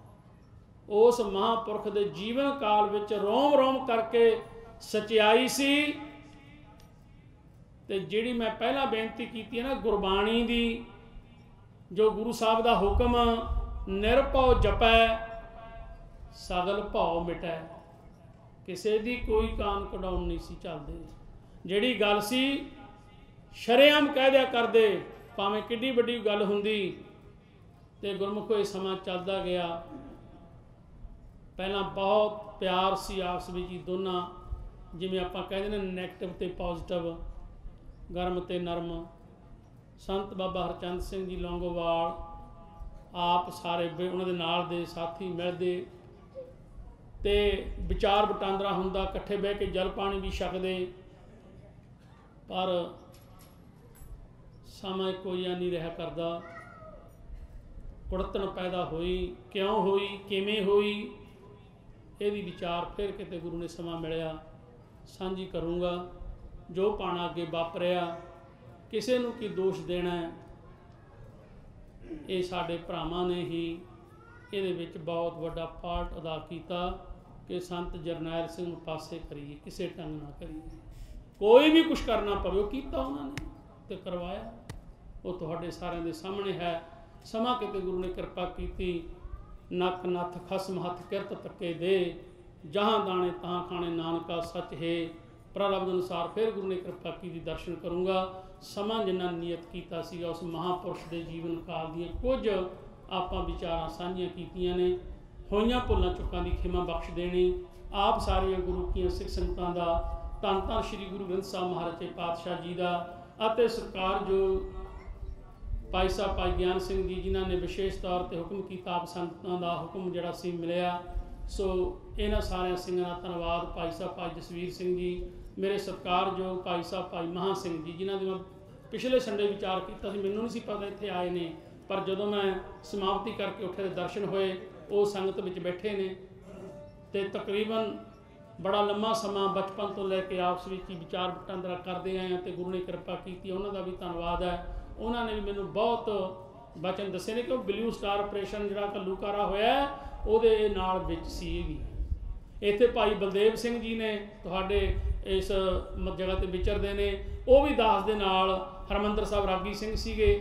ਉਸ ਮਹਾਂਪੁਰਖ ਦੇ ਜੀਵਨ ਕਾਲ ਵਿੱਚ ਰੋਮ ਰੋਮ ਕਰਕੇ ਸਚਾਈ ਸੀ। ਤੇ ਜਿਹੜੀ ਮੈਂ ਪਹਿਲਾਂ ਬੇਨਤੀ ਕੀਤੀ ਹੈ ਨਾ, ਗੁਰਬਾਣੀ ਦੀ, ਜੋ ਗੁਰੂ ਸਾਹਿਬ ਦਾ ਹੁਕਮ, ਨਿਰਭਉ ਜਪੈ ਸਗਲ ਭਉ ਮਿਟੈ, ਕਿਸੇ ਦੀ ਕੋਈ ਕਾਨ ਕਢਾਉਣ ਨਹੀਂ ਸੀ ਚੱਲਦੇ। ਜਿਹੜੀ ਗੱਲ ਸੀ ਸ਼ਰੇਆਮ ਕਹਿ ਦਿਆ ਕਰਦੇ, ਭਾਵੇਂ ਕਿੱਡੀ ਵੱਡੀ ਗੱਲ ਹੁੰਦੀ। ਤੇ ਗੁਰਮੁਖੋ ਇਹ ਸਮਾਂ ਚੱਲਦਾ ਗਿਆ। ਪਹਿਲਾਂ ਬਹੁਤ ਪਿਆਰ ਸੀ ਆਪਸ ਵਿੱਚ ਹੀ ਦੋਨਾਂ जिवें आपां कहदे ने नैगेटिव ते पॉजिटिव, गर्म ते नरम। संत बाबा हरचंद सिंह जी लौंगोवाल आप सारे उन्हां दे नाल दे साथी मिलदे ते विचार वटांदरा हुंदा, इकट्ठे बह के जल पानी भी छकदे। पर समा कोई नहीं रहा करदा। कुड़तन पैदा हुई, क्यों हुई, किवें हुई, ਇਹਦੀ विचार फिर किते गुरु ने समा मिलिया सांझी करूँगा। जो पाना अगे वापरिया किसी नूं की दोष देना है, ये साडे भरावां ने ही ਇਹਦੇ ਵਿੱਚ बहुत वड्डा पार्ट अदा किया कि संत जरनैल सिंह नूं पासे करिए, किसी ढंग ना करिए। कोई भी कुछ करना पवे वो कीता उन्होंने ते करवाया, वो तुहाडे सारिਆਂ ਦੇ सामने है। समा किते गुरु ने कृपा की, नक नथ खसम हथ किरत तके दे, जहाँ दाने तहाँ खाने नानका सच है। प्रारब्ध अनुसार फिर गुरु ने कृपा की दर्शन करूँगा। समा जिन्ना नियत किया सीगा उस महापुरुष के जीवन काल दी कुछ आपां विचारां साझियां कीतियां ने। होइयां भुल्लां चुकां दी खिमा बख्श देनी। आप सारिया गुरु की सिख संगतां दा धन धन श्री गुरु ग्रंथ साहब महाराज पातशाह जी का अते सरकार जो भाई साहब भाई ज्ञान सिंह जी जिन्होंने विशेष तौर पर हुक्म किया, आप संगतां दा हुक्म जिहड़ा सी मिलिया। सो इन्हां सारिया सिंघां दा धन्नवाद। भाई साहब भाई जसवीर सिंह जी, मेरे सरकार जो भाई साहब भाई महा सिंह जी जिन्हों की मैं पिछले संडे विचार किया, मैनूं नहीं सी पता इत्थे आए ने, पर जदों मैं समाप्ति करके उठे दे दर्शन होए, वो संगत विच बैठे ने ते तकरीबन बड़ा लंबा समा बचपन तो लैके आपस में विचार वटांदरा करते आए हैं। तो गुरु ने कृपा की, उन्होंने भी धन्नवाद है। उन्होंने भी मैनूं बहुत वचन दसे ने कि ब्लू स्टार ऑपरेशन जिहड़ा घल्लूकारा होया उहदे नाल विच सी। इत्थे भाई बलदेव सिंह जी ने तुहाडे इस जगह ते विचरदे ने, वो भी दास दे नाल हरमंदर साहब रागी सिंह सीगे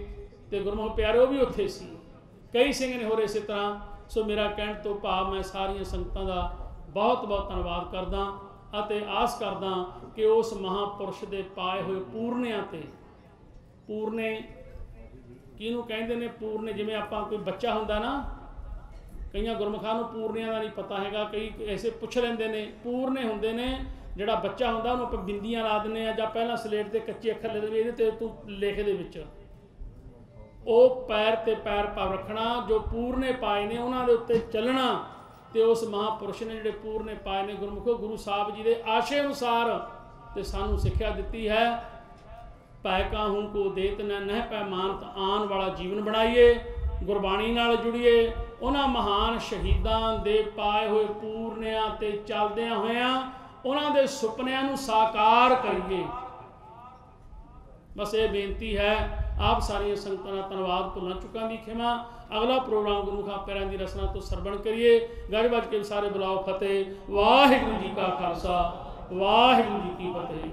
ते गुरमुख प्यारे वो भी उत्थे सी, कई सिंह ने होर इस तरह। सो मेरा कहण तो भाव मैं सारिया संगतां दा बहुत बहुत धन्नवाद करदा अते आस करदा कि उस महापुरुष दे पाए हुए पूर्णिਆਂ ते, पूर्णे किहनूं कहंदे ने, पूर्णे जिवें आपां कोई बच्चा हुंदा ना, कईयां गुरमुखां नूं पूर्णिਆਂ दा नहीं पता हैगा, कई ऐसे पुछ लैंदे ने। पूर्णे हुंदे ने जिहड़ा बच्चा हुंदा उहनूं आपां बिंदियां ला दिंदे आ जां पहिलां स्लेट ते कच्चे अखर लिख दिंदे, इहदे ते तूं लिख दे विच वो पैर ते पैर पा रखना। जो पूर्णे पाए ने उन्हां दे उत्ते चलना। तो उस महापुरुष ने जिहड़े पूर्णे पाए ने गुरमुखो, गुरु साहब जी के आशे अनुसार तो सानू सिक्ख्या दिती है। पै काहू को देत न पै मानत आन वाला जीवन बनाइए, गुरबाणी नाल जुड़िए, उन्हां महान शहीदां दे पाए हुए पूर्णिਆਂ ते चलदियां होइयां उन्हां दे सुपनिਆਂ नूं साकार करिए। बस ये बेनती है। आप सारिया संगतां दा धन्नवाद, भुल्लां चुकां दी खिमा। अगला प्रोग्राम गुरमुखां पैरां दी रसना तो सरवण करिए। गज बज के सारे बुलाओ फतेह। वाहिगुरू जी का खालसा, वाहिगुरू जी की फतेह।